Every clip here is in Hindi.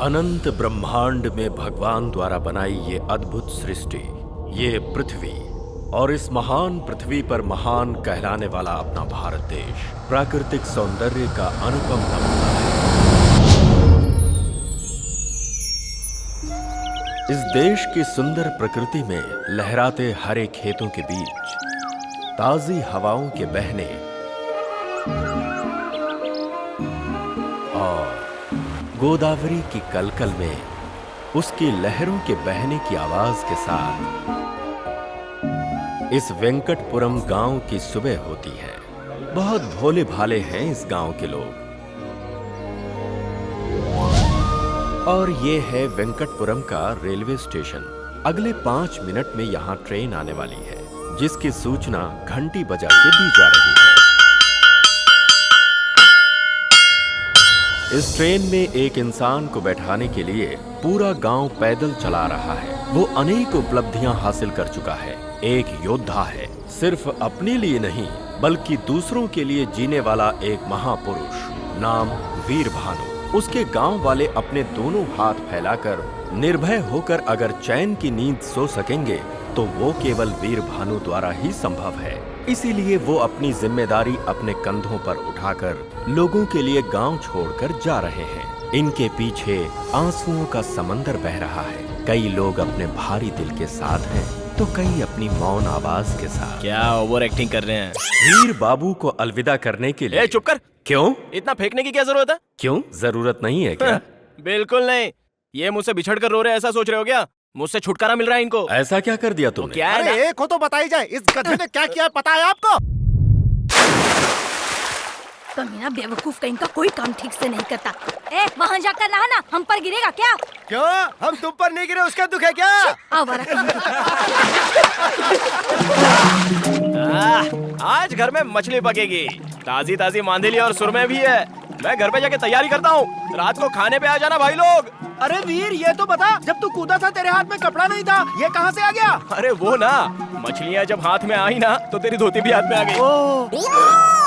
अनंत ब्रह्मांड में भगवान द्वारा बनाई ये अद्भुत सृष्टि, ये पृथ्वी और इस महान पृथ्वी पर महान कहलाने वाला अपना भारत देश प्राकृतिक सौंदर्य का अनुपम नमूना है। इस देश की सुंदर प्रकृति में लहराते हरे खेतों के बीच ताजी हवाओं के बहने और गोदावरी की कलकल में उसकी लहरों के बहने की आवाज के साथ इस वेंकटपुरम गांव की सुबह होती है। बहुत भोले भाले हैं इस गांव के लोग। और ये है वेंकटपुरम का रेलवे स्टेशन। अगले 5 मिनट में यहाँ ट्रेन आने वाली है, जिसकी सूचना घंटी बजा के दी जा रही है। इस ट्रेन में एक इंसान को बैठाने के लिए पूरा गांव पैदल चला रहा है। वो अनेक उपलब्धियां हासिल कर चुका है। एक योद्धा है, सिर्फ अपने लिए नहीं बल्कि दूसरों के लिए जीने वाला एक महापुरुष, नाम वीर भानु। उसके गांव वाले अपने दोनों हाथ फैलाकर निर्भय होकर अगर चैन की नींद सो सकेंगे तो वो केवल वीर भानु द्वारा ही संभव है। इसीलिए वो अपनी जिम्मेदारी अपने कंधों पर उठाकर लोगों के लिए गांव छोड़कर जा रहे हैं। इनके पीछे आंसुओं का समंदर बह रहा है। कई लोग अपने भारी दिल के साथ हैं तो कई अपनी मौन आवाज के साथ। क्या ओवर एक्टिंग कर रहे हैं? वीर बाबू को अलविदा करने के लिए। चुप कर। क्यों? इतना फेंकने की क्या जरूरत है? क्यों जरूरत नहीं है क्या? बिल्कुल नहीं। ये मुझसे बिछड़ कर रो रहे हैं, ऐसा सोच रहे हो क्या? मुझसे छुटकारा मिल रहा है इनको। ऐसा क्या कर दिया तुमने? क्या है? अरे एक हो तो बताई जाए, इस गधे ने क्या किया पता है आपको? कमीना बेवकूफ कहीं का कोई काम ठीक से नहीं करता। वहाँ जाकर नहाना, हम पर गिरेगा क्या? क्यों? हम तुम पर नहीं गिरे उसका दुख है क्या? आवारा आज घर में मछली पकेगी, ताजी ताजी मांदेली और सुरमे भी है। मैं घर पे जाके तैयारी करता हूँ। रात को खाने पे आ जाना भाई लोग। अरे वीर ये तो बता, जब तू कूदा था तेरे हाथ में कपड़ा नहीं था, ये कहाँ से आ गया? अरे वो ना, मछलियाँ जब हाथ में आई ना तो तेरी धोती भी हाथ में आ गई।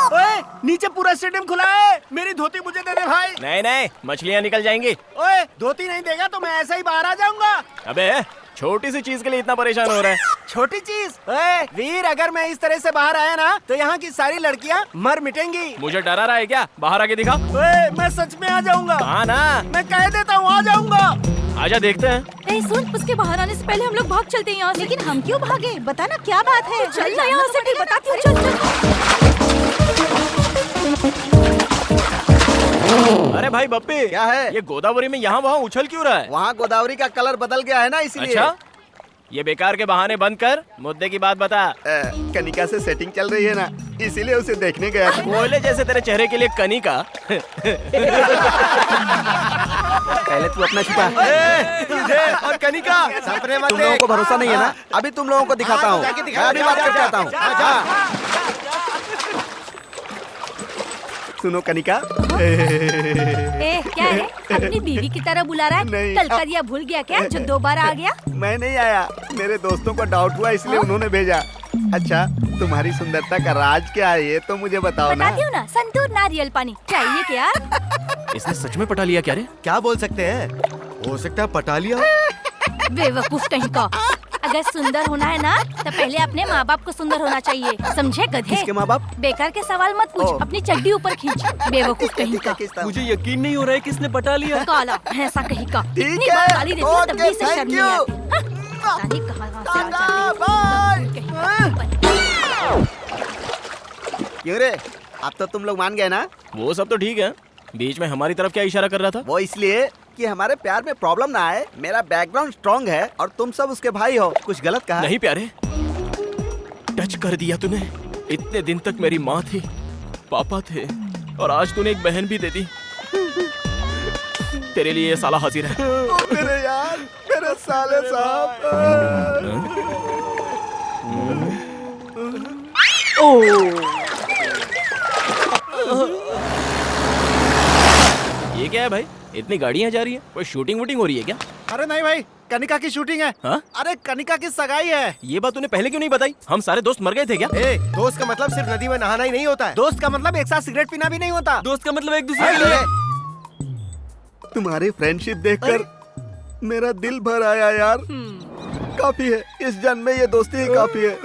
ओए नीचे पूरा स्टेडियम खुला है, मेरी धोती मुझे दे दे भाई। नहीं नहीं, मछलियाँ निकल जाएंगी। ओए धोती नहीं देगा तो मैं ऐसे ही बाहर आ जाऊंगा। अबे छोटी सी चीज के लिए इतना परेशान हो रहा है? छोटी चीज? ओए वीर अगर मैं इस तरह से बाहर आया ना तो यहाँ की सारी लड़कियाँ मर मिटेंगी। मुझे डरा रहा है क्या? बाहर आके दिखा। ओए मैं सच में आ जाऊंगा। हाँ ना, मैं कह देता हूँ आ जाऊंगा। आजा देखते हैं। सुन, उसके बाहर आने से पहले हम लोग भाग चलते हैं यहाँ से। लेकिन हम क्यों भागे? बता ना क्या बात है। चल ना यहाँ से, भी बताती हूँ। चल। अरे भाई बप्पी, क्या है? ये गोदावरी में यहाँ वहाँ उछल क्यों रहा है? वहाँ गोदावरी का कलर बदल गया है ना, इसलिए। अच्छा, ये बेकार के बहाने बंद कर, मुद्दे की बात बता। कनिका से सेटिंग चल रही है ना, इसीलिए उसे देखने गया था। कोयले जैसे तेरे चेहरे के लिए कनिका। पहले तू अपना छुपा। तुझे और कनिका सपने मत। तुम लोगों को भरोसा नहीं है ना? अभी तुम लोगों को दिखाता हूँ। अभी बात करके आता हूँ। सुनो कनिका। क्या है? अपनी बीवी की तरह बुला रहा है? नहीं। कल का दिया भूल गया क्या जो दोबारा आ गया? मैं नहीं आया, मेरे दोस्तों को डाउट हुआ इसलिए उन्होंने भेजा। अच्छा तुम्हारी सुंदरता का राज क्या है ये तो मुझे बताओ ना। बताती हूँ ना, संतूर नारियल पानी चाहिए क्या? इसने सच में पटा लिया क्या रे? क्या बोल सकते हैं? हो सकता है पटा लिया। बेवकूफ कहीं का। अगर सुंदर होना है ना तो पहले अपने माँ बाप को सुंदर होना चाहिए, समझे गधे? किसके माँ बाप? बेकार के सवाल मत पूछ, अपनी चड्डी ऊपर खींच। बेवकूफ कहीं का। मुझे यकीन नहीं हो रहा है किसने पटा लिया। काला भैंसा कहीं का। ठीक इतनी है, बार गाली देती हूँ तब भी इसे ओके, शर्म नहीं थैंक आती। हाँ, पता नहीं कहाँ से आ जाते हैं। क्यों रे? अब तो तुम लोग मान गए ना? वो सब तो ठीक है, बीच में हमारी तरफ क्या इशारा कर रहा था? वो इसलिए कि हमारे प्यार में प्रॉब्लम ना आए। मेरा बैकग्राउंड स्ट्रॉन्ग है और तुम सब उसके भाई हो। कुछ गलत कहा? नहीं प्यारे, टच कर दिया तूने। इतने दिन तक मेरी माँ थी, पापा थे और आज तूने एक बहन भी दे दी। तेरे लिए ये साला हाजिर है। मेरे यार, मेरे साले साहब। ये क्या है भाई? इतनी गाड़ियाँ जा रही है, कोई शूटिंग वूटिंग हो रही है क्या? अरे नहीं भाई, कनिका की शूटिंग है। हाँ? अरे कनिका की सगाई है। ये बात तूने पहले क्यों नहीं बताई? हम सारे दोस्त मर गए थे क्या? दोस्त का मतलब सिर्फ नदी में नहाना ही नहीं होता है। दोस्त का मतलब एक साथ सिगरेट पीना भी नहीं होता। दोस्त का मतलब एक दूसरे के लिए। तुम्हारी फ्रेंडशिप देखकर मेरा दिल भर आया यार। काफी है, इस जन्म में ये दोस्ती ही काफी है।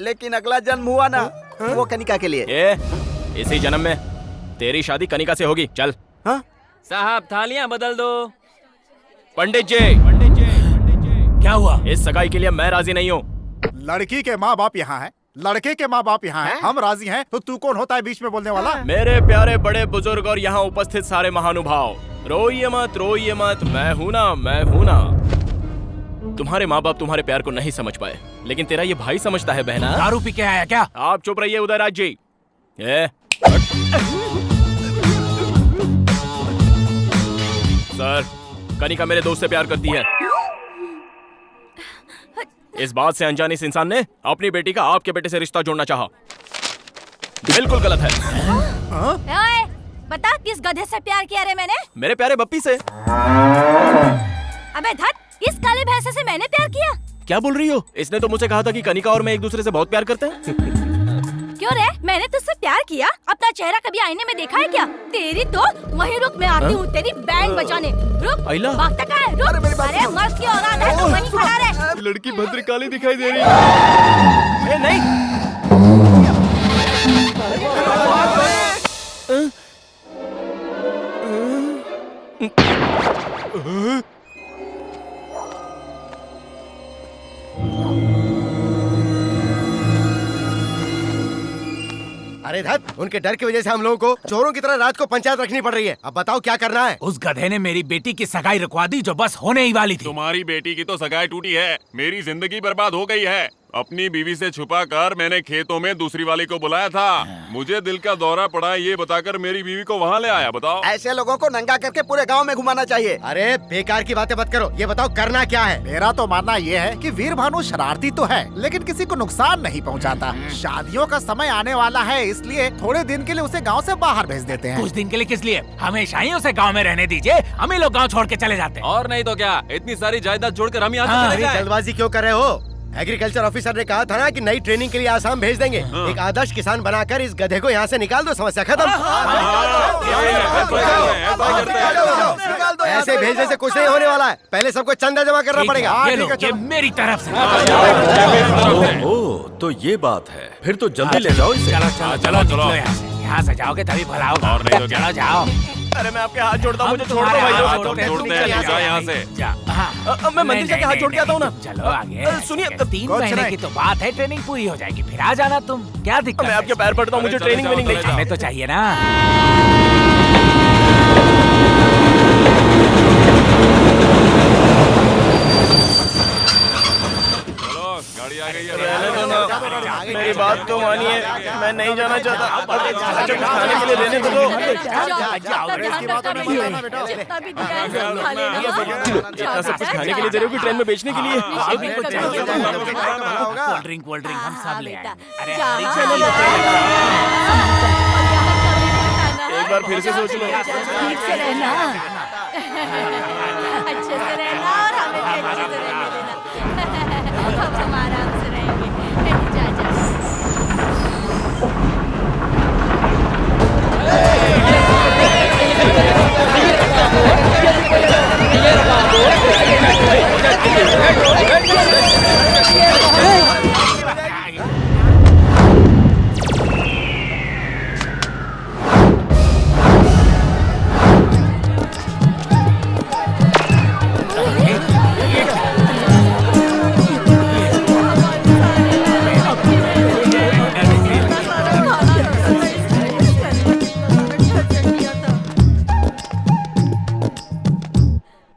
लेकिन अगला जन्म हुआ ना, वो कनिका के लिए। इसी जन्म में तेरी शादी कनिका से होगी। चल। हाँ? साहब थालियां बदल दो। पंडित जी, क्या हुआ? इस सगाई के लिए मैं राजी नहीं हूँ। लड़की के माँ बाप यहाँ है, लड़के के माँ बाप यहाँ हैं। हम राजी हैं, तो तू कौन होता है बीच में बोलने वाला? मेरे प्यारे बड़े बुजुर्ग और यहाँ उपस्थित सारे महानुभाव, रोइए मत, मैं हूँ ना। तुम्हारे माँ बाप तुम्हारे प्यार को नहीं समझ पाए, लेकिन तेरा ये भाई समझता है बहना। दारू पी के आया क्या? आप चुप रहिए उदयराज जी। सर, कनिका मेरे दोस्त से प्यार करती है। इस बात से अनजाने इस इंसान ने अपनी बेटी का आपके बेटे से रिश्ता जोड़ना चाहा। बिल्कुल गलत है। ओए, बता किस गधे से प्यार किया रे मैंने? मेरे प्यारे बप्पी से। अबे धत, इस काले भैंसे से मैंने प्यार किया? क्या बोल रही हो? इसने तो मुझसे कहा था कि कनिका और मैं एक दूसरे से बहुत प्यार करते हैं। क्यों रे, मैंने तुझसे प्यार किया? अपना चेहरा कभी आईने में देखा है क्या? तेरी तो वहीं रुक, मैं आती हूँ तेरी बैंड बजाने। रुक, आइला? भागता कहाँ है? रुक। अरे मर्द की औलाद है, तो वहीं खड़ा रहे। लड़की भद्रकाली दिखाई दे रही है। नहीं। अरे धत, उनके डर की वजह से हम लोगों को चोरों की तरह रात को पंचायत रखनी पड़ रही है। अब बताओ क्या करना है? उस गधे ने मेरी बेटी की सगाई रुकवा दी जो बस होने ही वाली थी। तुम्हारी बेटी की तो सगाई टूटी है, मेरी जिंदगी बर्बाद हो गई है। अपनी बीवी से छुपा कर मैंने खेतों में दूसरी वाली को बुलाया था। मुझे दिल का दौरा पड़ा ये बताकर मेरी बीवी को वहाँ ले आया। बताओ, ऐसे लोगों को नंगा करके पूरे गांव में घुमाना चाहिए। अरे बेकार की बातें मत करो, ये बताओ करना क्या है? मेरा तो मानना ये है कि वीर भानु शरारती तो है, लेकिन किसी को नुकसान नहीं पहुंचाता। शादियों का समय आने वाला है, इसलिए थोड़े दिन के लिए उसे गांव से बाहर भेज देते हैं। कुछ दिन के लिए किस लिए? हमेशा ही उसे गांव में रहने दीजिए, हम ही लोग गांव छोड़ के चले जाते हैं। और नहीं तो क्या, इतनी सारी जायदाद छोड़कर हम यहाँ अरे जल्दबाजी क्यों कर रहे हो? एग्रीकल्चर ऑफिसर ने कहा था ना कि नई ट्रेनिंग के लिए आसाम भेज देंगे। एक आदर्श किसान बनाकर इस गधे को यहाँ से निकाल दो, समस्या खत्म। ऐसे भेजने से कुछ नहीं होने वाला है, पहले सबको चंदा जमा करना पड़ेगा। ये लो, ये मेरी तरफ से। ओह, तो ये बात है। फिर तो जल्दी ले जाओ इसे। चलो निकलो यहाँ से जाओगे तभी भला होगा। और नहीं तो क्या? चलो जाओ। अरे मैं आपके हाथ जोड़ता हूँ, मुझे छोड़ दो भाई। जोड़ते हैं, जा यहाँ से। मैं मंदिर जाके हाथ जोड़ के आता हूँ ना। चलो आगे। सुनिए, 3 महीने की तो बात है, ट्रेनिंग पूरी हो जाएगी, फिर आ जाना तुम। क्या दिक्कत? मैं आपके पैर पड़ता हूँ, मुझे ट्रेनिंग नहीं चाहिए। हमें तो चाहिए ना। गाड़ी आ गई है। रहने दो ना, मेरी बात तो मानिए, मैं नहीं जाना चाहता। अच्छा खाने के लिए देने को दो। इतना सब कुछ खाने के लिए दे रहे हो कि ट्रेन में बेचने के लिए? कोल्ड ड्रिंक हम सब ले आएंगे। अरे एक बार फिर से सोच लो। ठीक से रहना, अच्छे से रहना और हमें भी अच्छे से रहने देना। हम आराम से रहेंगे। जा जा।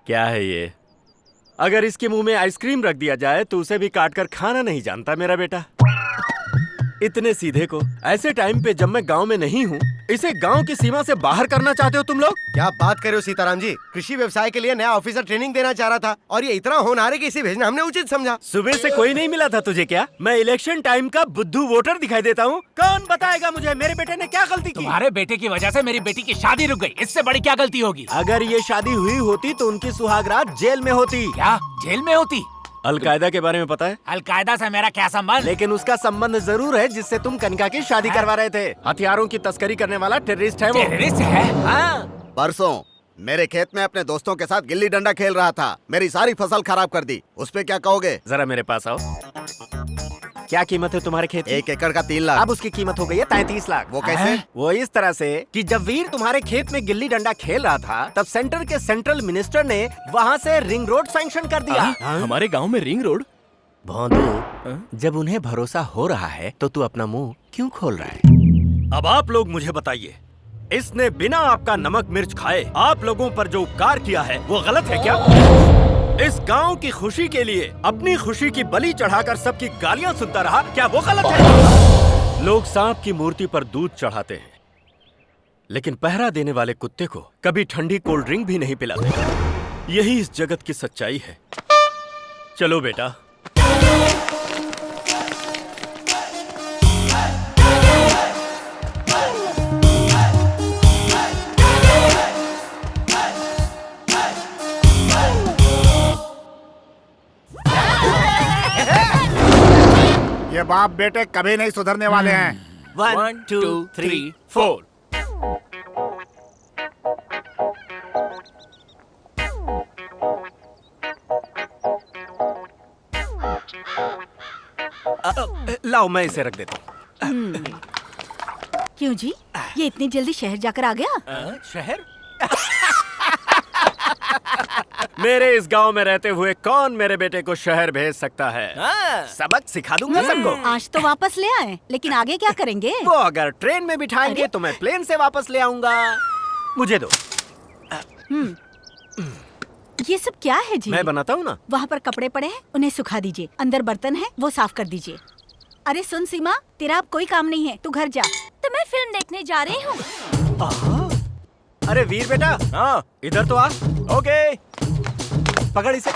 क्या है ये? अगर इसके मुंह में आइसक्रीम रख दिया जाए तो उसे भी काट कर खाना नहीं जानता मेरा बेटा। इतने सीधे को ऐसे टाइम पे जब मैं गांव में नहीं हूँ, इसे गांव की सीमा से बाहर करना चाहते हो तुम लोग? क्या बात कर रहे हो सीताराम जी? कृषि व्यवसाय के लिए नया ऑफिसर ट्रेनिंग देना चाह रहा था और ये इतना होनहार है कि इसे भेजना हमने उचित समझा। सुबह से कोई नहीं मिला था तुझे क्या? मैं इलेक्शन टाइम का बुद्धू वोटर दिखाई देता हूँ? कौन बताएगा मुझे मेरे बेटे ने क्या गलती की? तुम्हारे बेटे की वजह से मेरी बेटी की शादी रुक गई, इससे बड़ी क्या गलती होगी? अगर ये शादी हुई होती तो उनकी सुहागरात जेल में होती। क्या जेल में होती? अलकायदा के बारे में पता है? अलकायदा से मेरा क्या संबंध? लेकिन उसका संबंध जरूर है जिससे तुम कनिका की शादी करवा रहे थे। हथियारों की तस्करी करने वाला टेररिस्ट है वो। टेररिस्ट है? हाँ। परसों मेरे खेत में अपने दोस्तों के साथ गिल्ली डंडा खेल रहा था, मेरी सारी फसल खराब कर दी। उस पे क्या कहोगे? जरा मेरे पास आओ। क्या कीमत है तुम्हारे खेत की? 1 एकड़ का 3 लाख। अब उसकी कीमत हो गई है 33 लाख। वो कैसे? वो इस तरह से कि जब वीर तुम्हारे खेत में गिल्ली डंडा खेल रहा था, तब सेंटर के सेंट्रल मिनिस्टर ने वहाँ से रिंग रोड सैंक्शन कर दिया। हमारे गांव में रिंग रोड? भोंदू, जब उन्हें भरोसा हो रहा है तो तू अपना मुंह क्यों खोल रहा है? अब आप लोग मुझे बताइए, इसने बिना आपका नमक मिर्च खाए आप लोगों पर जो उपकार किया है वो गलत है क्या? इस गांव की खुशी के लिए अपनी खुशी की बलि चढ़ाकर सबकी गालियां सुनता रहा, क्या वो गलत है? लोग सांप की मूर्ति पर दूध चढ़ाते हैं, लेकिन पहरा देने वाले कुत्ते को कभी ठंडी कोल्ड ड्रिंक भी नहीं पिलाते। यही इस जगत की सच्चाई है। चलो बेटा। ये बाप बेटे कभी नहीं सुधरने वाले हैं। 1 2 3 4। लाओ मैं इसे रख देता हूँ। क्यों जी, ये इतनी जल्दी शहर जाकर आ गया? शहर? मेरे इस गांव में रहते हुए कौन मेरे बेटे को शहर भेज सकता है? सबक सिखा दूंगा सबको। आज तो वापस ले आए, लेकिन आगे क्या करेंगे? वो अगर ट्रेन में बिठाएंगे तो मैं प्लेन से वापस ले आऊंगा। मुझे दो। ये सब क्या है जी? मैं बनाता हूँ ना। वहाँ पर कपड़े पड़े हैं, उन्हें सुखा दीजिए। अंदर बर्तन है, वो साफ कर दीजिए। अरे सुन सीमा, तेरा अब कोई काम नहीं है, तू घर जा। तो मैं फिल्म देखने जा रही हूँ। अरे वीर बेटा, हाँ इधर तो आ। ओके, पकड़ इसे।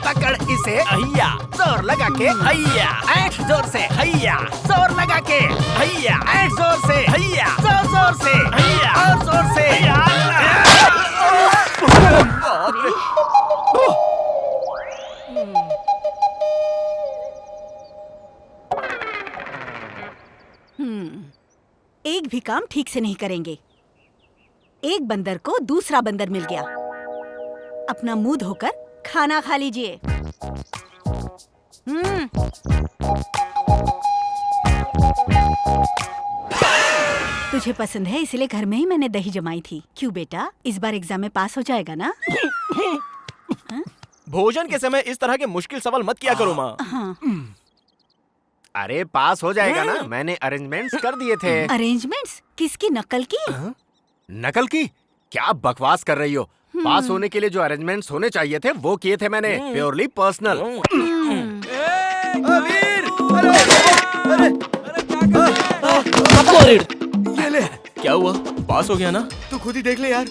पकड़ इसे। हैया, जोर लगा के। हैया, ऐठ जोर से। हैया, जोर लगा के। हैया, ऐठ जोर से। हैया, जोर जोर से। हैया, और जोर से। एक भी काम ठीक से नहीं करेंगे। एक बंदर को दूसरा बंदर मिल गया। अपना मुंह धोकर खाना खा लीजिए। तुझे पसंद है इसलिए घर में ही मैंने दही जमाई थी। क्यों बेटा, इस बार एग्जाम में पास हो जाएगा ना? भोजन के समय इस तरह के मुश्किल सवाल मत किया करो माँ। हाँ। अरे पास हो जाएगा ना, मैंने अरेंजमेंट्स कर दिए थे। अरेंजमेंट्स? किसकी नकल की? नकल की? क्या बकवास कर रही हो? पास होने के लिए जो अरेंजमेंट्स होने चाहिए थे वो किए थे मैंने, प्योरली पर्सनल। क्या हुआ? पास हो गया ना? तू खुद ही देख ले यार।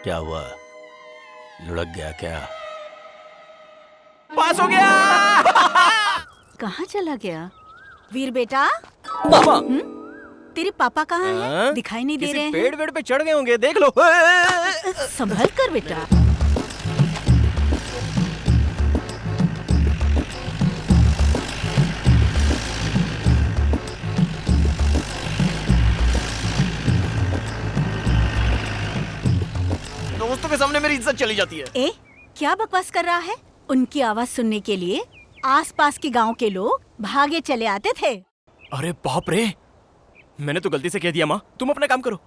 क्या हुआ? लुढ़क गया क्या? पास हो गया। कहाँ चला गया? वीर बेटा, मामा, तेरे पापा कहाँ हैं? हाँ? दिखाई नहीं दे किसी रहे हैं। पेड़ वेड़ पे चढ़ गए होंगे, देख लो। संभल कर बेटा। दोस्तों के सामने मेरी इज्जत चली जाती है। ए, क्या बकवास कर रहा है? उनकी आवाज सुनने के लिए आसपास के गांव के लोग भागे चले आते थे। अरे बाप रे, मैंने तो गलती से कह दिया माँ, तुम अपना काम करो।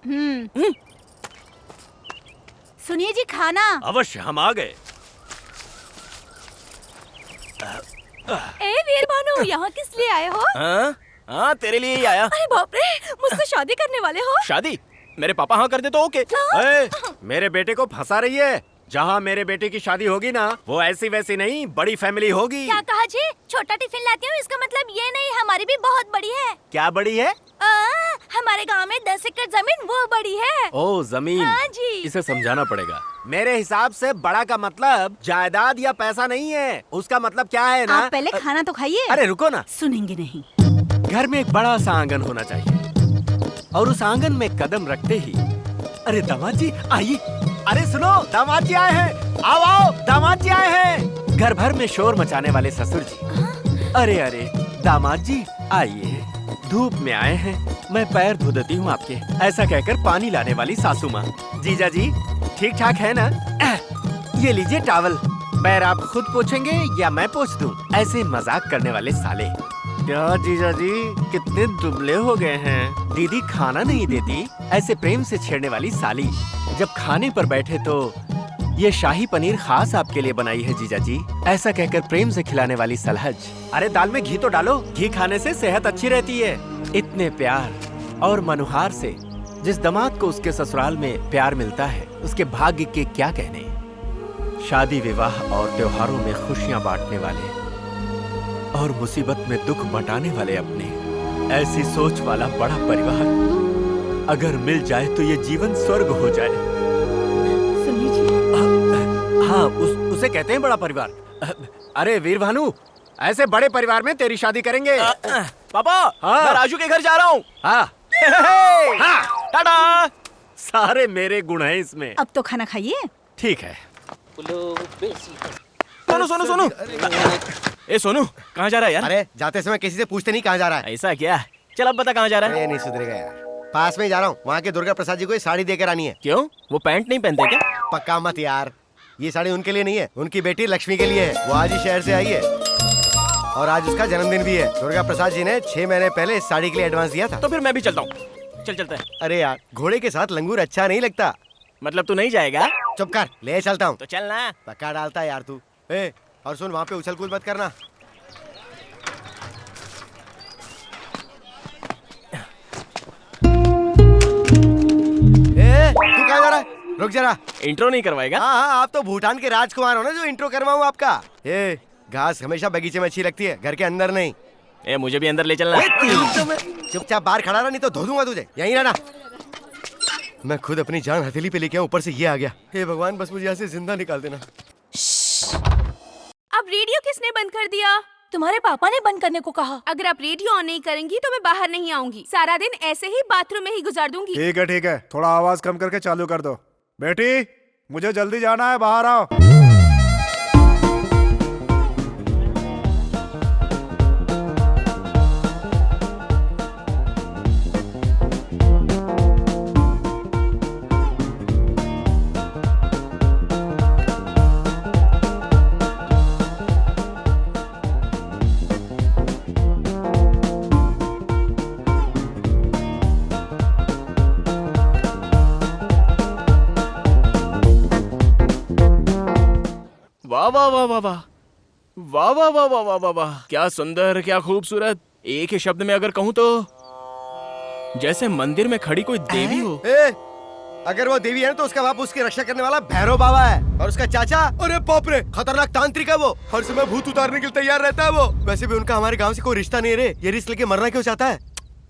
सुनिए जी, खाना। अवश्य, हम आ गए। ए वीर भानु, यहाँ किस लिए आए हो? हाँ हाँ, तेरे लिए ही आया। अरे बाप रे, मुझसे शादी करने वाले हो? शादी? मेरे पापा हाँ कर दे तो ओके। ए, मेरे बेटे को फंसा रही है। जहाँ मेरे बेटे की शादी होगी ना, वो ऐसी वैसी नहीं, बड़ी फैमिली होगी। क्या कहा जी? छोटा टिफिन लाती हूँ, इसका मतलब ये नहीं, हमारी भी बहुत बड़ी है। क्या बड़ी है? हमारे गांव में 10 एकड़ जमीन, वो बड़ी है। ओ जमीन। हाँ जी। इसे समझाना पड़ेगा। मेरे हिसाब से बड़ा का मतलब जायदाद या पैसा नहीं है। उसका मतलब क्या है ना? आप पहले खाना तो खाइए। अरे रुको ना। सुनेंगे नहीं। घर में एक बड़ा सा आंगन होना चाहिए, और उस आंगन में कदम रखते ही, अरे दामाद जी आइए अरे सुनो, दामाद जी आए हैं। आओ आओ, दामाद जी आए हैं। घर भर में शोर मचाने वाले ससुर जी। अरे अरे दामाद जी आइए, धूप में आए हैं, मैं पैर धो देती हूँ आपके। ऐसा कहकर पानी लाने वाली सासू माँ। जीजा जी ठीक ठाक है ना? ये लीजिए टॉवल। पैर आप खुद पोछेंगे या मैं पोछ दूं? ऐसे मजाक करने वाले साले। क्या जीजा जी कितने दुबले हो गए हैं। दीदी खाना नहीं देती, ऐसे प्रेम से छेड़ने वाली साली। जब खाने पर बैठे तो ये शाही पनीर खास आपके लिए बनाई है जीजा जी, ऐसा कहकर प्रेम से खिलाने वाली सलहज। अरे दाल में घी तो डालो, घी खाने से सेहत अच्छी रहती है। इतने प्यार और मनुहार से जिस दामाद को उसके ससुराल में प्यार मिलता है, उसके भाग्य के क्या कहने। शादी विवाह और त्योहारों में खुशियां बांटने वाले और मुसीबत में दुख बंटाने वाले अपने, ऐसी सोच वाला बड़ा परिवार अगर मिल जाए तो ये जीवन स्वर्ग हो जाए। सुनिए जी। हाँ, उसे कहते हैं बड़ा परिवार। अरे वीर भानु, ऐसे बड़े परिवार में तेरी शादी करेंगे। पापा, हाँ। मैं राजू के घर जा रहा हूँ। हाँ। हाँ, टाटा। सारे मेरे गुण हैं इसमें। अब तो खाना खाइए। ठीक है। सोनू सोनू सोनू, ए सोनू कहाँ जा रहा है यार? अरे जाते समय किसी से पूछते नहीं कहाँ जा रहा है। ऐसा क्या? चल अब बता कहाँ जा रहा है? ये नहीं सुधरेगा यार। पास में ही जा रहा हूँ, वहाँ के दुर्गा प्रसाद जी को ये साड़ी देकर आनी है। क्यों, वो पैंट नहीं पहनते क्या? पक्का मत यार, ये साड़ी उनके लिए नहीं है, उनकी बेटी लक्ष्मी के लिए है। वो आज ही शहर से आई है और आज उसका जन्मदिन भी है। दुर्गा प्रसाद जी ने 6 महीने पहले इस साड़ी के लिए एडवांस दिया था। तो फिर मैं भी चलता हूँ। चल चलते हैं। अरे यार, घोड़े के साथ लंगूर अच्छा नहीं लगता। मतलब तू नहीं जाएगा? चुप कर, ले चलता हूँ। तो चल ना। पक्का डालता है यार तू। ए, और सुन, वहाँ पे उछल कूद मत करना। ए, तू कहाँ जा रहा है? रुक जरा। इंट्रो नहीं करवाएगा? हाँ हाँ, आप तो भूटान के राजकुमार हो ना, जो इंट्रो करवाऊँ आपका। ए, घास हमेशा बगीचे में अच्छी लगती है, घर के अंदर नहीं। ए, मुझे भी अंदर ले चलना। चुपचाप बाहर खड़ा रहा, नहीं तो धो दूंगा तुझे। यहीं रहना। मैं खुद अपनी जान हथेली पे लेके आऊं, ऊपर से ये आ गया। हे भगवान, बस मुझे यहाँ से जिंदा निकाल देना। अब रेडियो किसने बंद कर दिया? तुम्हारे पापा ने बंद करने को कहा। अगर आप रेडियो ऑन नहीं करेंगी तो मैं बाहर नहीं आऊंगी। सारा दिन ऐसे ही बाथरूम में ही गुजार दूंगी। ठीक है, थोड़ा आवाज कम करके चालू कर दो। बेटी, मुझे जल्दी जाना है, बाहर आओ। वाह वाह वाह वाह वाह वाह वाह वाह वाह वाह वाह वाह, क्या सुंदर, क्या खूबसूरत। एक ही शब्द में अगर कहूँ तो जैसे मंदिर में खड़ी कोई देवी हो। ए, अगर वो देवी है तो उसका बाप उसकी रक्षा करने वाला भैरव बाबा है, और उसका चाचा, अरे बाप रे, खतरनाक तांत्रिक है वो। हर समय भूत उतारने के लिए तैयार रहता है वो। वैसे भी उनका हमारे गांव से कोई रिश्ता नहीं रे। ये रिस्क लेके मरना क्यों चाहता है?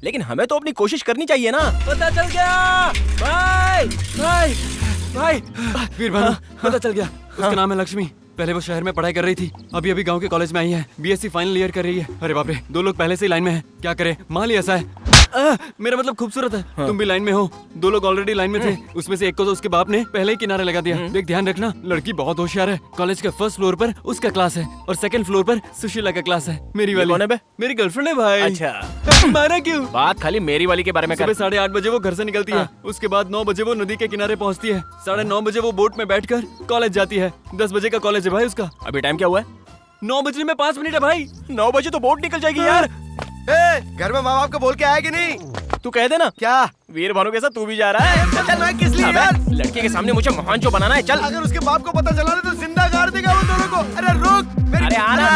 लेकिन हमें तो अपनी कोशिश करनी चाहिए ना। पता चल गया भाई, भाई भाई। वीर भानु, पता चल गया। उसका नाम है लक्ष्मी। पहले वो शहर में पढ़ाई कर रही थी, अभी गांव के कॉलेज में आई है। बीएससी फाइनल ईयर कर रही है। अरे बाप रे, 2 लोग पहले से ही लाइन में हैं। क्या करे, माल ही ऐसा है। मेरा मतलब खूबसूरत है। तुम भी लाइन में हो। 2 लोग ऑलरेडी लाइन में थे, उसमें से एक को तो उसके बाप ने पहले ही किनारे लगा दिया। देख, ध्यान रखना, लड़की बहुत होशियार है। कॉलेज के फर्स्ट फ्लोर पर उसका क्लास है और सेकंड फ्लोर पर सुशीला का क्लास है। मेरी वाली कौन है बे? मेरी गर्लफ्रेंड है भाई। अच्छा, मारा क्यों? बात खाली मेरी वाली के बारे में कर। सुबह 8:30 बजे वो घर से निकलती है। उसके बाद 9 बजे वो नदी के किनारे पहुंचती है। 9:30 बजे वो बोट में बैठकर कॉलेज जाती है। 10 बजे का कॉलेज है भाई उसका। अभी टाइम क्या हुआ है? 9 बजने में 5 मिनट है भाई। 9 बजे तो बोट निकल जाएगी यार। घर में माँ बाप को बोल के आया कि नहीं? तू कह देना। क्या वीर भानु के साथ तू भी जा रहा है? चल, मैं किस लिए यार? लड़के के सामने मुझे महान जो बनाना है। चल, अगर उसके बाप को पता चला तो जिंदा गाड़ देगा वो दोनों को। अरे रुक, मेरी अरे आना,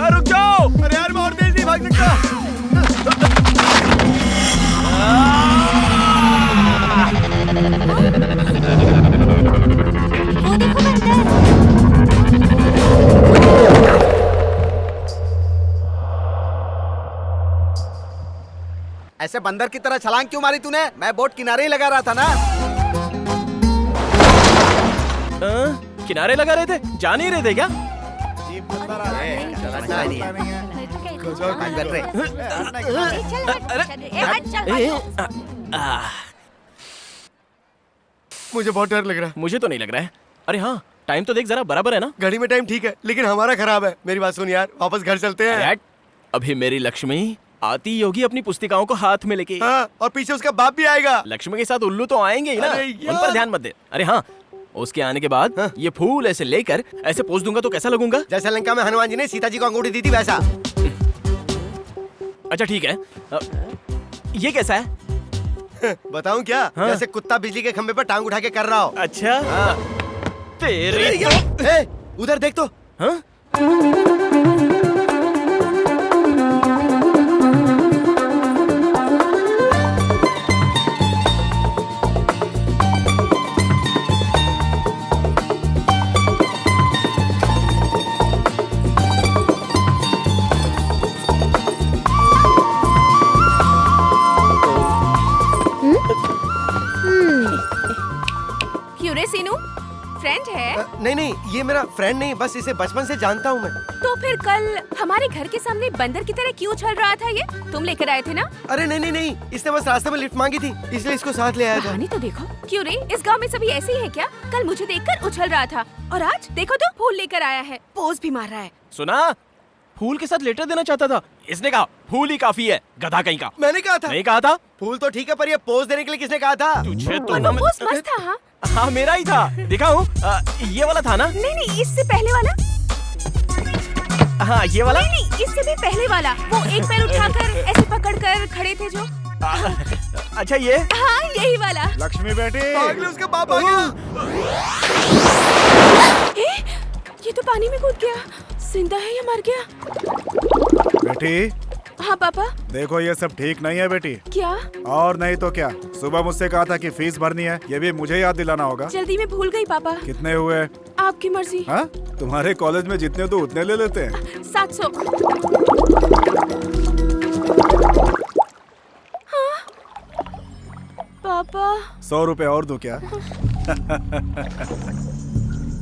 रुक जाओ। अरे यार, मैं और तेज नहीं भाग सकता। वो देखो बंदर। ऐसे बंदर की तरह छलांग क्यों मारी तूने? मैं बोट किनारे ही लगा रहा था ना। किनारे लगा रहे थे, जा नहीं रहे थे क्या? मुझे बहुत डर लग रहा है। मुझे तो नहीं लग रहा है। अरे हाँ, टाइम तो देख जरा, बराबर है ना? घड़ी में टाइम ठीक है, लेकिन हमारा खराब है। मेरी बात सुन यार, वापस घर चलते हैं। अभी मेरी लक्ष्मी आती होगी अपनी पुस्तिकाओं को हाथ में लेके। हाँ, और पीछे उसका बाप भी आएगा। लक्ष्मी के साथ उल्लू तो आएंगे ही ना, उन पर ध्यान मत दे। अरे हाँ, उसके आने के बाद ये फूल ऐसे लेकर ऐसे पोज दूंगा तो कैसा लगूंगा? जैसे लंका में हनुमान जी ने सीता जी को अंगूठी दी थी वैसा। अच्छा ठीक है, ये कैसा है? बताऊं क्या? जैसे कुत्ता बिजली के खंबे पर टांग उठा के कर रहा हो। अच्छा तेरे उधर देख तो। हाँ? क्यों रे सीनू, फ्रेंड है? नहीं नहीं, ये मेरा फ्रेंड नहीं, बस इसे बचपन से जानता हूँ मैं। तो फिर कल हमारे घर के सामने बंदर की तरह क्यों चल रहा था? ये तुम लेकर आए थे ना? अरे नहीं नहीं नहीं, इसने बस रास्ते में लिफ्ट मांगी थी, इसलिए इसको साथ ले आया था। कहानी तो देखो। क्यों रे, इस गांव में सभी ऐसे ही है क्या? कल मुझे देखकर उछल रहा था और आज देखो तो फूल लेकर आया है, पोज भी मार रहा है। सुना, फूल के साथ लेटर देना चाहता था। इसने कहा फूल ही काफी है, गधा कहीं का। मैंने कहा था। नहीं कहा था? फूल तो ठीक है, पर ये पोज देने के लिए किसने कहा था? तुझे तो वो पोज मस्त था। हाँ हाँ, मेरा ही था, दिखाऊं? ये वाला था ना? नहीं नहीं, इससे पहले वाला। हाँ ये वाला? नहीं नहीं, इससे भी पहले वाला। वो एक पैर उठाकर ऐसे पकड़कर खड़े थे जो। अच्छा ये? हाँ यही वाला। लक्ष्मी बेटी, भाग ले, उसका बाप आ गया। ये तो पानी में कूद गया। जिंदा है या मर गया? बेटी। हाँ पापा। देखो ये सब ठीक नहीं है बेटी। क्या? और नहीं तो क्या, सुबह मुझसे कहा था कि फीस भरनी है, ये भी मुझे याद दिलाना होगा। जल्दी में भूल गई पापा। कितने हुए? आपकी मर्जी। हाँ, तुम्हारे कॉलेज में जितने तो उतने ले लेते हैं। 700। हाँ? पापा 100 रुपए और दूं क्या?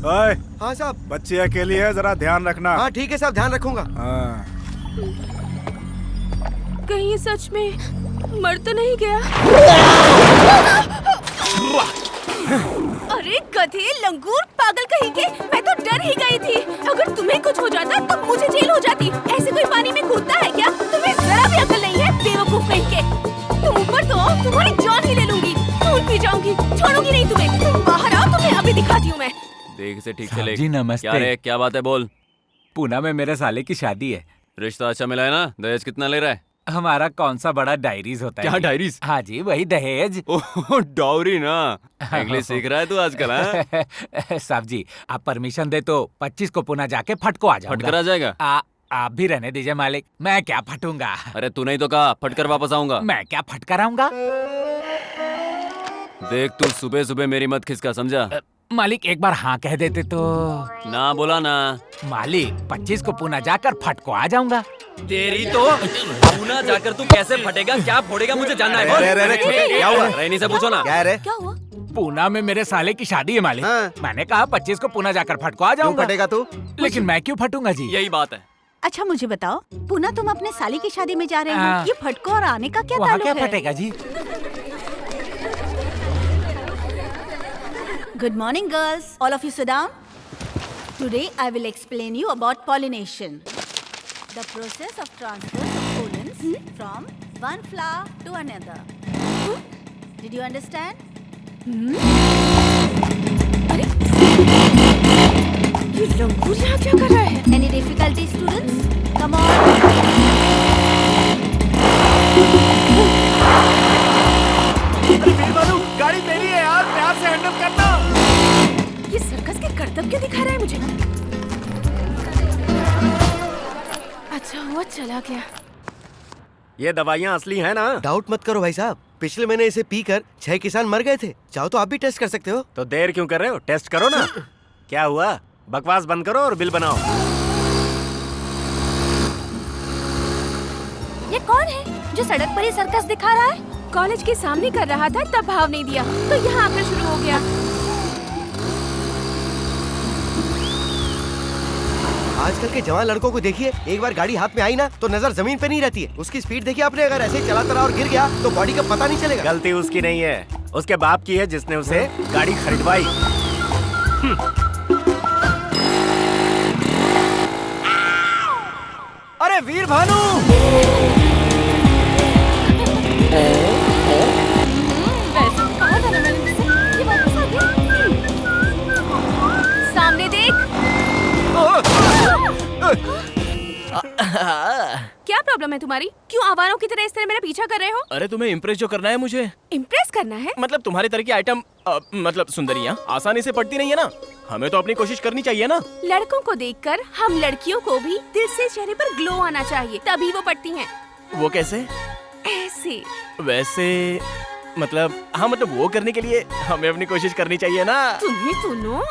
ओए, हाँ साहब। बच्ची अकेली है, जरा ध्यान रखना। हाँ ठीक है साहब, ध्यान रखूंगा। हाँ। कहीं ये सच में मर तो नहीं गया? अरे गधे, लंगूर, पागल कहीं के, मैं तो डर ही गई थी। अगर तुम्हें कुछ हो जाता तो मुझे जेल हो जाती। ऐसे कोई पानी में कूदता है क्या? तुम्हें जरा भी अकल नहीं है, बेवकूफ कहीं के। तुम ऊपर तो आओ, तुम्हारी जान ही ले लूंगी, खून पी जाऊंगी, छोड़ूंगी नहीं तुम्हें। तुम बाहर आओ, तुम्हें अभी दिखाती हूँ मैं। देख से ठीक से ले। जी नमस्ते। क्या रे, क्या बात है, बोल। पूना में मेरे साले की शादी है। रिश्ता अच्छा मिला है ना? दहेज कितना ले रहा है? हमारा कौन सा बड़ा डायरीज होता है? क्या डायरीज? हाँ जी, वही दहेज। ओह डाउरी ना। इंग्लिश सीख रहा है तू आजकल? हाँ? साहब जी, आप परमिशन दे तो 25 को पुणे जाके फटको आ जाऊंगा। फटकर आ जाएगा? आप भी रहने दीजिए मालिक, मैं क्या फटूंगा। अरे तू नहीं तो कहा फटकर वापस आऊंगा। मैं क्या फटकर आऊंगा? देख तू सुबह सुबह मेरी मत खिसका, समझा? मालिक एक बार हाँ कह देते तो। ना बोला ना। मालिक 25 को पुणे जाकर फटको आ जाऊंगा। तेरी तो पूना जाकर तू कैसे फटेगा, क्या फोड़ेगा, मुझे जानना है। क्या हुआ? रहनी से पूछो ना। क्या हुआ? पूना में मेरे साले की शादी है मालिक। हाँ। मैंने कहा 25 को पुणे जाकर फटको आ जाऊंगा। फटेगा तू? लेकिन मैं क्यों फटूंगा जी? यही बात है। अच्छा मुझे बताओ, पूना तुम अपने साली की शादी में जा रहे हाँ। हो, ये फटको और आने का क्या वहाँ ताल्लुक क्या है? फटेगा जी? Good morning, girls. All of you sit down. Today I will explain you about pollination. The process of transfer of pollens from one flower to another. Did you understand? अरे ये लंगूर यहाँ क्या कर रहा है? Any difficulty, students? Come on. गाड़ी मेरी है यार, प्यार से हैंडल करना। ये सर्कस के करतब क्यों दिखा रहा है मुझे? अच्छा हुआ चला गया। ये दवाइयाँ असली हैं ना? डाउट मत करो भाई साहब, पिछले महीने इसे पीकर 6 किसान मर गए थे। चाहो तो आप भी टेस्ट कर सकते हो। तो देर क्यों कर रहे हो, टेस्ट करो ना। क्या हुआ, बकवास बंद करो और बिल बनाओ। ये कौन है जो सड़क पर ही सर्कस दिखा रहा है? कॉलेज के सामने कर रहा था तब भाव नहीं दिया, तो यहाँ आकर शुरू हो गया। आजकल के जवान लड़कों को देखिए, एक बार गाड़ी हाथ में आई ना तो नजर जमीन पे नहीं रहती है। उसकी स्पीड देखिए आपने, अगर ऐसे ही चलाता रहा और गिर गया तो बॉडी का पता नहीं चलेगा। गलती उसकी नहीं है, उसके बाप की है जिसने उसे गाड़ी खरीदवाई। अरे वीर भानु! कहा था ना मैंने तुझसे, ये वापस आ गया। सामने देख। क्या प्रॉब्लम है तुम्हारी? क्यों आवारों की तरह इस तरह मेरा पीछा कर रहे हो? अरे तुम्हें इम्प्रेस जो करना है मुझे। इम्प्रेस करना है? मतलब तुम्हारे तरह की आइटम मतलब सुंदरियाँ आसानी से पड़ती नहीं है ना। हमें तो अपनी कोशिश करनी चाहिए ना। लड़कों को देखकर हम लड़कियों को भी दिल से चेहरे पर ग्लो आना चाहिए, तभी वो पड़ती हैं। वो कैसे? ऐसे। वैसे मतलब हाँ, मतलब वो करने के लिए हमें अपनी कोशिश करनी चाहिए ना। तुम्हें सुनो।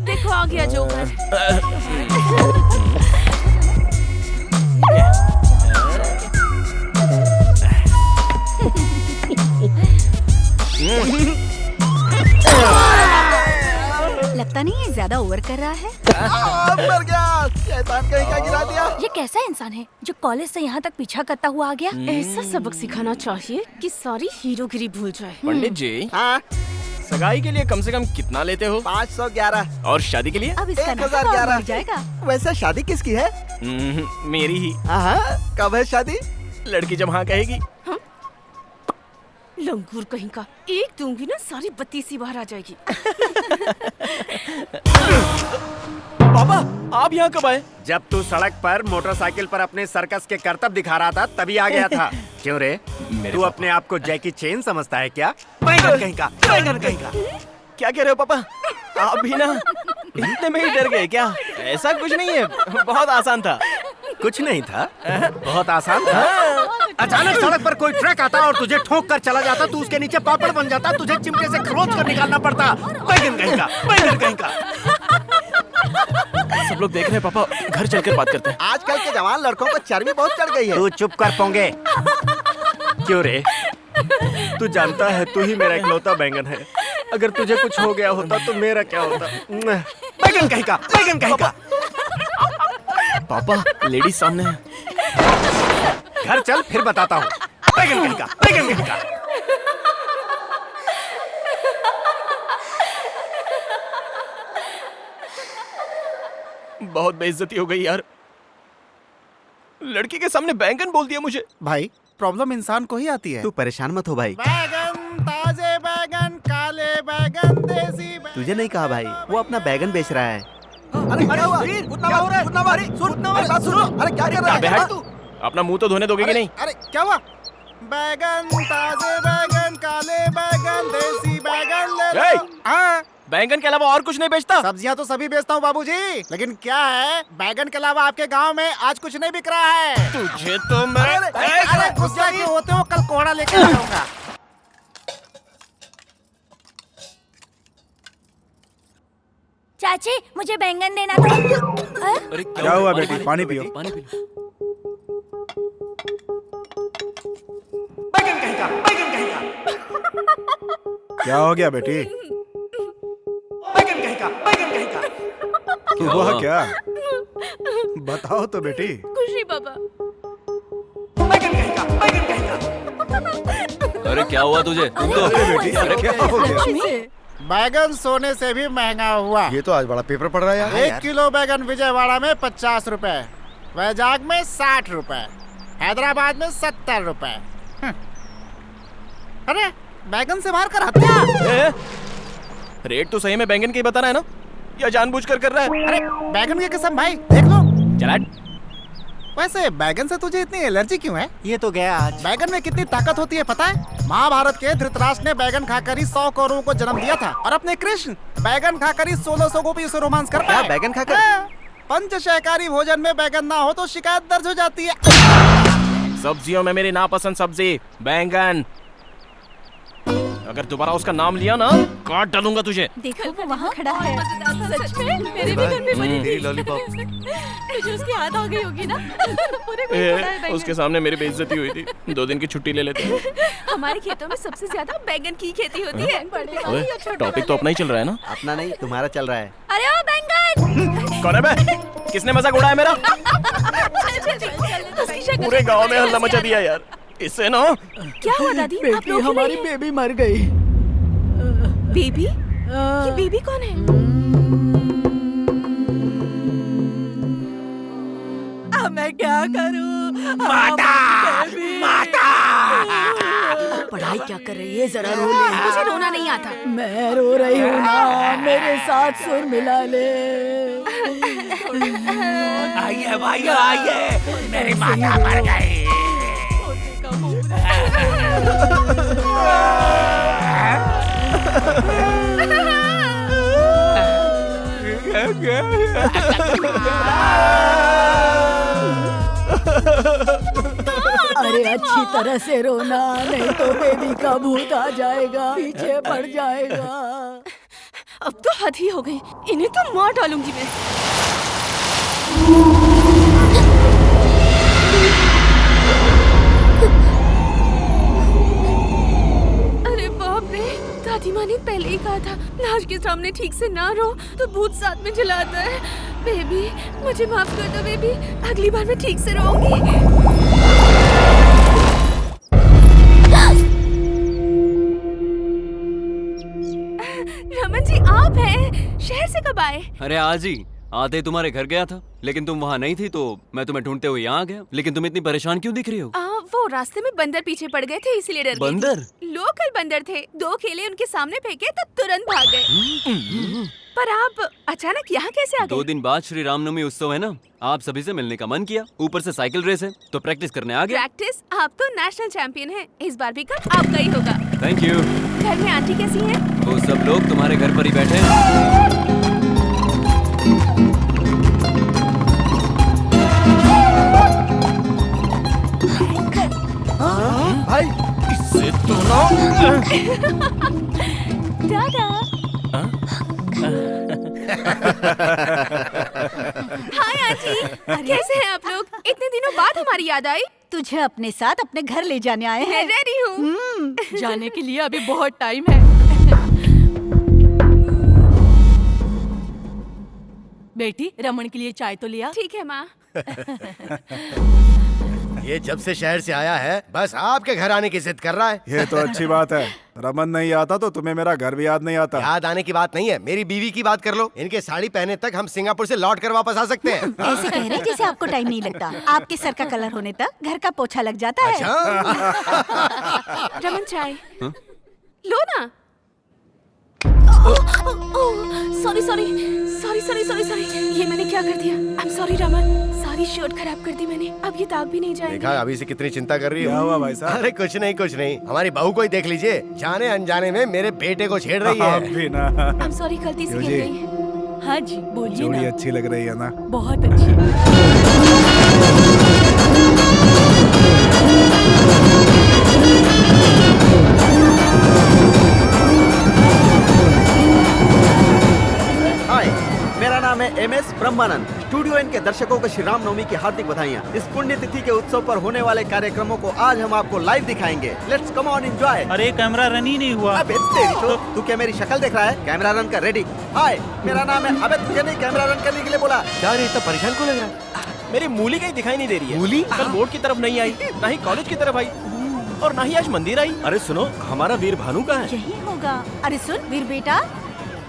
देखो आ गया जोकर। लगता नहीं है ज्यादा ओवर कर रहा है। मर गया, शैतान कहीं का गिरा दिया। ये कैसा इंसान है जो कॉलेज से यहाँ तक पीछा करता हुआ आ गया? ऐसा सबक सिखाना चाहिए कि सारी हीरोगिरी भूल जाए। पंडित जी, हाँ, सगाई के लिए कम से कम कितना लेते हो? 511। और शादी के लिए? अब इसका 1011 बढ़ जाएगा। वैसे शादी किसकी है? मेरी ही। हाँ, कब है शादी? लड़की जब हाँ कहेगी। लंगूर कहीं का, एक दूंगी ना सारी बत्ती सी बाहर आ जाएगी। पापा, आप यहाँ कब आए? जब तू सड़क पर मोटरसाइकिल पर अपने सर्कस के करतब दिखा रहा था तभी आ गया था। क्यों रे, तू अपने आप को जैकी चेन समझता है क्या? बैंगन कहीं का, बैंगन कहीं का। क्या कह रहे हो पापा? आप भी ना इतने में ही डर गए क्या? ऐसा कुछ नहीं है, बहुत आसान था। कुछ नहीं था, बहुत आसान था। अचानक सड़क पर कोई ट्रक आता और तुझे ठोक कर चला जाता, तू उसके नीचे पापड़ बन जाता, तुझे चिमटे से खरोच कर निकालना पड़ता। बैंगन कहीं का, बैंगन कहीं का। सब लोग देख रहे हैं पापा, घर चलकर बात करते हैं। आजकल के जवान लड़कों को चर्बी बहुत चढ़ गई है। तू चुप कर पोंगे। क्यों रे, तू जानता है तू ही मेरा इकलौता बैंगन है। अगर तुझे कुछ हो गया होता तो मेरा क्या होता? बैंगन कहीं का, बैंगन कहीं का। पापा, लेडीज सामने है। घर चल फिर बताता हूँ। बैंगन कहीं का, बैंगन कहीं का। बहुत बेइज्जती हो गई यार। लड़की के सामने बैंगन बोल दिया मुझे। भाई, प्रॉब्लम इंसान को ही आती है। तू परेशान मत हो भाई। बैगन, ताजे बैगन, काले बैगन, देसी बैगन। तुझे नहीं कहा भाई, वो अपना बैगन बेच रहा है। अरे क्या हुआ? क्या हो रहा है? अरे बात सुनो। अरे क्या कर रहा है तू? अपना मुंह तो धोने दोगे कि नहीं? अरे क्या हुआ? बैगन, ताजे बैगन, काले बैगन, देसी बैगन ले लो। हाँ, बैंगन के अलावा और कुछ नहीं बेचता? सब्जियां तो सभी बेचता हूँ बाबूजी, लेकिन क्या है, बैगन के अलावा आपके गांव में आज कुछ नहीं बिक रहा है। तुझे तो मैं अरे गुस्सा क्यों होते हो? कल कोहड़ा लेके आऊंगा। चाची, मुझे बैंगन देना था। अरे क्या हुआ बेटी? पानी पियो। पानी पी लो। बैंगन कहीं का, बैंगन कहीं का। क्या हो गया बेटी? बैंगन कहीं का, बैंगन कहीं का। हुआ क्या? बताओ तो बेटी। खुशी बाबा। बैंगन कहीं का, बैंगन कहीं का। अरे क्या हुआ तुझे? तुम तो अरे बेटी, अरे क्या हो गया? बैगन सोने से भी महंगा हुआ। ये तो आज बड़ा पेपर पड़ रहा है यार। 1 किलो बैगन विजयवाड़ा में 50 रुपए, वैजाग में 60 रुपए, हैदराबाद में 70 रुपए। अरे बैगन से मार कर हत्या। रेट तो सही में बैंगन के ही बता रहा है ना, या जानबूझकर कर रहा है? अरे बैगन की कसम भाई, देख लो। चला। वैसे बैगन से तुझे इतनी एलर्जी क्यों है? ये तो गया आज। बैगन में कितनी ताकत होती है पता है? महाभारत के धृतराष्ट्र ने बैगन खाकर ही 100 कौरवों को जन्म दिया था, और अपने कृष्ण बैगन खाकर ही 1600 गोपियों से रोमांस कर पाए। बैगन खाकर? हाँ, पंचशाकाहारी भोजन में बैगन ना हो तो शिकायत दर्ज हो जाती है। सब्जियों में मेरी नापसंद सब्जी बैंगन। अगर दोबारा उसका नाम लिया ना काट डालूंगा तुझे। देखो वो वहाँ खड़ा है। सच में मेरे भी घर पे बनी तेरी थी। लॉलीपॉप। मुझे उसकी याद आ गई होगी ना। पूरे में पड़ा है बैगन। उसके सामने मेरी बेइज्जती हुई थी। 2 दिन की छुट्टी ले लेते हैं। हमारे खेतों में सबसे ज्यादा बैगन की खेती होती है। ओए, टॉपिक तो अपना ही चल रहा है ना। अपना नहीं तुम्हारा चल रहा है। अरे ओ बैंगन। कौन है बे? किसने मजाक उड़ाया मेरा? उसकी शक्ल पूरे गांव में हल्ला मचा दिया यार। इससे ना क्या हुआ दादी? आप लोग हमारी बेबी मर गई। बेबी? ये बेबी कौन है? अब मैं क्या करूं? माता! माता! पढ़ाई क्या कर रही है? जरा रो ले। मुझे रोना नहीं आता। मैं रो रही हूँ ना, मेरे साथ सुर मिला ले। आइए भाइयों आइए, मेरी माता मर गई। अरे अच्छी तरह से रोना, नहीं तो बेबी का भूत आ जाएगा, पीछे पड़ जाएगा। अब तो हद ही हो गई। इन्हें तो मार डालूंगी मैं। अरे बाप रे, दादी माँ ने पहले ही कहा था लाश के सामने ठीक से ना रो तो भूत साथ में जलाता है। बेबी मुझे माफ कर दो बेबी, अगली बार मैं ठीक से रोऊंगी। रमन जी आप हैं? शहर से कब आए? अरे आज ही आधे तुम्हारे घर गया था, लेकिन तुम वहाँ नहीं थी तो मैं तुम्हें ढूंढते हुए यहाँ आ गया। लेकिन तुम इतनी परेशान क्यों दिख रही हो? वो रास्ते में बंदर पीछे पड़ गए थे इसलिए डर गई थी। बंदर? लोकल बंदर थे। 2 केले उनके सामने फेंके तो तुरंत भाग गए। पर आप अचानक यहाँ कैसे आ गए? 2 दिन बाद श्री रामनवमी उत्सव है ना, आप सभी से मिलने का मन किया। ऊपर से साइकिल रेस है तो प्रैक्टिस करने आ गया। प्रैक्टिस? आप तो नेशनल चैंपियन हैं। इस बार भी कप आपका ही होगा। Thank you. घर में आंटी कैसी हैं? वो सब लोग तुम्हारे घर पर ही बैठे हैं। भाई इससे तो ना दादा। हाय आंटी, कैसे हैं आप लोग? इतने दिनों बाद हमारी याद आई। तुझे अपने साथ अपने घर ले जाने आए मैं हैं। रेडी हूँ। जाने के लिए अभी बहुत टाइम है। बेटी रमन के लिए चाय तो लिया। ठीक है माँ। ये जब से शहर से आया है बस आपके घर आने की जिद कर रहा है। ये तो अच्छी बात है। रमन नहीं आता तो तुम्हें मेरा घर भी याद नहीं आता। याद आने की बात नहीं है, मेरी बीवी की बात कर लो। इनके साड़ी पहने तक हम सिंगापुर से लौट कर वापस आ सकते हैं। ऐसे कह रहे हैं जैसे आपको टाइम नहीं लगता। आपके सर का कलर होने तक घर का पोछा लग जाता है। रमन चाय लो ना। Sorry sorry sorry sorry sorry sorry, ये मैंने क्या कर दिया? आई एम सॉरी रमन, सारी शर्ट खराब कर दी मैंने। अब ये दाग भी नहीं जाएंगे। देखा अभी से कितनी चिंता कर रही क्या हो। हुआ भाई साहब? अरे कुछ नहीं कुछ नहीं, हमारी बहू को ही देख लीजिए, जाने अनजाने में मेरे बेटे को छेड़ रही आप है। भी ना। आई एम सॉरी, गलती से गिर जी। गई है। हाँ जी बोलिए जोड़ी ना। अच्छी लग रही है ना? बहुत अच्छी। हाय, मेरा नाम है MS ब्रह्मानंद। स्टूडियो एन के दर्शकों को श्री रामनवमी की हार्दिक बधाइयाँ। इस पुण्य तिथि के उत्सव पर होने वाले कार्यक्रमों को आज हम आपको लाइव दिखाएंगे। Let's come on enjoy. अरे कैमरा रन ही नहीं हुआ। अबे तेरी तो, तू क्या मेरी शक्ल देख रहा है? कैमरा रन कर, रेडी। हाय, मेरा नाम है। अबे तुझे नहीं कैमरा रन करने के लिए बोला? क्या रे, इतना परेशान क्यों लग रहा है? मेरी मूली कहीं दिखाई नहीं दे रही है। मूली? कल बोर्ड की तरफ नहीं आई, ना ही कॉलेज की तरफ आई, और ना ही आज मंदिर आई। अरे सुनो, हमारा वीर भानु का है। यही होगा। अरे सुन वीर बेटा,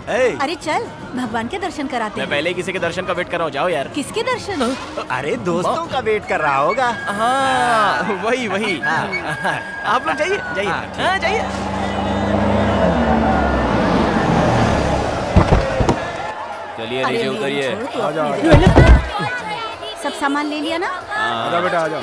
ए, अरे चल भगवान के दर्शन कराते मैं हैं। पहले किसी के दर्शन का वेट कर रहा हूँ, जाओ यार। किसके दर्शन? अरे दोस्तों का वेट कर रहा होगा। हाँ वही वही। आप लोग जाइए जाइए। हाँ जाइए। चलिए अरे नीचे मेरी उतरिए। छोड़, तू आ जाओ, अपनी आ देख। सब सामान ले लिया ना? आजा बेटा आजा।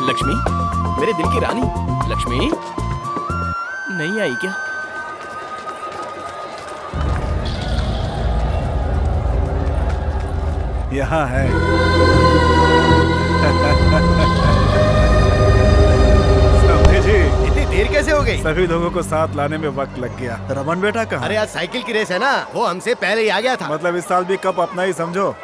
लक्ष्मी, मेरे दिल की रानी लक्ष्मी, नहीं आई क्या? यहाँ है। समझे जी, इतनी देर कैसे हो गई? सभी लोगों को साथ लाने में वक्त लग गया। रमन बेटा कहाँ? अरे आज साइकिल की रेस है ना, वो हमसे पहले ही आ गया था। मतलब इस साल भी कप अपना ही समझो।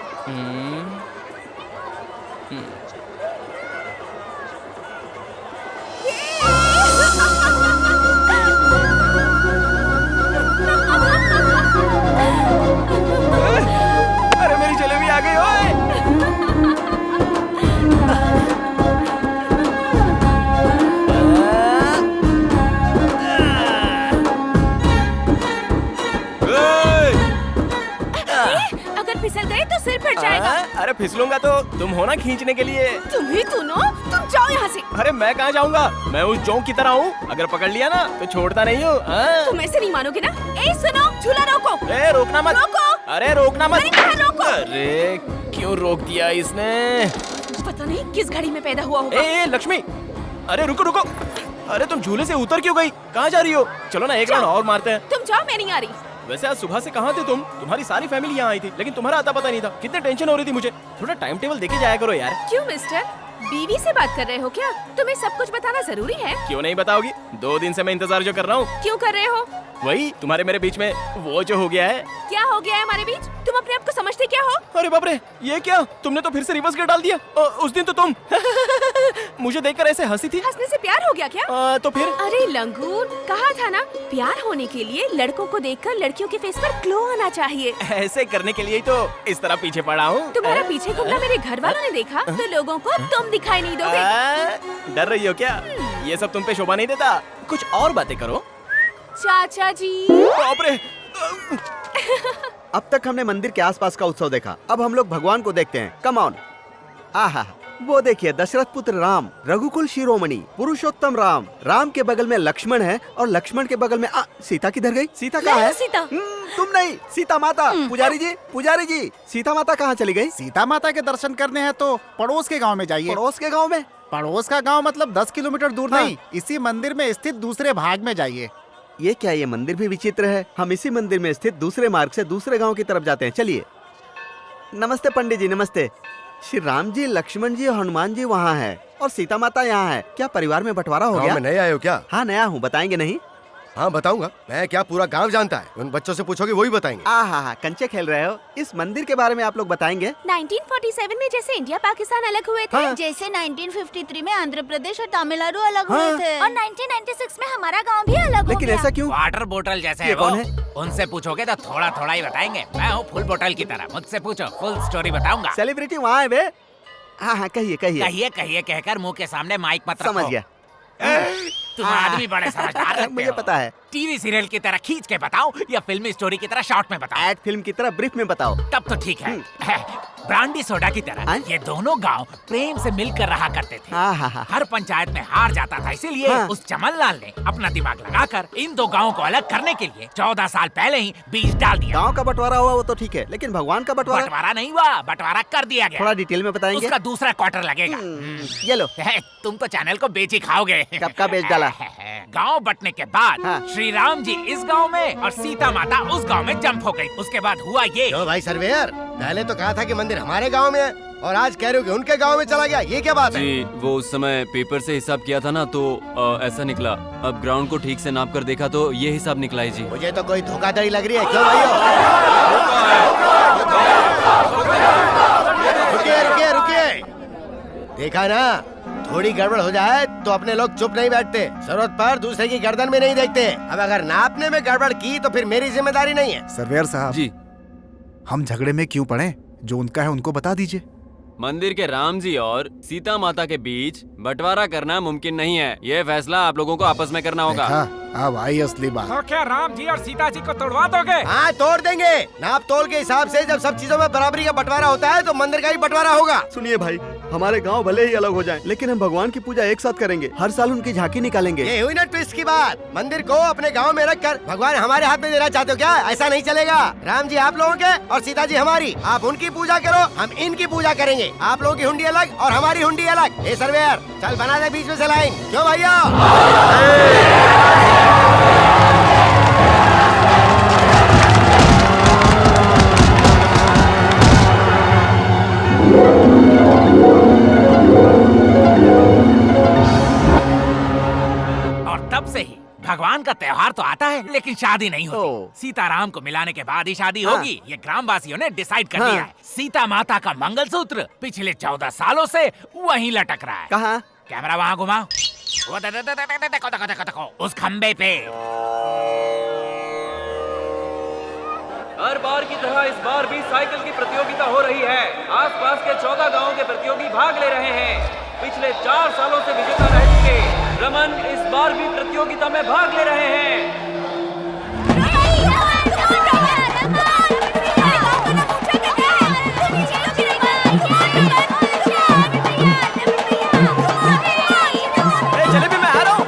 अरे मेरी जलेबी आ गई ओए। अगर फिसल गए तो सिर फट जाएगा। अरे फिसलूंगा तो तुम हो ना खींचने के लिए। तुम ही सुनो, तुम जाओ यहाँ से। अरे मैं कहाँ जाऊंगा, मैं उस जोंक की तरह हूँ, अगर पकड़ लिया ना तो छोड़ता नहीं हूँ। तुम ऐसे नहीं मानोगे ना। ए सुनो, झूला रोको। अरे रोकना मत। रोको। अरे रोकना मत। मैंने कहा रोको। अरे क्यों रोक दिया इसने? पता नहीं किस घड़ी में पैदा हुआ होगा। ए लक्ष्मी, अरे रुको रुको। अरे तुम झूले से उतर क्यों गई? कहाँ जा रही हो? चलो ना एक राउंड और मारते हैं। तुम जाओ, मैं नहीं आ रही। वैसे आज सुबह से कहाँ थे तुम? तुम्हारी सारी फैमिली यहाँ आई थी, लेकिन तुम्हारा आता पता नहीं था। कितने टेंशन हो रही थी मुझे। थोड़ा टाइम टेबल देके जाया करो यार। क्यों मिस्टर, बीवी से बात कर रहे हो क्या? तुम्हें सब कुछ बताना जरूरी है। क्यों नहीं बताओगी? 2 दिन से मैं इंतजार जो कर रहा हूँ। क्यों कर रहे हो? वही तुम्हारे मेरे बीच में वो जो हो गया है। क्या हो गया है हमारे बीच? तुम अपने आप को समझते क्या हो? अरे बाप रे, ये क्या? तुमने तो फिर से रिवर्स गियर डाल दिया। उस दिन तो तुम मुझे देखकर ऐसे हंसी थी। हंसने से प्यार हो गया क्या? तो फिर? अरे लंगूर, कहा था ना, प्यार होने के लिए लड़कों को देखकर लड़कियों के फेस पर ग्लो आना चाहिए। ऐसे करने के लिए ही तो इस तरह पीछे पड़ा हूँ। तुम्हारा पीछे घूमना मेरे घर वालों ने देखा तो लोगों को तुम दिखाई नहीं दोगे। डर रही हो क्या? ये सब तुम पे शोभा नहीं देता। कुछ और बातें करो। चाचा जी। बाप रे। अब तक हमने मंदिर के आसपास का उत्सव देखा, अब हम लोग भगवान को देखते हैं। Come on. आहा, वो देखिए दशरथ पुत्र राम, रघुकुल शिरोमणि, पुरुषोत्तम राम। राम के बगल में लक्ष्मण है और लक्ष्मण के बगल में सीता किधर गई? सीता कहाँ है? सीता। तुम नहीं, सीता माता। पुजारी जी, पुजारी जी, सीता माता कहाँ चली गई? सीता माता के दर्शन करने हैं तो पड़ोस के गांव में जाइए। पड़ोस के गांव में? पड़ोस का गांव मतलब 10 किलोमीटर दूर नहीं, इसी मंदिर में स्थित दूसरे भाग में जाइए। ये क्या, ये मंदिर भी विचित्र है। हम इसी मंदिर में स्थित दूसरे मार्ग से दूसरे गांव की तरफ जाते हैं। चलिए। नमस्ते पंडित जी, नमस्ते। श्री राम जी, लक्ष्मण जी और हनुमान जी वहाँ है और सीता माता यहाँ है। क्या परिवार में बंटवारा हो गया? में नए आए हो क्या? हाँ नया हूँ, बताएंगे नहीं? हाँ बताऊंगा। मैं क्या पूरा गांव जानता है? उन बच्चों से पूछोगे वही बताएंगे। हाँ, कंचे खेल रहे हो। इस मंदिर के बारे में आप लोग बताएंगे? 1947 में जैसे इंडिया पाकिस्तान अलग हुए थे, हाँ। जैसे 1953 में आंध्र प्रदेश और तमिलनाडु अलग हाँ। हुए थे, और 1996 में हमारा गांव भी अलग हो लेकिन गया। ऐसा क्यों? वाटर बोतल जैसे ये है वो। कौन है? उनसे पूछोगे तो थोड़ा थोड़ा ही बताएंगे। मैं हूँ फुल बोतल की तरह, मुझसे पूछो, फुल स्टोरी बताऊंगा। सेलिब्रिटी वहाँ है बे? हाँ, कहिए कहिए। कहिए कहिए कहकर मुंह के सामने माइक मत रखो। समझ गया। तुम आदमी बड़े समझदार लगते मुझे हो। पता है। टीवी सीरियल की तरह खींच के बताओ या फिल्मी स्टोरी की तरह शॉर्ट में बताओ? एड फिल्म की तरह ब्रीफ में बताओ। तब तो ठीक है। ब्रांडी सोडा की तरह ये दोनों गांव प्रेम से मिलकर रहा करते थे। हर पंचायत में हार जाता था, इसीलिए उस चमन लाल ने अपना दिमाग लगाकर इन दो गांवों को अलग करने के लिए 14 साल पहले ही बीज डाल दिया। गांव का बंटवारा हुआ वो तो ठीक है, लेकिन भगवान का बंटवारा? बंटवारा नहीं हुआ, बंटवारा कर दिया गया। थोड़ा डिटेल में बताएंगे? उसका दूसरा क्वार्टर लगेगा। ये लो। तुम तो चैनल को बेच ही खाओगे। कब का बेच डाला? गांव बंटने के बाद श्री राम जी इस गांव में और सीता माता उस गांव में जंप हो गई। उसके बाद हुआ ये। क्यों भाई सर्वेयर, पहले तो कहा था कि मंदिर हमारे गांव में है और आज कह रहे हो कि उनके गांव में चला गया। ये क्या बात है? जी, वो उस समय पेपर से हिसाब किया था ना, तो ऐसा निकला। अब ग्राउंड को ठीक से नाप कर देखा तो ये हिसाब निकला है जी। मुझे तो कोई धोखाधड़ी लग रही है। क्यों भाई? रुकिए रुकिए रुकिए। देखा ना, थोड़ी गड़बड़ हो जाए तो अपने लोग चुप नहीं बैठते, जरूरत पर दूसरे की गर्दन में नहीं देखते। अब अगर नापने में गड़बड़ की तो फिर मेरी जिम्मेदारी नहीं है। सर्वेयर साहब जी, हम झगड़े में क्यों पड़े? जो उनका है उनको बता दीजिए। मंदिर के राम जी और सीता माता के बीच बंटवारा करना मुमकिन नहीं है। यह फैसला आप लोगों को आपस में करना होगा। अब आई असली बात। तो क्या राम जी और सीता जी को तोड़वा दोगे? हाँ तोड़ देंगे। नाप तोल के हिसाब से जब सब चीजों में बराबरी का बंटवारा होता है तो मंदिर का भी बंटवारा होगा। सुनिए भाई, हमारे गांव भले ही अलग हो जाएं, लेकिन हम भगवान की पूजा एक साथ करेंगे। हर साल उनकी झांकी निकालेंगे। ये हुई ना ट्विस्ट की बात। मंदिर को अपने गांव में रखकर भगवान हमारे हाथ में देना चाहते हो क्या? ऐसा नहीं चलेगा। राम जी आप लोगों के और सीता जी हमारी। आप उनकी पूजा करो, हम इनकी पूजा करेंगे। आप लोगों की हुंडी अलग और हमारी हुंडी अलग। ए सर्वेयर, चल बना दे बीच में से लाइन। क्यों भैया? है, लेकिन शादी नहीं होती। सीताराम को मिलाने के बाद ही शादी होगी, ये ग्रामवासियों ने डिसाइड कर दिया है। सीता माता का मंगलसूत्र पिछले 14 सालों से वहीं लटक रहा है। कहाँ? कैमरा वहाँ घुमाओ, वो देखो, उस खंबे पे। हर बार की तरह इस बार भी साइकिल की प्रतियोगिता हो रही है। आसपास के 14 गांवों के प्रतियोगी भाग ले रहे हैं। पिछले 4 सालों से विजेता रह चुके रमन इस बार भी प्रतियोगिता में भाग ले रहे हैं। जलेबी मैं आ रहा हूँ।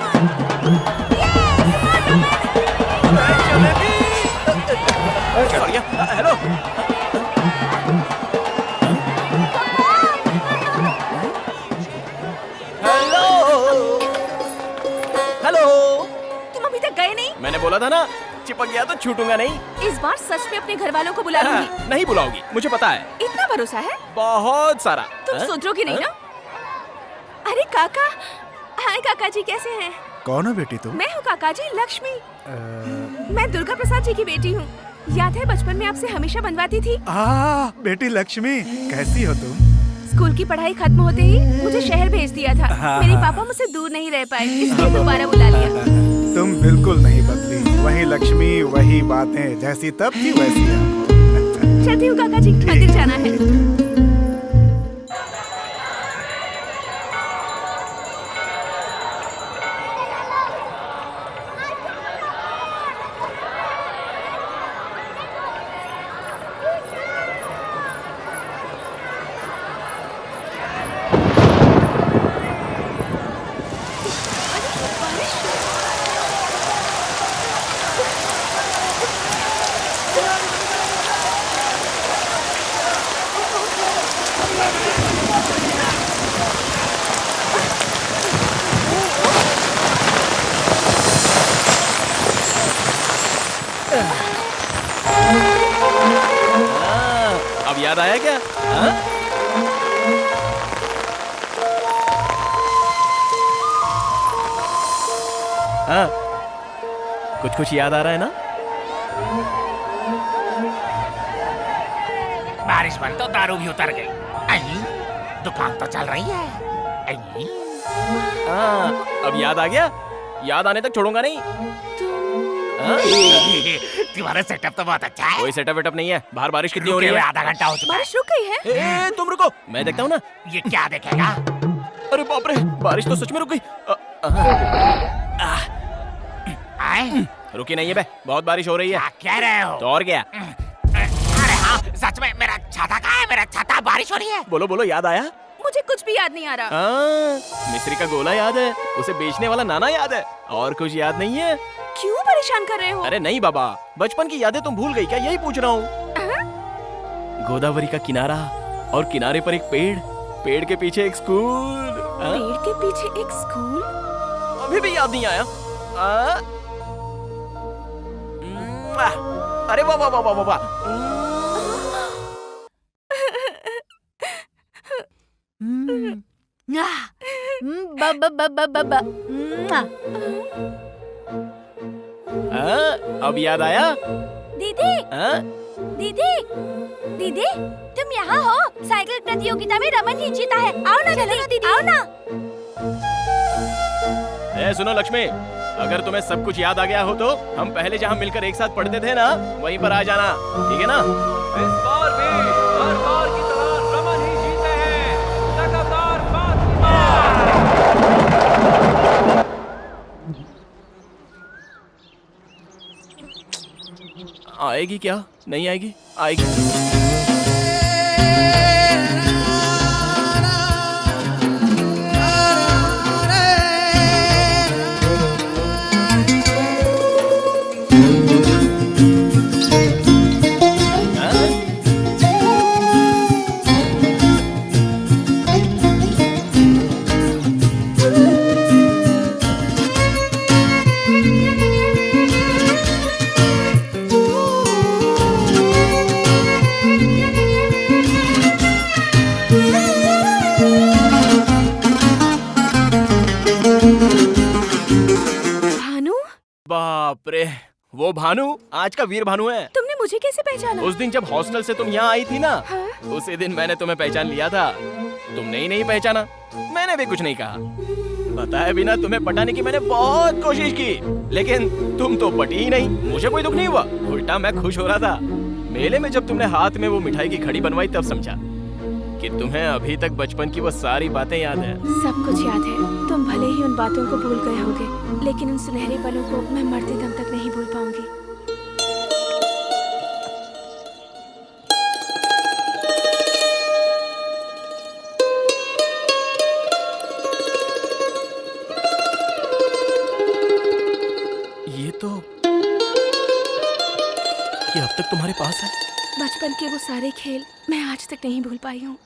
हेलो। हेलो। तुम अभी तक गए नहीं? मैंने बोला था ना, चिपक गया तो छूटूंगा नहीं। इस बार सच में अपने घर वालों को बुला लूंगी। नहीं बुलाओगी, मुझे पता है। इतना भरोसा है? बहुत सारा। तुम सुधरोगे नहीं ना? अरे काका, हाय काका जी, कैसे हैं? कौन है बेटी तुम? मैं हूँ काका जी, लक्ष्मी। मैं दुर्गा प्रसाद जी की बेटी हूँ। याद है बचपन में आपसे हमेशा बनवाती थी? बेटी लक्ष्मी, कैसी हो तुम? स्कूल की पढ़ाई खत्म होते ही मुझे शहर भेज दिया था। मेरे पापा मुझसे दूर नहीं रह पाए, इसलिए दोबारा बुला लिया। तुम बिल्कुल नहीं बदली, वही लक्ष्मी, वही बातें, जैसी तब थी वैसी अब। चलती हूँ काका जी, मंदिर जाना है। अब याद आया क्या? हाँ? हाँ, कुछ याद आ रहा है ना? बारिश बंद तो दारू भी उतर गई। दुकान तो चल रही है। हाँ, अब याद आ गया? याद आने तक छोड़ूंगा नहीं। तुम्हारा सेटअप तो बहुत अच्छा है। कोई सेटअप वेटअप नहीं है। बाहर बारिश कितनी हो रही है? आधा घंटा हो चुका है। बारिश रुक गई है? तुम रुको, मैं देखता हूँ ना। ये क्या देखेगा? अरे बाप रे, बारिश तो सच में रुक गई। रुकी नहीं है बे, बहुत बारिश हो रही है। कह रहे हो? तो और क्या? अरे हाँ, सच में मेरा छाता कहाँ है? मेरा छाता, बारिश हो रही है। बोलो बोलो, याद आया? मुझे कुछ भी याद नहीं आ रहा। मिस्री का गोला याद है, उसे बेचने वाला नाना याद है, और कुछ याद नहीं है? क्यों परेशान कर रहे हो? अरे नहीं बाबा, बचपन की यादें तुम भूल गई क्या? यही पूछ रहा हूँ। गोदावरी का किनारा, और किनारे पर एक पेड़, पेड़ के पीछे एक स्कूल। पेड़ के पीछे एक स्कूल? अभी भी याद नहीं आया? अरे वाह वाह वाह वाह वाह। अब याद आया? दीदी, दीदी, दीदी, तुम यहाँ हो? साइकिल प्रतियोगिता में रमन ही जीता है। आओ ना दीदी, आओ ना। सुनो लक्ष्मी, अगर तुम्हें सब कुछ याद आ गया हो तो हम पहले जहाँ मिलकर एक साथ पढ़ते थे ना, वहीं पर आ जाना, ठीक है ना? इस बार भी हर बार की तरह रमन ही जीते हैं, लगातार 5 बार। आएगी क्या? नहीं आएगी? आएगी। वो भानु आज का वीर भानु है। तुमने मुझे कैसे पहचाना? उस दिन जब हॉस्टल से तुम यहाँ आई थी ना, उसी दिन मैंने तुम्हें पहचान लिया था। तुमने ही नहीं पहचाना, मैंने भी कुछ नहीं कहा। बताए बिना तुम्हें पटाने की मैंने बहुत कोशिश की, लेकिन तुम तो पटी ही नहीं। मुझे कोई दुख नहीं हुआ, उल्टा मैं खुश हो रहा था। मेले में जब तुमने हाथ में वो मिठाई की घड़ी बनवाई तब समझा कि तुम्हें अभी तक बचपन की वो सारी बातें याद है। सब कुछ याद है। तुम भले ही उन बातों को भूल गए होगे, लेकिन उन सुनहरे पलों को मैं मरते दम तक नहीं भूल पाऊंगी। ये अब तक तुम्हारे पास है? बचपन के वो सारे खेल मैं आज तक नहीं भूल पाई हूँ।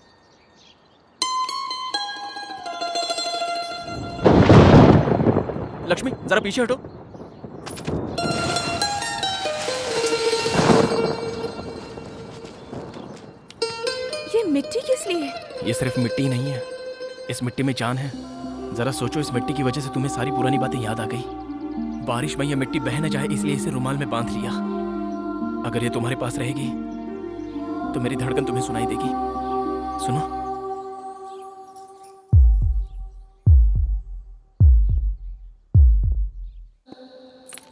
लक्ष्मी जरा पीछे हटो। ये मिट्टी किस लिए? ये सिर्फ मिट्टी नहीं है, इस मिट्टी में जान है। जरा सोचो, इस मिट्टी की वजह से तुम्हें सारी पुरानी बातें याद आ गई। बारिश में ये मिट्टी बह न जाए इसलिए इसे रुमाल में बांध लिया। अगर ये तुम्हारे पास रहेगी तो मेरी धड़कन तुम्हें सुनाई देगी। सुनो।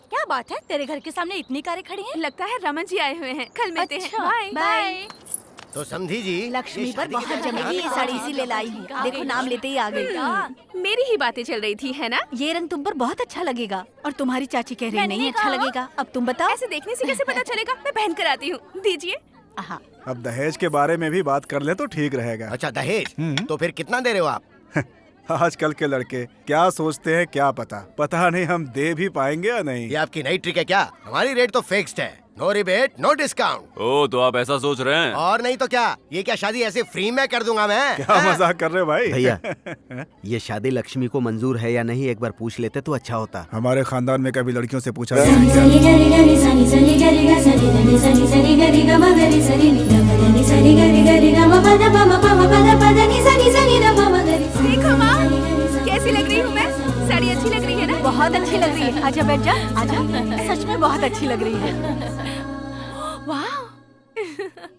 क्या बात है, तेरे घर के सामने इतनी कारें खड़ी हैं? लगता है रमन जी आए हुए हैं। कल मिलते हैं। Bye bye. तो समझी जी, लक्ष्मी पर बहुत जमेगी ये साड़ी, इसीलिए लाई हूँ। देखो नाम लेते ही आ गई। मेरी ही बातें चल रही थी, है ना? ये रंग तुम पर बहुत अच्छा लगेगा। और तुम्हारी चाची कह रही नहीं अच्छा लगेगा। अब तुम बताओ। ऐसे देखने से कैसे पता चलेगा? मैं पहन कर आती हूँ, दीजिए। अब दहेज के बारे में भी बात कर ले तो ठीक रहेगा। अच्छा दहेज, तो फिर कितना दे रहे हो आप? आजकल के लड़के क्या सोचते हैं क्या पता नहीं हम दे भी पाएंगे या नहीं। ये आपकी नई ट्रिक है क्या? हमारी रेट तो फिक्स्ड है, नो रिबेट नो डिस्काउंट। ओ तो आप ऐसा सोच रहे हैं? और नहीं तो क्या, ये क्या शादी ऐसे फ्री में कर दूंगा मैं? क्या मजाक कर रहे हो भाई? भैया ये शादी लक्ष्मी को मंजूर है या नहीं एक बार पूछ लेते तो अच्छा होता। हमारे खानदान में कभी लड़कियों से पूछा देखो माँ, कैसी लग रही हूँ मैं? साड़ी अच्छी लग रही है ना? बहुत अच्छी लग रही है। आजा बैठ जा, आजा। सच में बहुत अच्छी लग रही है। वाह।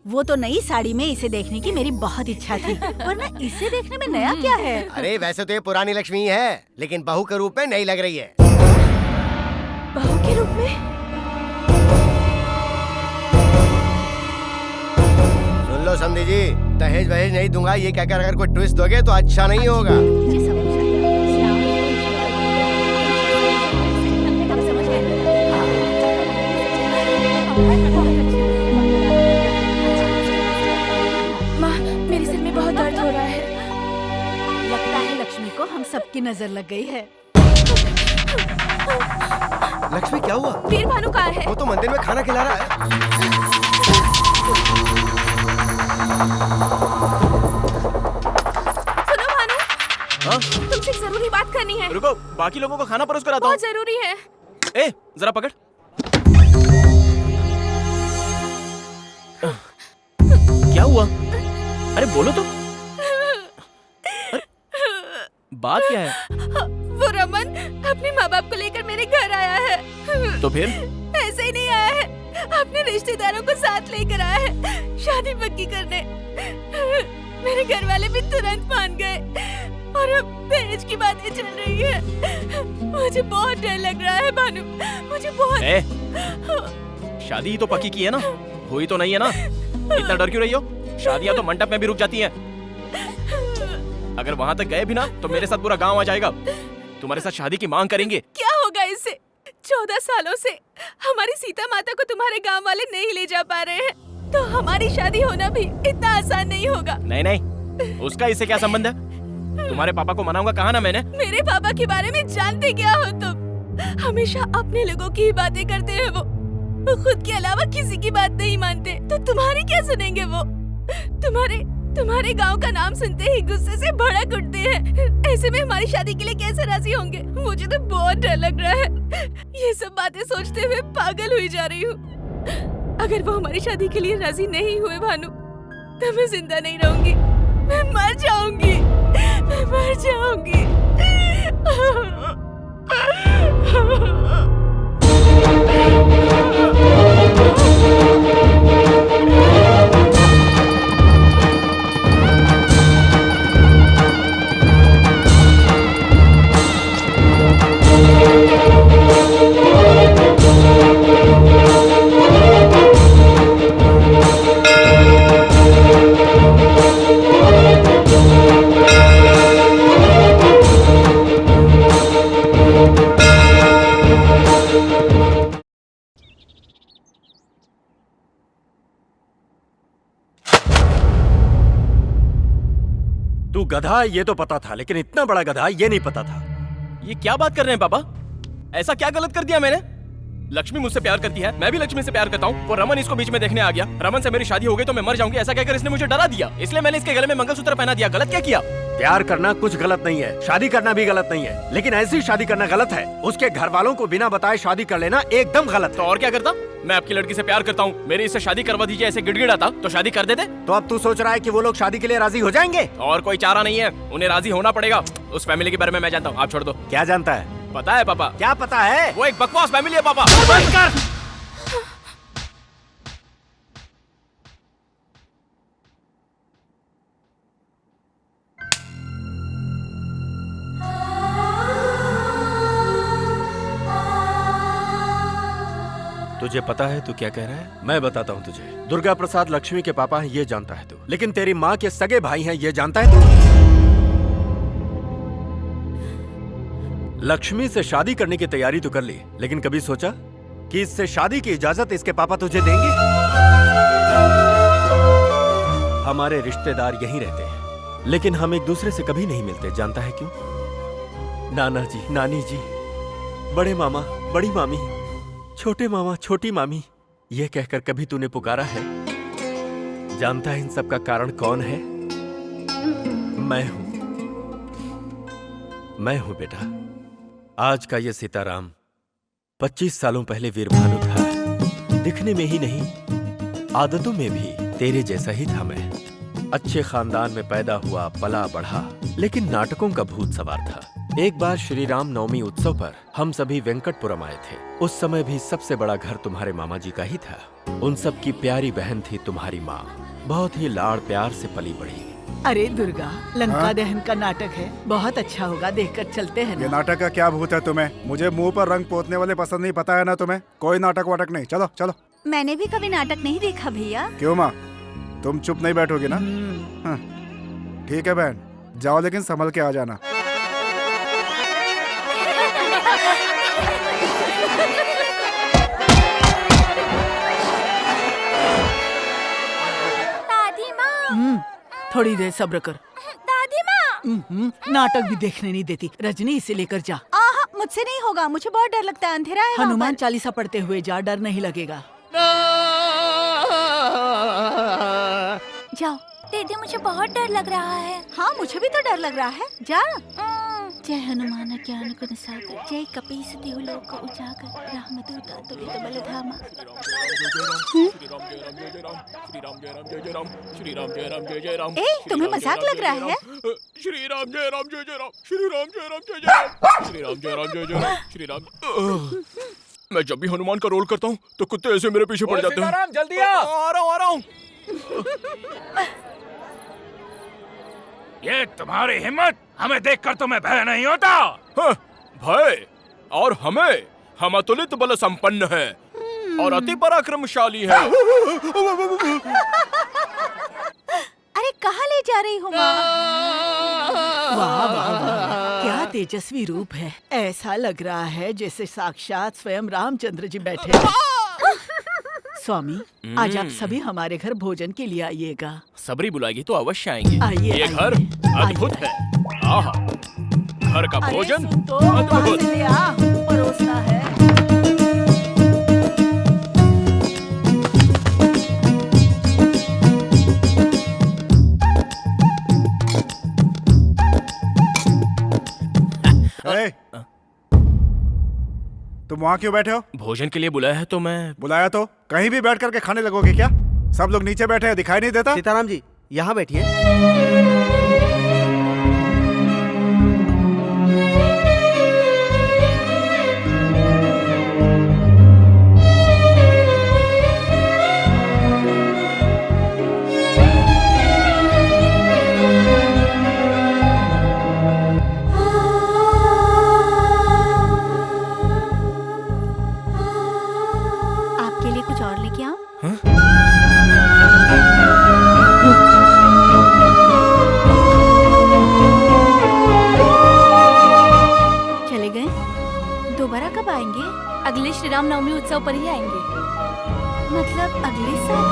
वो तो नई साड़ी में इसे देखने की मेरी बहुत इच्छा थी, वरना इसे देखने में नया क्या है? अरे वैसे तो ये पुरानी लक्ष्मी है, लेकिन बहू के रूप में नई लग रही है। बहू के रूप में? सुन लो समधी जी, दहेज वहेज नहीं दूंगा ये कहकर अगर कोई ट्विस्ट दोगे तो अच्छा नहीं होगा। माँ, मेरे सिर में बहुत दर्द हो रहा है। लगता है लक्ष्मी को हम सबकी नजर लग गई है। लक्ष्मी क्या हुआ? वीर भानु कहाँ है? वो तो मंदिर में खाना खिला रहा है। सुनो भानु, तुमसे एक जरूरी बात करनी है। रुको, बाकी लोगों को खाना परोस कर आता हूँ। बहुत जरूरी है। ए, जरा पकड़। क्या हुआ? अरे बोलो तो। अरे, बात क्या है? वो रमन अपने माँ बाप को लेकर मेरे घर आया है। तो फिर? ऐसे ही नहीं आया है, अपने रिश्तेदारों को साथ लेकर आया है शादी पक्की करने। मेरे घर वाले भी तुरंत मान गए और अब दहेज की बातें चल रही है। मुझे बहुत डर लग रहा है भानु, मुझे बहुत। शादी ही तो पक्की की है ना, हुई तो नहीं है ना? इतना डर क्यों रही हो? शादियां तो मंडप में भी रुक जाती हैं। अगर वहां तक गए भी ना तो मेरे साथ पूरा गांव आ जाएगा, तुम्हारे साथ शादी की मांग करेंगे। क्या होगा इससे? 14 सालों से हमारी सीता माता को तुम्हारे गांव वाले नहीं ले जा पा रहे हैं, तो हमारी शादी होना भी इतना आसान नहीं होगा। नहीं नहीं, उसका इससे क्या संबंध है? तुम्हारे पापा को मनाऊंगा कहा ना मैंने। मेरे पापा के बारे में जानते क्या हो तुम? हमेशा अपने लोगों की ही बातें करते हैं वो खुद के अलावा किसी की बात नहीं मानते। तो तुम्हारी क्या सुनेंगे वो? तुम्हारे गांव का नाम सुनते ही गुस्से से भड़क उठते हैं। ऐसे में हमारी शादी के लिए कैसे राजी होंगे? मुझे तो बहुत डर लग रहा है। ये सब बातें सोचते हुए पागल हुई जा रही हूँ। अगर वो हमारी शादी के लिए राजी नहीं हुए भानु, तो मैं जिंदा नहीं रहूंगी, मैं मर जाऊंगी, मैं मर जाऊंगी। तू गधा है ये तो पता था, लेकिन इतना बड़ा गधा ये नहीं पता था। ये क्या बात कर रहे हैं पापा? ऐसा क्या गलत कर दिया मैंने? लक्ष्मी मुझसे प्यार करती है, मैं भी लक्ष्मी से प्यार करता हूँ। वो रमन इसको बीच में देखने आ गया। रमन से मेरी शादी हो गई तो मैं मर जाऊंगी ऐसा कहकर इसने मुझे डरा दिया, इसलिए मैंने इसके गले में मंगलसूत्र पहना दिया। गलत क्या किया? प्यार करना कुछ गलत नहीं है, शादी करना भी गलत नहीं है, लेकिन ऐसी शादी करना गलत है। उसके घर वालों को बिना बताए शादी कर लेना एकदम गलत है। तो और क्या करता? मैं आपकी लड़की से प्यार करता हूँ, मेरी इससे शादी करवा दीजिए ऐसे गिड़गिड़ाता तो शादी कर देते। तो अब तू सोच रहा है कि वो लोग शादी के लिए राजी हो जाएंगे? और कोई चारा नहीं है, उन्हें राजी होना पड़ेगा। उस फैमिली के बारे में मैं जानता हूँ, आप छोड़ दो। क्या जानता है? पता है पापा। क्या पता है? वो एक बकवास फैमिली है पापा। बंद कर। तुझे पता है तू क्या कह रहा है? मैं बताता हूँ तुझे। दुर्गा प्रसाद लक्ष्मी के पापा हैं ये जानता है तू, लेकिन तेरी माँ के सगे भाई हैं ये जानता है तू? लक्ष्मी से शादी करने की तैयारी तो कर ली, लेकिन कभी सोचा कि इससे शादी की इजाजत इसके पापा तुझे देंगे? हमारे रिश्तेदार यहीं रहते हैं, लेकिन हम एक दूसरे से कभी नहीं मिलते। जानता है क्यों? नाना जी, नानी जी, बड़े मामा, बड़ी मामी, छोटे मामा, छोटी मामी, ये कहकर कभी तूने पुकारा है? जानता है इन सब का कारण कौन है? मैं हूं। मैं हूं बेटा। आज का ये सीताराम 25 सालों पहले वीरभानु था। दिखने में ही नहीं, आदतों में भी तेरे जैसा ही था मैं। अच्छे खानदान में पैदा हुआ, पला बढ़ा, लेकिन नाटकों का भूत सवार था। एक बार श्री राम नवमी उत्सव पर हम सभी वेंकटपुरम आए थे। उस समय भी सबसे बड़ा घर तुम्हारे मामा जी का ही था। उन सब की प्यारी बहन थी तुम्हारी माँ, बहुत ही लाड़ प्यार से पली बढ़ी। अरे दुर्गा, लंका दहन का नाटक है, बहुत अच्छा होगा, देखकर चलते हैं ना। ये नाटक का क्या भूत है तुम्हें? मुझे मुंह पर रंग पोतने वाले पसंद नहीं, पता है ना तुम्हें? कोई नाटक वाटक नहीं, चलो चलो। मैंने भी कभी नाटक नहीं देखा भैया। क्यों माँ, तुम चुप नहीं बैठोगी ना? हाँ। ठीक है बहन, जाओ लेकिन संभल के आ जाना। दादी माँ, थोड़ी देर सब्र कर। दादी माँ, नाटक भी देखने नहीं देती। रजनी, इसे लेकर जा। आहा, मुझसे नहीं होगा, मुझे बहुत डर लगता है, अंधेरा है वहाँ हनुमान पर। चालीसा पढ़ते हुए जा, डर नहीं लगेगा। जाओ। दीदी मुझे बहुत डर लग रहा है। हाँ, मुझे भी तो डर लग रहा है। जा। जय हनुमान ज्ञान गुण सागर, जय कपीस तिहु लोक उजागर, रामदूत अतुलित बलधामा। ए, तुम्हें मजाक लग रहा है? श्री राम जय राम जय जय राम, श्री राम जय राम जय जय राम, श्री राम जय राम जय जय राम, श्री राम। मैं जब भी हनुमान का रोल करता हूँ तो कुत्ते ऐसे मेरे पीछे पड़ जाते हैं। जल्दी आ रहा हूँ। ये तुम्हारी हिम्मत, हमें देखकर तुम्हें भय नहीं होता? हाँ, भय? और हमें? हम अतुलित बल संपन्न है और अति पराक्रमशाली है। अरे कहाँ ले जा रही हो माँ? वाह वाह वाह, क्या तेजस्वी रूप है। ऐसा लग रहा है जैसे साक्षात स्वयं रामचंद्र जी बैठे हैं। स्वामी, आज आप सभी हमारे घर भोजन के लिए आइएगा। सबरी बुलाएगी तो अवश्य आएंगे। आइए, ये आइए। घर अद्भुत है। आहा, घर का भोजन तो अद्भुत। ले आ, परोसना है। तुम वहाँ क्यों बैठे हो? भोजन के लिए बुलाया है तो मैं। बुलाया तो कहीं भी बैठ करके खाने लगोगे क्या? सब लोग नीचे बैठे हैं, दिखाई नहीं देता? सीताराम जी, यहाँ बैठिए। आपके लिए कुछ और लेके आऊं? चले गए? दोबारा कब आएंगे? अगले श्री राम नवमी उत्सव पर ही आएंगे। मतलब अगले साल?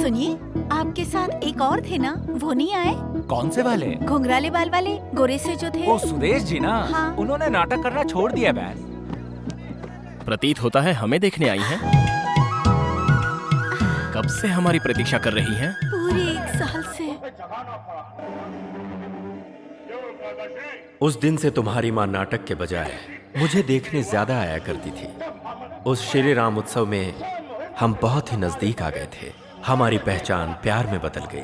सुनिए, आपके साथ एक और थे ना, वो नहीं आए? कौन से वाले? घुंघराले बाल वाले, गोरे से जो थे। वो सुदेश जी ना? हाँ। उन्होंने नाटक करना छोड़ दिया बहन। प्रतीत होता है हमें देखने आई हैं। कब से हमारी प्रतीक्षा कर रही हैं? पूरे 1 साल से। उस दिन से तुम्हारी माँ नाटक के बजाय मुझे देखने ज्यादा आया करती थी। उस श्री राम उत्सव में हम बहुत ही नजदीक आ गए थे। हमारी पहचान प्यार में बदल गई।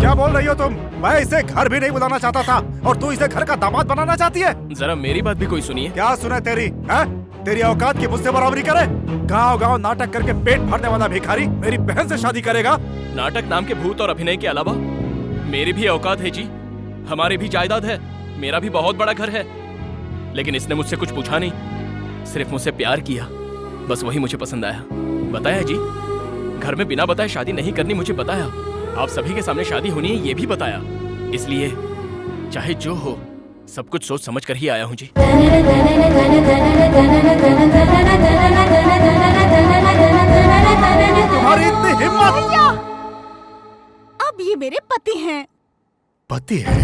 क्या बोल रही हो तुम? मैं इसे घर भी नहीं बुलाना चाहता था और तू इसे घर का दामाद बनाना चाहती है? जरा मेरी बात भी कोई सुनिए। क्या सुने तेरी? है? तेरी औकात की मुझसे बराबरी करे? गांव-गांव नाटक करके पेट भरने वाला भिखारी मेरी बहन से शादी करेगा? नाटक नाम के भूत और अभिनय के अलावा मेरी भी औकात है जी। हमारी भी जायदाद है, मेरा भी बहुत बड़ा घर है। लेकिन इसने मुझसे कुछ पूछा नहीं, सिर्फ मुझसे प्यार किया। बस वही मुझे पसंद आया। बताया जी, घर में बिना बताए शादी नहीं करनी मुझे बताया। आप सभी के सामने शादी होनी है ये भी बताया। इसलिए चाहे जो हो, सब कुछ सोच समझ कर ही आया हूँ जी। तुम्हारी इतनी हिम्मत! अब ये मेरे पति हैं। पति है?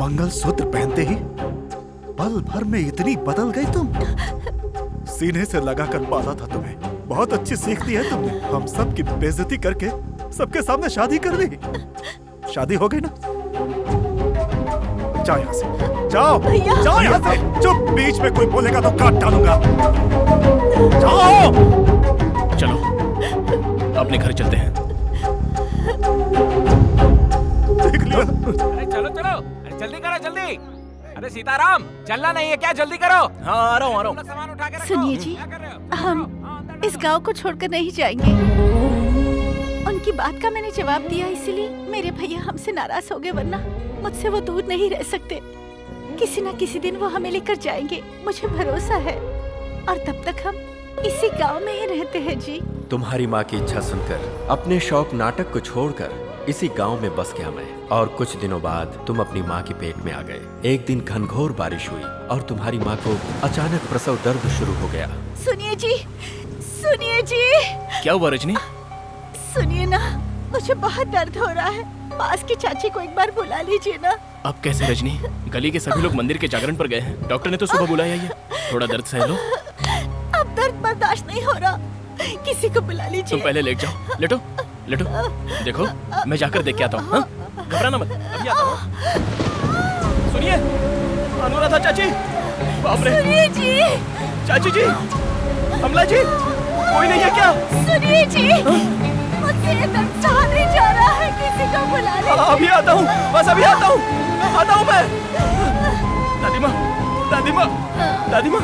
मंगलसूत्र पहनते ही पल भर में इतनी बदल गई तुम। सीने से लगाकर पाला था तुम्हें। बहुत अच्छी सीख दी है तुमने। हम सब की बेइज्जती करके सबके सामने शादी कर ली। शादी हो गई ना? जाओ यहाँ से, जाओ, जाओ यहाँ से। चुप, बीच में कोई बोलेगा तो काट डालूंगा। जाओ। चलो अपने घर चलते हैं। देख लिया? अरे चलो चलो, अरे जल्दी करो जल्दी। अरे सीताराम, चलना नहीं है क्या? जल्दी करो। हाँ आ रहा हूँ। सामान उठा के रखो। सुनिए जी, हम इस गांव को छोड़कर नहीं जाएंगे। उनकी बात का मैंने जवाब दिया, इसीलिए मेरे भैया हमसे नाराज हो गए, वरना मुझसे वो दूर नहीं रह सकते। किसी न किसी दिन वो हमें लेकर जाएंगे, मुझे भरोसा है। और तब तक हम इसी गांव में ही रहते हैं जी। तुम्हारी माँ की इच्छा सुनकर अपने शौक नाटक को छोड़कर इसी गांव में बस गया मैं। और कुछ दिनों बाद तुम अपनी माँ के पेट में आ गए। एक दिन घनघोर बारिश हुई और तुम्हारी माँ को अचानक प्रसव दर्द शुरू हो गया। सुनिए जी, सुनिए जी। क्या हुआ रजनी? सुनिए ना, मुझे बहुत दर्द हो रहा है। पास की चाची को एक बार बुला लीजिए ना। अब कैसे रजनी? गली के सभी लोग मंदिर के जागरण पर गए हैं। डॉक्टर ने तो सुबह बुलाया ही है। थोड़ा दर्द सह लो। अब दर्द बर्दाश्त नहीं हो रहा, किसी को बुला लीजिए। तुम पहले लेट जाओ। लेटो लेटो। देखो मैं जाकर देख के आता हूँ। घबराना मत, अभी आता हूँ। सुनिए अनुराधा चाची। बाप रे। सुनिए जी। चाची जी, अमला जी, कोई नहीं है क्या? सुनिए जी, मुझसे ये दर्द सहा नहीं जा रहा है, किसी को बुला लीजिए। अभी आता हूँ, बस अभी आता हूँ। आता हूँ मैं। दादी माँ, दादी माँ, दादी माँ,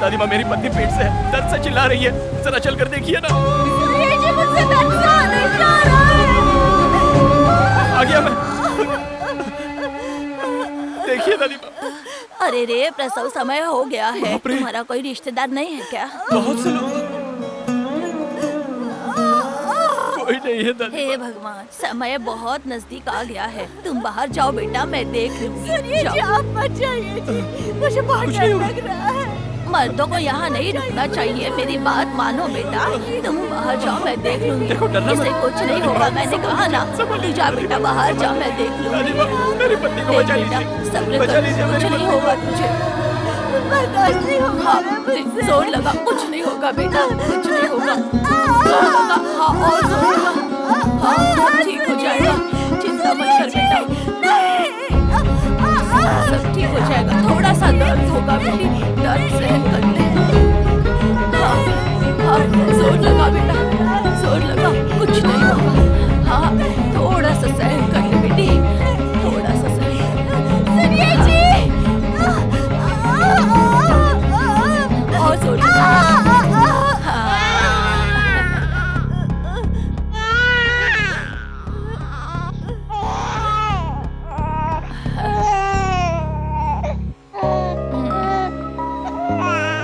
दादी माँ, मेरी पत्नी पेट से है, दर्द से चिल्ला रही है। जरा चल कर देखिए ना। सुनिए जी, मुझसे दर्द सहा नहीं जा रहा है। आ गया मैं। देखिए दादी माँ। अरे रे, प्रसव समय हो गया है। तुम्हारा कोई रिश्तेदार नहीं है क्या? बहुत से लोग। कोई नहीं है दादी। हे भगवान, समय बहुत नजदीक आ गया है। तुम बाहर जाओ बेटा, मैं देख लूंगी। सुनिए जी, आप मत जाइए जी, मुझे बहुत डर लग रहा है। मर्दों को यहाँ नहीं रुकना चाहिए, मेरी बात मानो बेटा। तुम बाहर जाओ, मैं देख लूंगी। इसे कुछ नहीं होगा, मैंने कहा ना। तू जा बेटा, बाहर जा, मैं देख लूंगी। मेरी पत्नी को बचा लीजिए। सब्र कर, कुछ नहीं होगा तुझे। बर्दाश्त नहीं होगा मुझसे। जोर लगा, कुछ नहीं होगा बेटा, कुछ नहीं होगा। जोर लगा, हाँ और जोर लगा। हाँ सब ठीक हो जाएगा, चिंता मत कर बेटा। सब ठीक हो जाएगा। थोड़ा सा दर्द होगा बेटी, दर्द सहन कर ले। हाँ हाँ, जोर लगा बेटा, जोर लगा, कुछ नहीं होगा। हाँ थोड़ा सा सहन कर ले बेटी, थोड़ा सा सहन। सुनिए जी, और जोर लगा।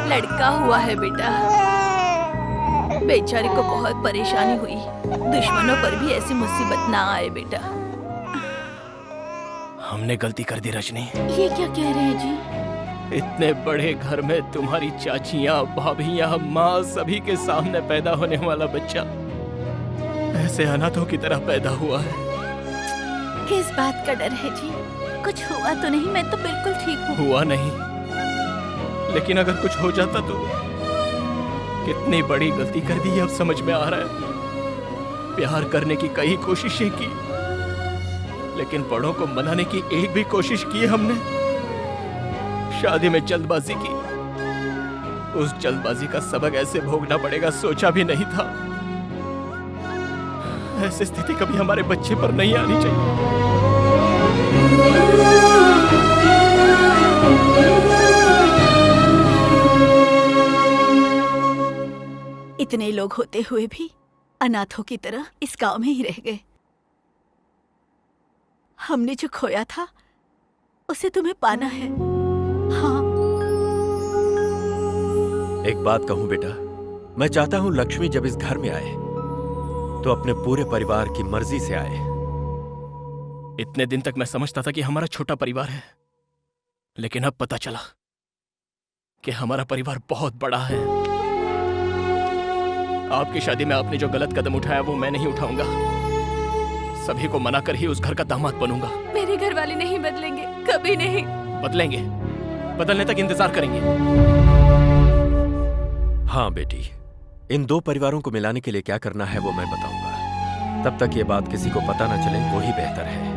लड़का हुआ है बेटा। बेचारी को बहुत परेशानी हुई। दुश्मनों पर भी ऐसी मुसीबत ना आए बेटा। हमने गलती कर दी रजनी। ये क्या कह रहे हैं जी? इतने बड़े घर में तुम्हारी चाचियाँ, भाभियाँ, माँ, सभी के सामने पैदा होने वाला बच्चा ऐसे अनाथों की तरह पैदा हुआ है। किस बात का डर है जी? कुछ हुआ तो नहीं? मैं तो बिल्कुल ठीक हूँ। हुआ नहीं, लेकिन अगर कुछ हो जाता तो कितनी बड़ी गलती कर दी है अब समझ में आ रहा है। प्यार करने की कई कोशिशें की, लेकिन बड़ों को मनाने की एक भी कोशिश की हमने। शादी में जल्दबाजी की, उस जल्दबाजी का सबक ऐसे भोगना पड़ेगा सोचा भी नहीं था। ऐसी स्थिति कभी हमारे बच्चे पर नहीं आनी चाहिए। इतने लोग होते हुए भी अनाथों की तरह इस गांव में ही रह गए। हमने जो खोया था उसे तुम्हें पाना है। हाँ। एक बात कहूं बेटा, मैं चाहता हूं लक्ष्मी जब इस घर में आए तो अपने पूरे परिवार की मर्जी से आए। इतने दिन तक मैं समझता था कि हमारा छोटा परिवार है, लेकिन अब पता चला कि हमारा परिवार बहुत बड़ा है। आपकी शादी में आपने जो गलत कदम उठाया वो मैं नहीं उठाऊंगा। सभी को मना कर ही उस घर का दामाद बनूंगा। मेरे घर वाले नहीं बदलेंगे, कभी नहीं। बदलेंगे, बदलने तक इंतजार करेंगे। हाँ बेटी, इन दो परिवारों को मिलाने के लिए क्या करना है वो मैं बताऊंगा। तब तक ये बात किसी को पता न चले वो ही बेहतर है।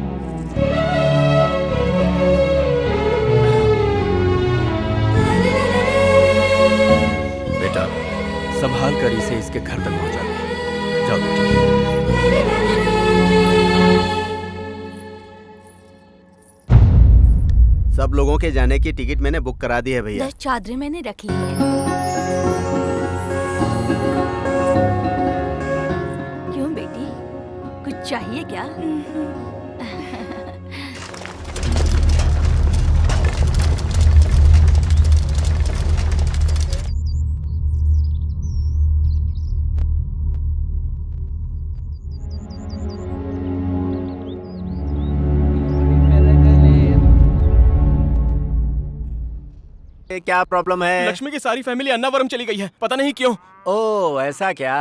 बेटा, संभाल कर इसे इसके घर तक पहुंचा दे। जाओ बेटी। सब लोगों के जाने की टिकट मैंने बुक करा दी है भैया। 10 चादरें मैंने रख ली है। क्यों बेटी, कुछ चाहिए क्या? क्या प्रॉब्लम है? लक्ष्मी की सारी फैमिली अन्नावरम चली गई है, पता नहीं क्यों। ओह ऐसा क्या?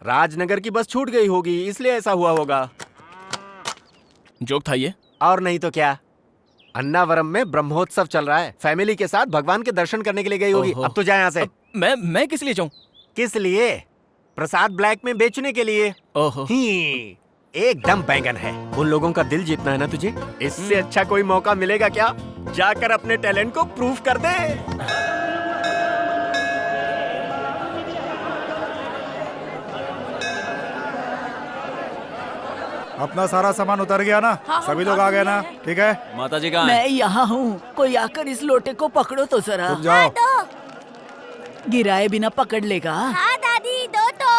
राजनगर की बस छूट गई होगी इसलिए ऐसा हुआ होगा। जोक था ये? और नहीं तो क्या। अन्नावरम में ब्रह्मोत्सव चल रहा है, फैमिली के साथ भगवान के दर्शन करने के लिए गई होगी। अब तो जाए यहाँ से। मैं किस लिए जाऊँ? किस लिए? प्रसाद ब्लैक में बेचने के लिए। ओहो। एकदम बैंगन है। उन लोगों का दिल जीतना है ना तुझे, इससे अच्छा कोई मौका मिलेगा क्या? जाकर अपने टैलेंट को प्रूव कर दे। अपना सारा सामान उतर गया ना? हाँ, सभी लोग आ गए ना? ठीक है। माता जी कहाँ मैं यहाँ हूँ, कोई आकर इस लोटे को पकड़ो तो जरा। तुम जाओ। गिराए बिना पकड़ लेगा। हाँ दादी, दो तो।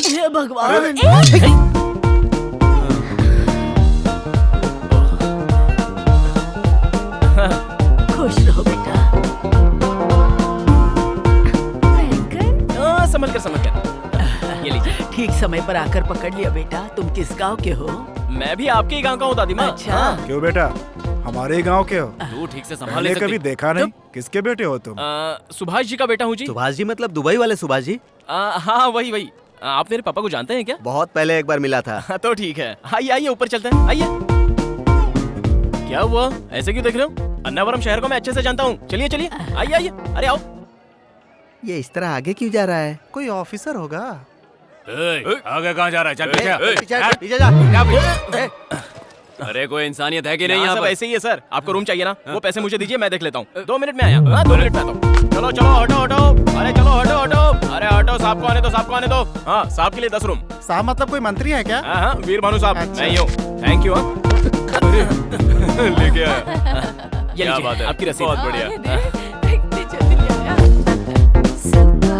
हे भगवान। खुश रहो बेटा। संभल कर। ये लीजिए। ठीक समय पर आकर पकड़ लिया बेटा। तुम किस गांव के हो? मैं भी आपके ही गांव का हूँ दादी माँ। अच्छा। क्यों बेटा, हमारे गांव के हो? तू ठीक से संभाल मैंने ले सकती। कभी देखा नहीं। किसके बेटे हो तुम? सुभाष जी का बेटा हूँ जी। सुभाष जी मतलब दुबई वाले सुभाष जी? हाँ वही। आप मेरे पापा को जानते हैं क्या? बहुत पहले एक बार मिला था। तो ठीक है, आइए ऊपर चलते हैं। आइए। क्या हुआ, ऐसे क्यों देख रहे हो? अन्नावरम शहर को मैं अच्छे से जानता हूँ। चलिए आइए। अरे आओ। ये इस तरह आगे क्यों जा रहा है? कोई ऑफिसर होगा। आगे कहाँ जा रहा है? चल पीछे जा। अरे कोई इंसानियत है कि नहीं? यहाँ यहाँ सब पर ऐसे ही है सर। आपको रूम चाहिए ना? वो पैसे मुझे दीजिए, मैं देख लेता हूँ। 2 मिनट में आया। हाँ 2 मिनट में आता हूँ। चलो हटो। अरे चलो हटो। अरे हटो, साहब को आने दो। हाँ साहब के लिए 10 रूम। साहब मतलब कोई मंत्री है क्या? हाँ वीर भानु साहब। अच्छा। मैं ही हूँ। Thank you. लेके आया। क्या बात है, आपकी रसीद। बहुत बढ़िया।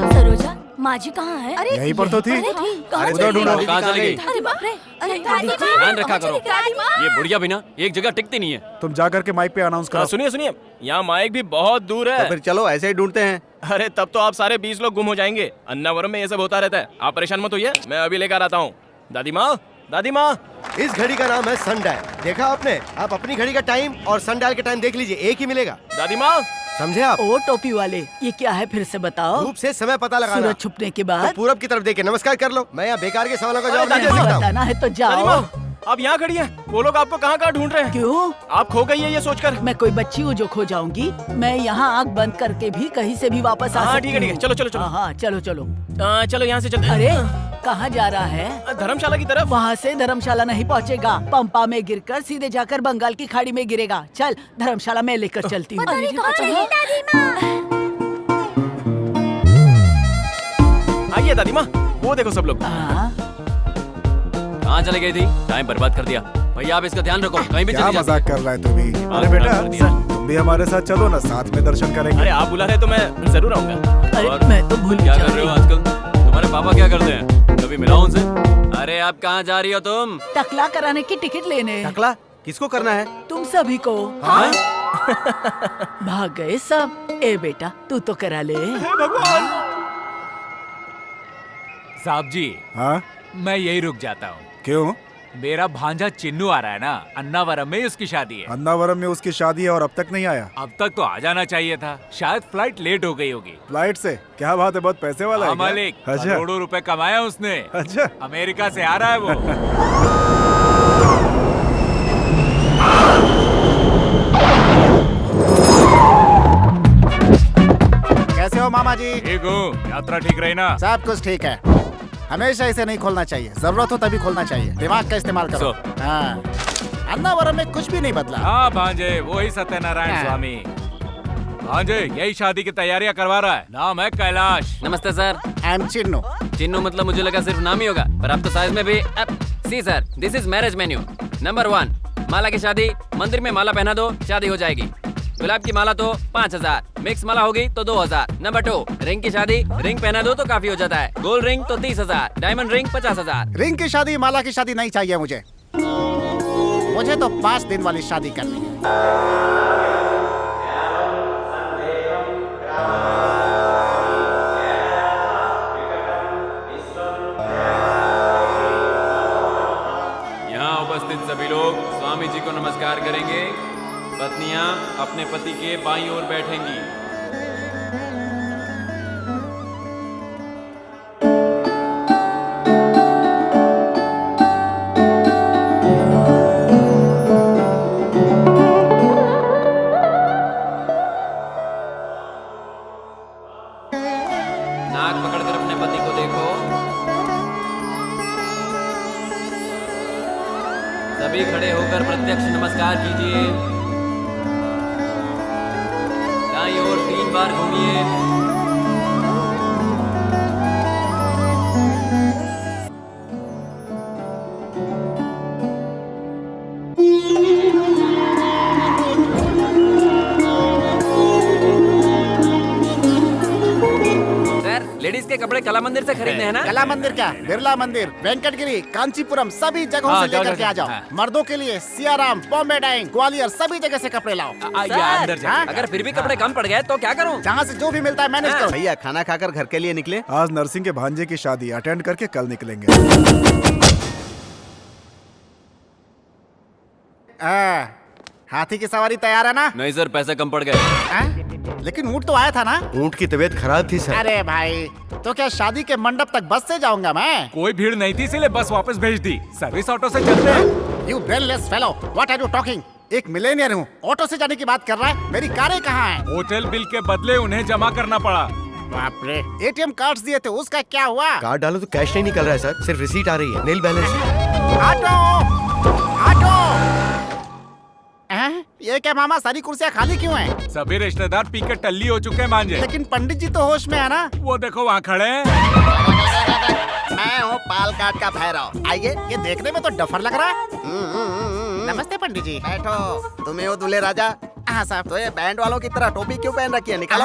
सरोजा, माँ जी कहाँ है? यहीं पर तो थी। कहाँ उधर ढूंढो। कहाँ चली गई? अरे बाप रे, अरे दादी माँ, ध्यान रखा करो। दादी माँ। ये बुढ़िया भी ना एक जगह टिकती नहीं है। तुम जाकर के माइक पे अनाउंस करो। सुनिए, यहाँ माइक भी बहुत दूर है। तो फिर चलो ऐसे ही ढूंढते हैं। अरे तब तो आप सारे 20 लोग गुम हो जाएंगे। अन्नावरम में ये सब होता रहता है। आप परेशान मत होइए, मैं अभी लेकर आता हूँ। दादी माँ। इस घड़ी का नाम है सनडायल। देखा आपने? आप अपनी घड़ी का टाइम और सनडायल का टाइम देख लीजिए, एक ही मिलेगा। दादी माँ, समझे आप? ओ टोपी वाले, ये क्या है फिर से बताओ। धूप से समय पता लगाना। सूरज छुपने के तो बाद पूरब की तरफ देखे नमस्कार कर लो। मैं यहाँ बेकार के सवालों का जवाब नहीं दे दादी माँ सकता। बताना है तो जाओ। दादी माँ, आप यहाँ खड़ी हैं। वो लोग आपको कहाँ कहाँ ढूंढ रहे हैं। क्यों? आप खो गई है ये सोचकर। मैं कोई बच्ची हूँ जो खो जाऊंगी? मैं यहाँ आँख बंद करके भी कहीं से भी वापस आ हाँ, सकती ठीक है, ठीक है। हूँ। चलो, चलो, चलो। हाँ चलो चलो। चलो यहाँ से चलते हैं। अरे कहाँ जा रहा है? धर्मशाला की तरफ। वहाँ से धर्मशाला नहीं पहुँचेगा, पंपा में गिरकर सीधे जाकर बंगाल की खाड़ी में गिरेगा। चल धर्मशाला में लेकर चलती हूँ। आइए दादी माँ, वो देखो सब लोग। कहाँ चले गई थी? टाइम बर्बाद कर दिया। भैया आप इसका ध्यान रखो, कहीं भी क्या चली मजाक कर रहा है तू भी? अरे कर बेटा दिया। तुम भी हमारे साथ चलो ना, साथ में दर्शन करेंगे। अरे आप बुला रहे तो मैं जरूर आऊंगा। अरे मैं तो भूल क्या कर रहे हो आजकल? तुम्हारे पापा क्या करते हैं? कभी मिला उनसे? अरे आप कहाँ जा रही हो तुम? टकला कराने की टिकट लेने। टकला किसको करना है? तुम सभी को। हाँ? भाग गए सब। ए बेटा तू तो करा ले। भगवान। साहब जी, हाँ मैं यही रुक जाता हूँ। क्यों? मेरा भांजा चिन्नू आ रहा है ना, अन्नावरम में उसकी शादी है। अन्नावरम में उसकी शादी है और अब तक नहीं आया? अब तक तो आ जाना चाहिए था, शायद फ्लाइट लेट हो गई होगी। फ्लाइट से? क्या बात है, बहुत पैसे वाला है क्या? मालिक, अच्छा करोड़ों रुपए कमाया उसने। अच्छा, अमेरिका से आ रहा है वो। कैसे हो मामा जी? ठीक हूँ, यात्रा ठीक रही ना? सब कुछ ठीक है। हमेशा इसे नहीं खोलना चाहिए, जरूरत हो तभी खोलना चाहिए। दिमाग का इस्तेमाल करो। हाँ, अन्नावरम में कुछ भी नहीं बदला। हाँ भांजे, वही सत्यनारायण स्वामी। भांजे यही शादी की तैयारियां करवा रहा है। नाम है कैलाश। नमस्ते sir. I am Chinnu. Chinnu मतलब मुझे लगा सिर्फ नाम ही होगा, पर आप तो साइज में भी। See sir, this is marriage menu. Number 1, Mala की शादी। मंदिर में माला पहना दो, शादी हो जाएगी। गुलाब की माला तो 5000, मिक्स माला होगी तो 2000। नंबर 2, रिंग की शादी। रिंग पहना दो तो काफी हो जाता है। गोल्ड रिंग तो 30,000, डायमंड रिंग 50,000। रिंग की शादी, माला की शादी नहीं चाहिए मुझे। मुझे तो 5 दिन वाली शादी करनी है। यहाँ उपस्थित सभी लोग स्वामी जी को नमस्कार करेंगे। पत्नियां अपने पति के बाईं ओर बैठेंगी। नाक पकड़कर अपने पति को देखो। सभी खड़े होकर प्रत्यक्ष नमस्कार कीजिए। दाईं ओर 3 बार घूमिए। सर, लेडीज के कपड़े कला मंदिर से खरीदने हैं ना? कला मंदिर क्या, बिरला मंदिर, वेंकटगिरी, कांचीपुरम, सभी जगहों हाँ, से लेकर के आ जाओ। हाँ। मर्दों के लिए सियाराम, बॉम्बे डाइंग, ग्वालियर, सभी जगह से कपड़े लाओ। अंदर जाइए। हाँ? अगर फिर भी कपड़े कम पड़ गए तो क्या करूं? जहाँ से जो भी मिलता है मैनेज करो। भैया खाना खाकर घर के लिए निकले? आज नरसिंह के भांजे की शादी अटेंड करके कल निकलेंगे। हाथी की सवारी तैयार है ना? नहीं सर, पैसे कम पड़ गए। लेकिन ऊँट तो आया था ना? ऊँट की तबीयत खराब थी सर। अरे भाई, तो क्या शादी के मंडप तक बस से जाऊंगा मैं? कोई भीड़ नहीं थी इसलिए बस वापस भेज दी। सर्विस ऑटो से चलते हैं। You brainless fellow, what are you talking? एक मिलेनियर हूँ, ऑटो से जाने की बात कर रहा है। मेरी कारें कहाँ हैं? होटल बिल के बदले उन्हें जमा करना पड़ा। बाप रे, ATM कार्ड्स दिए थे, उसका क्या हुआ? कार्ड डालो तो कैश नहीं निकल रहा है सर, सिर्फ रिसीट आ रही है, नील बैलेंस। Auto, auto. ये क्या मामा, सारी कुर्सियाँ खाली क्यों हैं? सभी रिश्तेदार पी के टल्ली हो चुके हैं भांजे। लेकिन पंडित जी तो होश में है ना? वो देखो वहाँ खड़े हैं। मैं हूँ पालकाट का भैरव। आइए, ये देखने में तो डफर लग रहा है। नमस्ते पंडित जी। बैठो। तुम्हें हो दूल्हे राजा? हाँ साहब। तो ये बैंड वालों की तरह टोपी क्यों पहन रखी है? निकालो।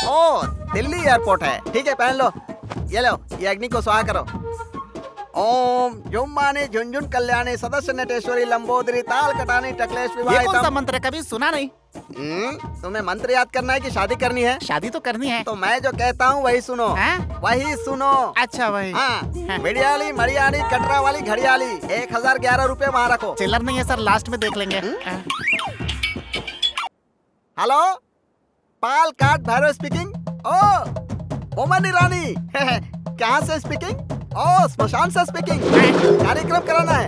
ओ, दिल्ली एयरपोर्ट है। ठीक है, पहन लो। ये लो, ये अग्नि को स्वाहा करो। ओम जुम्माने झुंझुन कल्याणी सदस्य नटेश्वरी लंबोदरी ताल कटानी टकलेश ये कौन सा विवाह। मंत्र है? कभी सुना नहीं। तुम्हें मंत्र याद करना है कि शादी करनी है? शादी तो करनी है। तो मैं जो कहता हूँ वही सुनो। वही सुनो। अच्छा वही। हाँ, बिड़ियाली मरियाली कटरा वाली घड़ियाली 1011 रुपए वहाँ रखो। चिल्लर नहीं है सर, लास्ट में देख लेंगे। हेलो, पाल काट भैरव स्पीकिंग। ओ मोमन ईरानी कहाँ से स्पीकिंग? ओ स्मशान से स्पीकिंग। कार्यक्रम कराना है।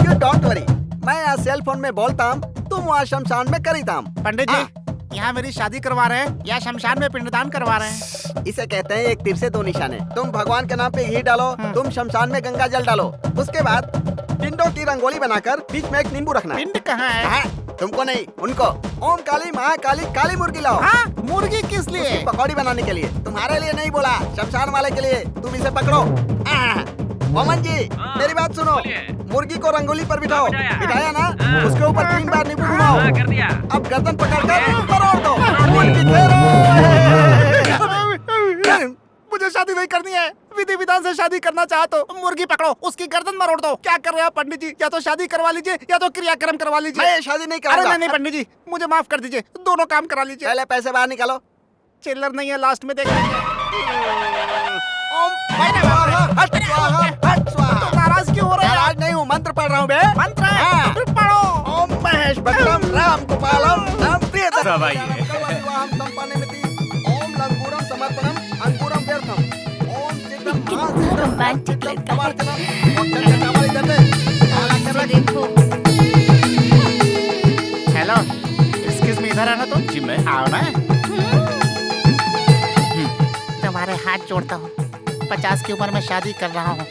यू डोंट वरी, मैं यहाँ सेल फोन में बोलता हूँ, तुम वहाँ शमशान में करीता हूँ। पंडित जी, यहाँ मेरी शादी करवा रहे हैं या शमशान में पिंडदान करवा रहे हैं? इसे कहते हैं एक तीर से दो निशाने। तुम भगवान के नाम पे घी डालो, तुम शमशान में गंगा जल डालो, उसके बाद पिंडों की रंगोली बनाकर बीच में एक नींबू रखना। पिंड कहाँ है? तुमको नहीं, उनको। ओम काली महाकाली काली मुर्गी लाओ। मुर्गी किस लिए? पकौड़ी बनाने के लिए। तुम्हारे लिए नहीं बोला, शमशान वाले के लिए। तुम इसे पकड़ो। मोमन जी मेरी बात सुनो, मुर्गी को रंगोली पर बिठाओ। बिठाया ना? उसके ऊपर 3 बार नींबू घुमाओ। अब गर्दन पकड़कर परोड़ दो। मुझे शादी नहीं करनी है, विधि विधान से शादी करना चाहते हो। मुर्गी पकड़ो, उसकी गर्दन मरोड़ दो। क्या कर रहे हो पंडित जी? या तो शादी करवा लीजिए या तो क्रियाक्रम करवा लीजिए। मैं शादी नहीं करूंगा। अरे नहीं पंडित जी, मुझे माफ कर दीजिए, दोनों काम करा लीजिए। पहले पैसे बाहर निकालो। चिल्लर नहीं है, लास्ट में देख लेंगे। नाराज क्यों हो रहे हैं? नाराज नहीं हूँ, मंत्र पढ़ रहा हूँ बे। मंत्र है? फिर पढ़ो। ओम महेश भद्रम राम गोपालम राम प्रियतम सब आइए। ओम लंगूरम समर्पणम अंगूरम व्यर्थम। ओम चित्रम रोमांटिक लड़का है। देखो हेलो, एक्सक्यूज मी, इधर आना तुम। जी मैं। आओ ना। तुम्हारे हाथ जोड़ता हूँ, 50 की उम्र में शादी कर रहा हूँ।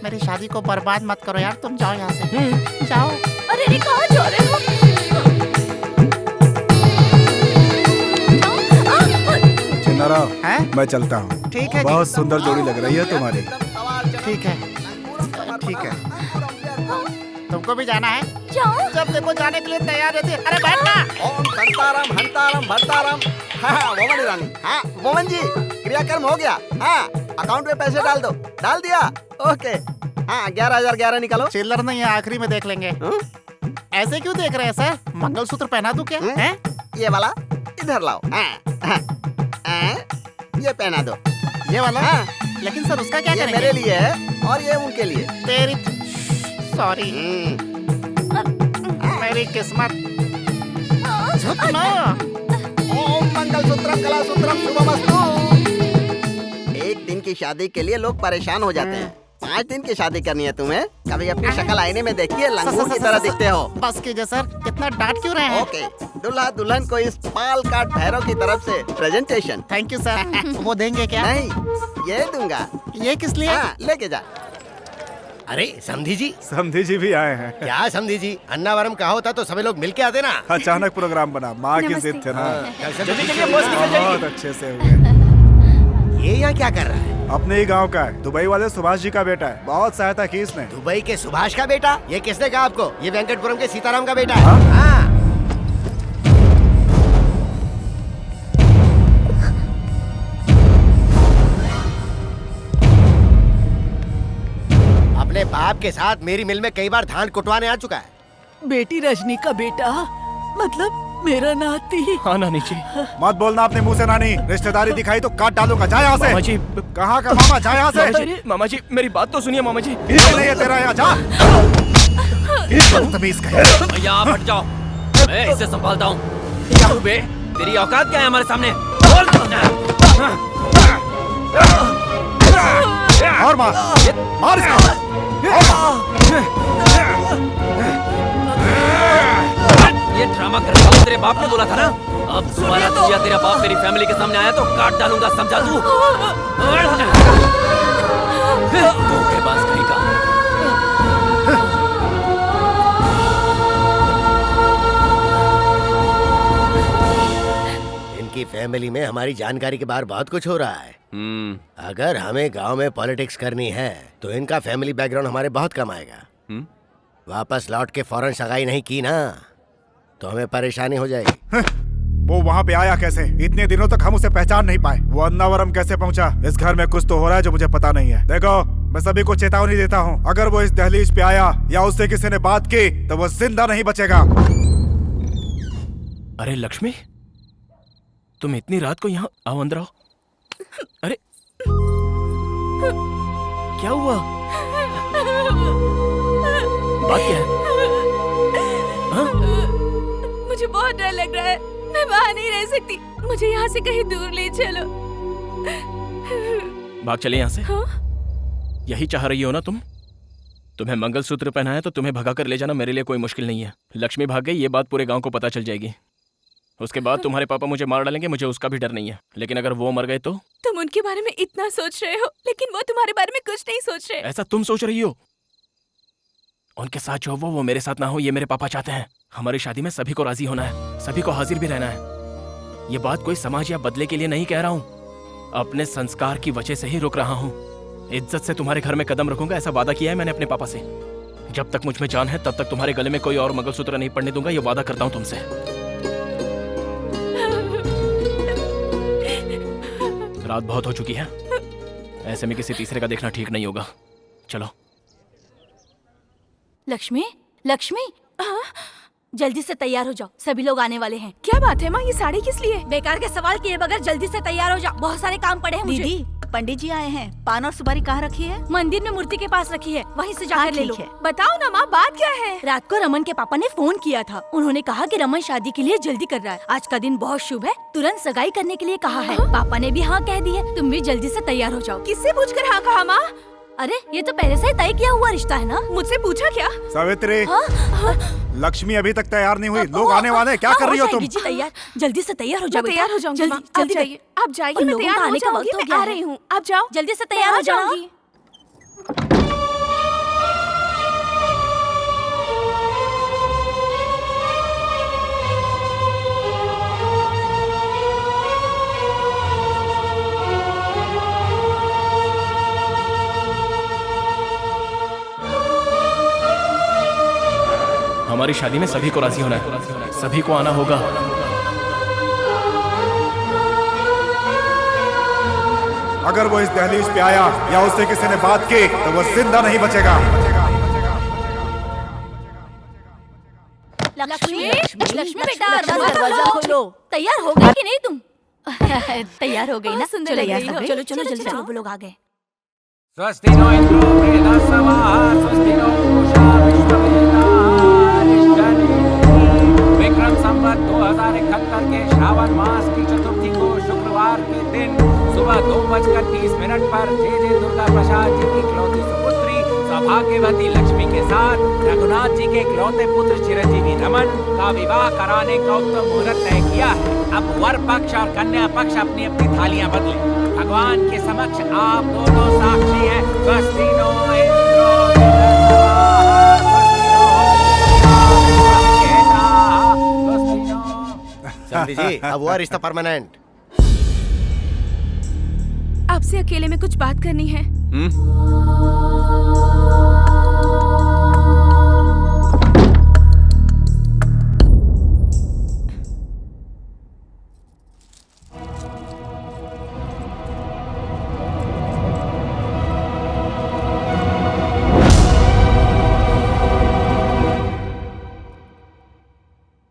मेरी शादी को बर्बाद मत करो यार, तुम जाओ यहाँ से। जाओ। अरे रे कहाँ जा रहे हो? चिन्नारा, मैं चलता हूँ। ठीक है। बहुत सुंदर जोड़ी लग रही है तुम्हारी। ठीक है, ठीक है। तुमको भी जाना है? जाओ। जब देखो जाने के लिए तैयार रहती है। अरे बैठना। ओम संताराम हंताराम भरताराम। हाँ मोमन ईरानी। हाँ मोमन जी, क्रियाक्रम हो गया। हाँ अकाउंट में पैसे डाल दो। डाल दिया? ओके। हाँ 11,011 निकालो। चिल्लर नहीं है, आखिरी में देख लेंगे। ऐसे क्यों देख रहे हैं सर? मंगलसूत्र पहना दूं क्या? हैं? ये वाला इधर लाओ। ये पहना दो। ये वाला? हाँ। लेकिन सर उसका क्या ये करेंगे? मेरे लिए है और ये उनके लिए। तेरी सॉरी, मेरी किस्मत। झुक ना। ओम मंगलसूत्रम कलासूत्रम शुभमस्तु। एक दिन की शादी के लिए लोग परेशान हो जाते हैं। 5 दिन की शादी करनी है तुम्हें? कभी अपनी शक्ल आईने में देखिए, लंगूर की तरह दिखते हो। बस कीजिए सर, इतना डांट क्यों रहे हैं? ओके, दुल्हा दुल्हन को इस पाल काट भैरव की तरफ से प्रेजेंटेशन। Thank you sir. वो देंगे क्या? नहीं, ये दूंगा। ये किस लिए? हाँ, लेके जा। अरे समधी जी। समधी जी भी आए हैं। क्या समधी जी, अन्नावरम कहा होता तो सभी लोग मिलके आते ना। अचानक प्रोग्राम बना, माँ की जिद थे ना। जल्दी चलिए, बॉस निकल जाएगी। बहुत अच्छे से हुए। ये यहाँ क्या कर रहा है? अपने ही गांव का है, दुबई वाले सुभाष जी का बेटा है। बहुत सहायता की इसने। दुबई के सुभाष का बेटा? ये किसने कहा आपको? ये वेंकटपुरम के सीताराम का बेटा है। हाँ। अपने बाप के साथ मेरी मिल में कई बार धान कुटवाने आ चुका है। बेटी रजनी का बेटा, मतलब मेरा नाती। हाँ नानी जी। मत बोलना अपने मुंह से नानी, रिश्तेदारी दिखाई तो काट डालूंगा। जा यहाँ से। मामा जी। कहाँ का मामा? जा यहाँ से। मामा जी मेरी बात तो सुनिए मामा जी। नहीं है तेरा यहाँ, जा। बदतमीज कहीं। भैया आप हट जाओ, मैं इसे संभालता हूँ। तू बे, तेरी औकात क्या है हमारे सामने? बोल। और मार इसको। ये ड्रामा कर रहा हूँ, तेरे बाप ने बोला था ना। अब दोबारा तू या तेरा बाप मेरी फैमिली के सामने आया तो काट डालूंगा, समझा तू? धोखेबाज कहीं का। इनकी फैमिली में हमारी जानकारी के बाहर बहुत कुछ हो रहा है। अगर हमें गांव में पॉलिटिक्स करनी है तो इनका फैमिली बैकग्राउंड हमारे बहुत कम आएगा। वापस लौट के फौरन सगाई नहीं की ना तो हमें परेशानी हो जाएगी। वो वहाँ पे आया कैसे? इतने दिनों तक हम उसे पहचान नहीं पाए। वो अन्नावरम कैसे पहुँचा? इस घर में कुछ तो हो रहा है जो मुझे पता नहीं है। देखो, मैं सभी को चेतावनी देता हूँ, अगर वो इस दहलीज पे आया या उससे किसी ने बात की तो वो जिंदा नहीं बचेगा। अरे लक्ष्मी, तुम इतनी रात को यहाँ? आओ अंदर आओ। अरे क्या हुआ? बात क्या है? मुझे बहुत डर लग रहा है। मैं वहाँ नहीं रह सकती। मुझे यहाँ से कहीं दूर ले चलो। भाग चले यहाँ से। हाँ? यही चाह रही हो ना तुम? तुम्हें मंगलसूत्र पहनाया तो तुम्हें भगा कर ले जाना मेरे लिए कोई मुश्किल नहीं है। लक्ष्मी भाग गई, ये बात पूरे गांव को पता चल जाएगी। उसके बाद तुम्हारे पापा मुझे मार डालेंगे, मुझे उसका भी डर नहीं है। लेकिन अगर वो मर गए तो? तुम उनके बारे में इतना सोच रहे हो, लेकिन वो तुम्हारे बारे में कुछ नहीं सोच रहे। ऐसा तुम सोच रही हो? उनके साथ जो वो मेरे साथ ना हो, ये मेरे पापा चाहते हैं। हमारी शादी में सभी को राजी होना है, सभी को हाजिर भी रहना है। ये बात कोई समाज या बदले के लिए नहीं कह रहा हूँ, अपने संस्कार की वजह से ही रुक रहा हूँ। इज्जत से तुम्हारे घर में कदम रखूंगा, ऐसा वादा किया है मैंने अपने पापा से। जब तक मुझ में जान है तब तक तुम्हारे गले में कोई और मंगलसूत्र नहीं पड़ने दूंगा, ये वादा करता हूँ तुमसे। रात बहुत हो चुकी है, ऐसे में किसी तीसरे का देखना ठीक नहीं होगा। चलो। लक्ष्मी, लक्ष्मी, जल्दी से तैयार हो जाओ, सभी लोग आने वाले हैं। क्या बात है माँ, ये साड़ी किस लिए? बेकार के सवाल किए बगैर जल्दी से तैयार हो जाओ, बहुत सारे काम पड़े हैं मुझे। दीदी, पंडित जी आए हैं। पान और सुपारी कहाँ रखी है? मंदिर में मूर्ति के पास रखी है, वहीं से जाकर ले लो। बताओ ना माँ, बात क्या है? रात को रमन के पापा ने फोन किया था। उन्होंने कहा कि रमन शादी के लिए जल्दी कर रहा है। आज का दिन बहुत शुभ है, तुरंत सगाई करने के लिए कहा है। पापा ने भी हाँ कह दी है, तुम भी जल्दी से तैयार हो जाओ। किससे पूछकर हाँ कहा माँ? अरे ये तो पहले से ही तय किया हुआ रिश्ता है ना। मुझसे पूछा क्या? सावित्री, लक्ष्मी अभी तक तैयार नहीं हुई, लोग आने वाले हैं, क्या कर रही हो तुम? जी तैयार, जल्दी से तैयार हो जाओ। तैयार हो जाऊंगी। जल्दी जाइए, आप जाइए, मैं तैयार हो जाऊंगी, मैं आ रही हूँ। आप जाओ, जल्दी से तैयार हो जाओगी। हमारी शादी में सभी को राजी होना है, सभी को आना होगा। अगर वो इस दहलीज पे आया या उससे किसी ने बात की तो वो जिंदा नहीं बचेगा। लक्ष्मी, लक्ष्मी बेटा, दरवाजा खोलो। तैयार हो गई कि नहीं तुम? तैयार हो गई ना? सुंदर लग रही हो। चलो चलो जल्दी चलो, वो लोग आ गए। स्वस्ति नो इंद्रो वृहस्पतिः, स्वस्ति नो पूषा विश्ववेदारिष्टनेमिः। विक्रम संवत 2071 के श्रावण मास की चतुर्थी को शुक्रवार के दिन सुबह 2:30 पर जय दुर्गा प्रसाद जी की इकलौती सुपुत्री सौभाग्यवती लक्ष्मी के साथ रघुनाथ जी के इकलौते पुत्र चिरंजीवी रमन का विवाह कराने का उत्तम मुहूर्त तय किया है। अब वर पक्ष और कन्या पक्ष अपनी अपनी थालियां बदलें। भगवान के समक्ष आप दोनों साक्षी हैं। स्वस्ति नो इंद्रो समझी जी, अब हुआ रिश्ता परमानेंट। आपसे अकेले में कुछ बात करनी है।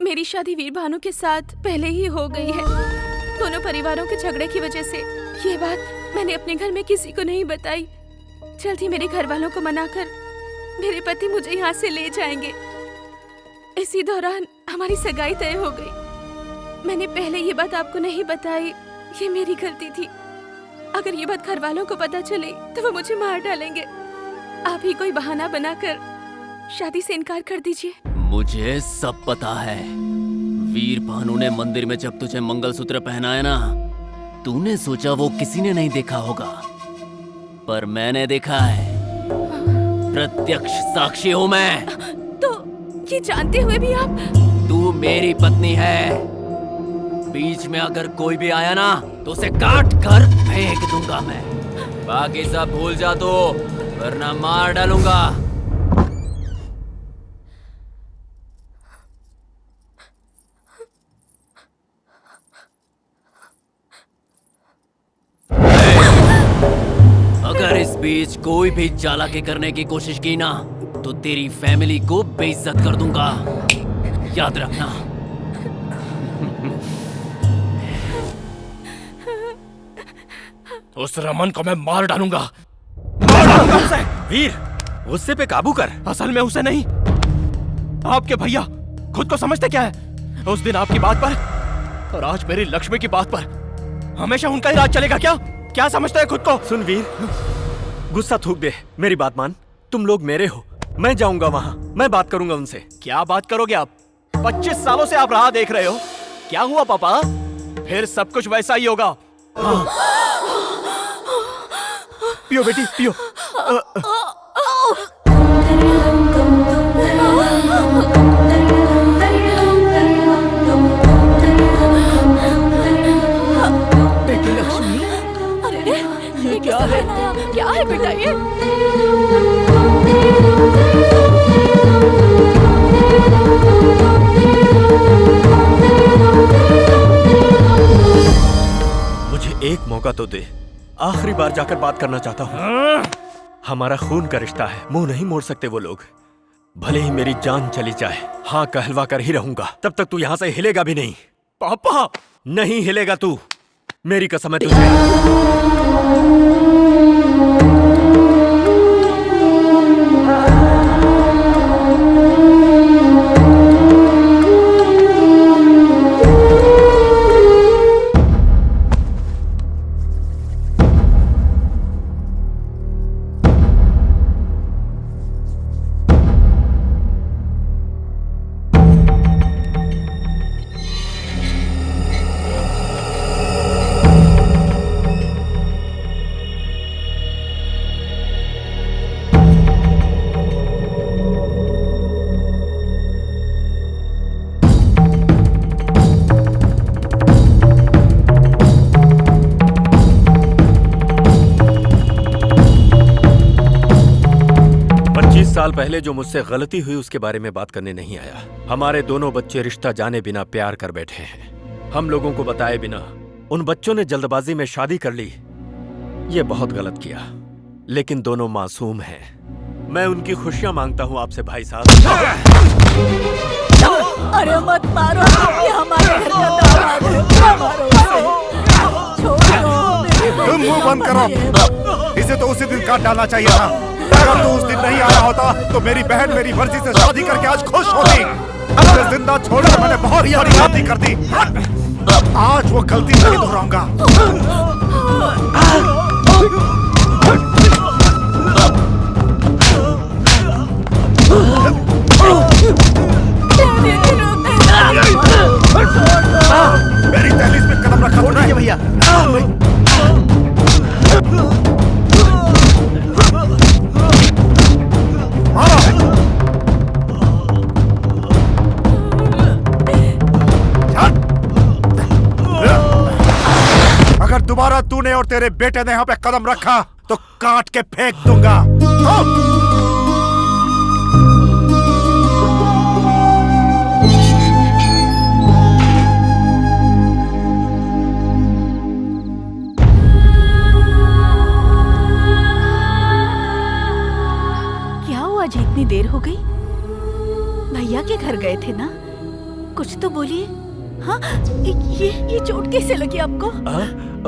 मेरी शादी वीर भानु के साथ पहले ही हो गई है। दोनों परिवारों के झगड़े की वजह से ये बात मैंने अपने घर में किसी को नहीं बताई। जल्द ही मेरे घर वालों को मनाकर मेरे पति मुझे यहाँ से ले जाएंगे। इसी दौरान हमारी सगाई तय हो गई। मैंने पहले ये बात आपको नहीं बताई, ये मेरी गलती थी। अगर ये बात घर वालों को पता चले तो वो मुझे मार डालेंगे। आप ही कोई बहाना बनाकर शादी से इनकार कर दीजिए। मुझे सब पता है। वीर भानु ने मंदिर में जब तुझे मंगलसूत्र पहनाया ना, तूने सोचा वो किसी ने नहीं देखा होगा, पर मैंने देखा है। प्रत्यक्ष साक्षी हूँ मैं। तो ये जानते हुए भी आप? तू मेरी पत्नी है। बीच में अगर कोई भी आया ना तो उसे काट कर फेंक दूंगा मैं। बाकी सब भूल जा तो, वरना मार डालूंगा। अगर इस बीच कोई भी चालाकी करने की कोशिश की ना तो तेरी फैमिली को बेइज्जत कर दूंगा, याद रखना। उस रमन को मैं मार डालूंगा। उसे। वीर, गुस्से पे काबू कर। असल में उसे नहीं, आपके भैया खुद को समझते क्या है? उस दिन आपकी बात पर और आज मेरी लक्ष्मी की बात पर हमेशा उनका ही राज चलेगा क्या? क्या समझता है खुद को? सुन वीर, गुस्सा थूक दे, मेरी बात मान। तुम लोग मेरे हो, मैं जाऊंगा वहां, मैं बात करूंगा उनसे। क्या बात करोगे आप? 25 सालों से आप राह देख रहे हो। क्या हुआ पापा? फिर सब कुछ वैसा ही होगा। हाँ। पियो बेटी पियो। बेटी लक्ष्मी, अरे ये क्या है? क्या है बेटा ये? मुझे एक मौका तो दे, आखिरी बार जाकर बात करना चाहता हूँ। हमारा खून का रिश्ता है, मुंह नहीं मोड़ सकते वो लोग। भले ही मेरी जान चली जाए, हाँ कहलवा कर ही रहूंगा। तब तक तू यहाँ से हिलेगा भी नहीं। पापा नहीं हिलेगा तू, मेरी कसम है तुझे। साल पहले जो मुझसे गलती हुई उसके बारे में बात करने नहीं आया। हमारे दोनों बच्चे रिश्ता जाने बिना प्यार कर बैठे हैं। हम लोगों को बताए बिना उन बच्चों ने जल्दबाजी में शादी कर ली। ये बहुत गलत किया, लेकिन दोनों मासूम हैं। मैं उनकी खुशियां मांगता हूं आपसे भाई साहब। अरे मत मारो, ये हमारे घर का दामाद है, क्या मारो उसे? छोड़ो। तुम मुंह बंद करो, इसे तो उसी दिन काट डालना चाहिए था। अगर तू उस दिन नहीं आया होता तो मेरी बहन मेरी मर्जी से शादी करके आज खुश होती। उसे जिंदा छोड़कर मैंने बहुत बड़ी गलती कर दी। आज वो गलती नहीं दोहराऊंगा। मेरी दहलीज पे कदम रखा तूने भैया। अगर दोबारा तूने और तेरे बेटे ने यहाँ पे कदम रखा तो काट के फेंक दूंगा। क्या हुआ जी, इतनी देर हो गई? भैया के घर गए थे ना, कुछ तो बोलिए। हाँ, ये चोट कैसे लगी आपको?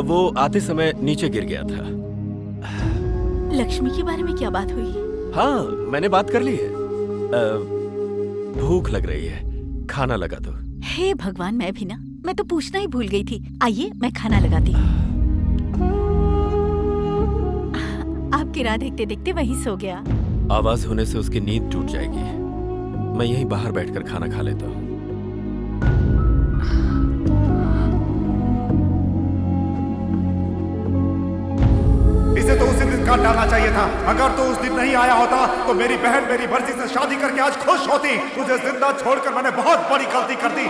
वो आते समय नीचे गिर गया था। लक्ष्मी के बारे में क्या बात हुई? हाँ, मैंने बात कर ली है। भूख लग रही है, खाना लगा दो। हे भगवान, मैं भी ना, मैं तो पूछना ही भूल गई थी। आइए मैं खाना लगाती हूँ। आपकी राह देखते देखते वहीं सो गया। आवाज होने से उसकी नींद टूट जाएगी। मैं यहीं बाहर बैठकर खाना खा लेता हूँ। इसे तो उसी दिन काट डालना चाहिए था। अगर तू उस दिन नहीं आया होता तो मेरी बहन मेरी मर्जी से शादी करके आज खुश होती। तुझे जिंदा छोड़कर मैंने बहुत बड़ी गलती कर दी।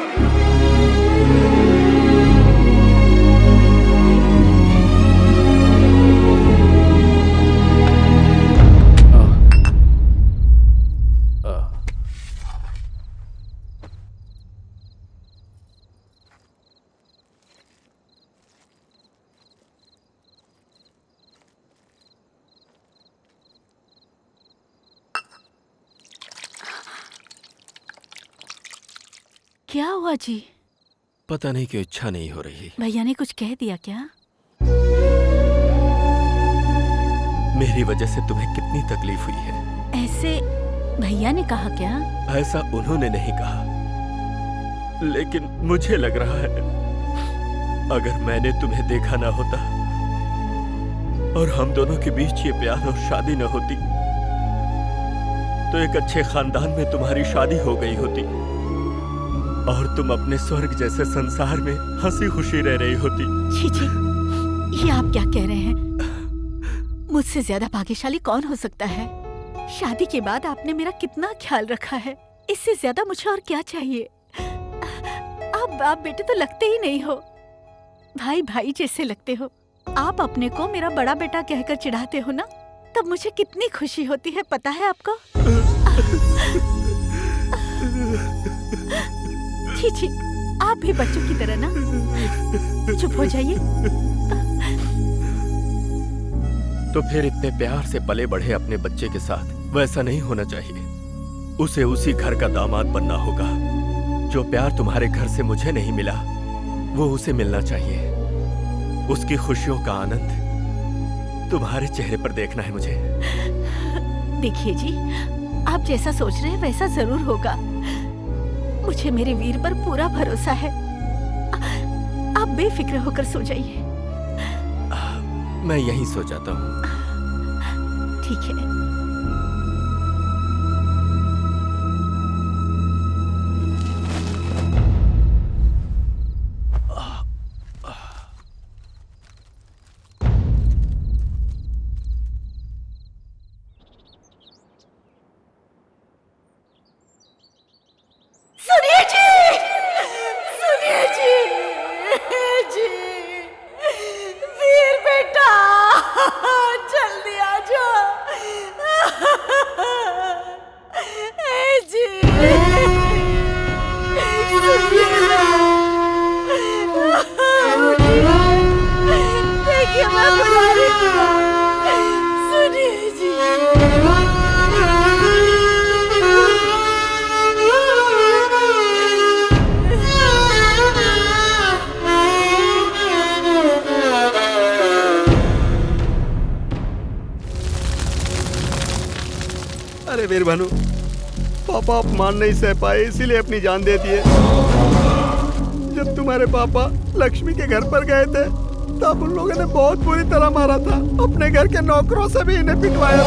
क्या हुआ जी? पता नहीं क्यों इच्छा नहीं हो रही। भैया ने कुछ कह दिया क्या? मेरी वजह से तुम्हें कितनी तकलीफ हुई है। ऐसे भैया ने कहा क्या? ऐसा उन्होंने नहीं कहा, लेकिन मुझे लग रहा है अगर मैंने तुम्हें देखा ना होता और हम दोनों के बीच ये प्यार और शादी न होती तो एक अच्छे खानदान में तुम्हारी शादी हो गई होती और तुम अपने स्वर्ग जैसे संसार में हंसी खुशी रह रही होती। जी जी, ये आप क्या कह रहे हैं? मुझसे ज्यादा भाग्यशाली कौन हो सकता है? शादी के बाद आपने मेरा कितना ख्याल रखा है, इससे ज्यादा मुझे और क्या चाहिए? आप बाप बेटे तो लगते ही नहीं हो, भाई भाई जैसे लगते हो। आप अपने को मेरा बड़ा बेटा कहकर चिढ़ाते हो ना, तब मुझे कितनी खुशी होती है, पता है आपको? जी जी, आप भी बच्चों की तरह ना चुप हो जाइए। तो फिर इतने प्यार से पले बढ़े अपने बच्चे के साथ वैसा नहीं होना चाहिए। उसे उसी घर का दामाद बनना होगा। जो प्यार तुम्हारे घर से मुझे नहीं मिला वो उसे मिलना चाहिए। उसकी खुशियों का आनंद तुम्हारे चेहरे पर देखना है मुझे। देखिए जी, आप जैसा सोच रहे हैं वैसा जरूर होगा। मुझे मेरे वीर पर पूरा भरोसा है। आप बेफिक्र होकर सो जाइए। मैं यहीं सो जाता हूँ। ठीक है। सुनिए जी, सुनिए जी, जी, वीर बेटा, जल्दी आ जाओ। जी, सुनिए ना, देखिए मैं बुला रही हूँ। सुनिए जी। अरे वीर भानु, पापा अपमान नहीं सह पाए इसीलिए अपनी जान दे दिए। जब तुम्हारे पापा लक्ष्मी के घर पर गए थे तब उन लोगों ने बहुत बुरी तरह मारा था। अपने घर के नौकरों से भी इन्हें पिटवाया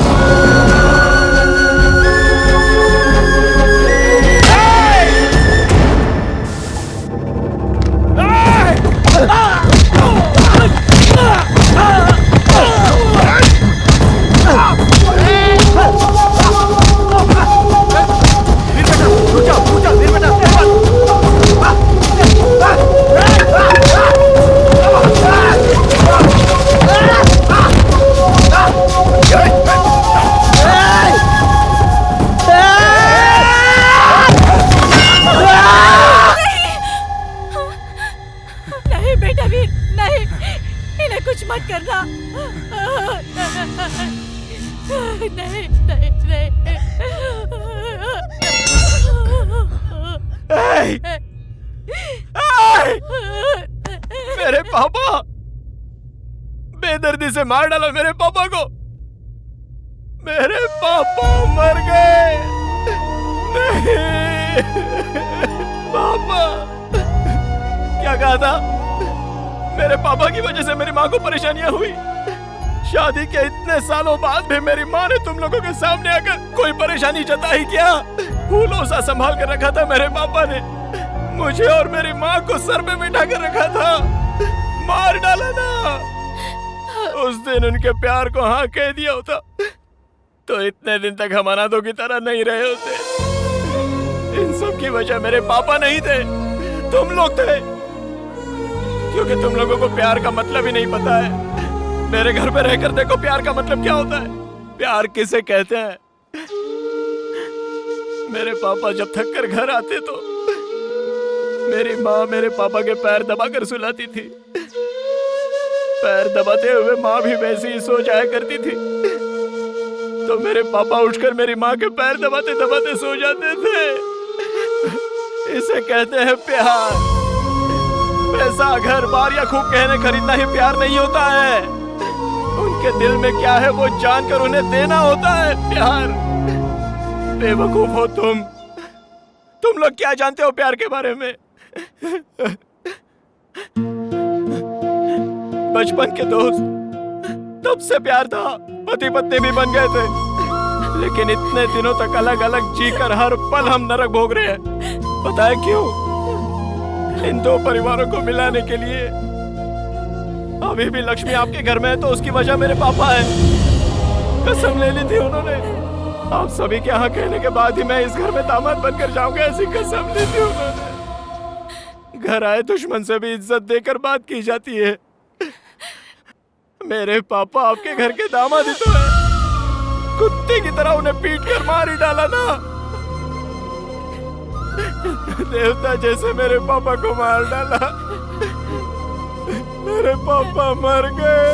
नहीं बेटा वीर, नहीं, इन्हें कुछ मत करना। नहीं नहीं नहीं। मेरे पापा, बेदर्दी से मार डाला मेरे पापा को। मेरे पापा मर गए। नहीं पापा, क्या कहा था? मेरे पापा की वजह से मेरी माँ को परेशानियां हुई। शादी के इतने सालों बाद भी मेरी माँ ने तुम लोगों के सामने आकर कोई परेशानी जताई क्या? फूलों सा संभाल कर रखा था मेरे पापा ने। मुझे और मेरी माँ को सर पे बिठा कर रखा था। मार डाला ना। उस दिन उनके प्यार को हाँ कह दिया होता तो इतने दिन तक हम अनाथों की तरह नहीं रहे होते। इन सब की वजह मेरे पापा नहीं थे, तुम लोग थे। क्योंकि तुम लोगों को प्यार का मतलब ही नहीं पता है। मेरे घर पे रहकर देखो प्यार का मतलब क्या होता है। प्यार किसे कहते हैं? मेरे पापा जब थक कर घर आते तो मेरी माँ मेरे पापा के पैर दबाकर सुलाती थी। पैर दबाते हुए माँ भी वैसे ही सो जाया करती थी। तो मेरे पापा उठकर मेरी माँ के पैर दबाते दबाते सो जाते थे। इसे कहते हैं प्यार। पैसा, घर बार या खूब गहने खरीदना ही प्यार नहीं होता है। उनके दिल में क्या है वो जानकर उन्हें देना होता है प्यार। बेवकूफ हो तुम लोग क्या जानते हो प्यार के बारे में? बचपन के दोस्त, तब से प्यार था, पति पत्नी भी बन गए थे, लेकिन इतने दिनों तक अलग अलग जीकर हर पल हम नरक भोग रहे हैं। पता है क्यों? इन दो परिवारों को मिलाने के लिए। अभी भी लक्ष्मी आपके घर में है तो उसकी वजह मेरे पापा है। कसम ले ली थी उन्होंने। आप सभी के यहाँ कहने के बाद ही मैं इस घर में दामाद बनकर जाऊंगा, ऐसी कसम ली थी उन्होंने। घर आए दुश्मन से भी इज्जत देकर बात की जाती है। मेरे पापा आपके घर के दामाद ही तो है। कुत्ते की तरह उन्हें पीट कर मार ही डाला ना। देवता जैसे मेरे पापा को मार डाला। मेरे पापा मर गए।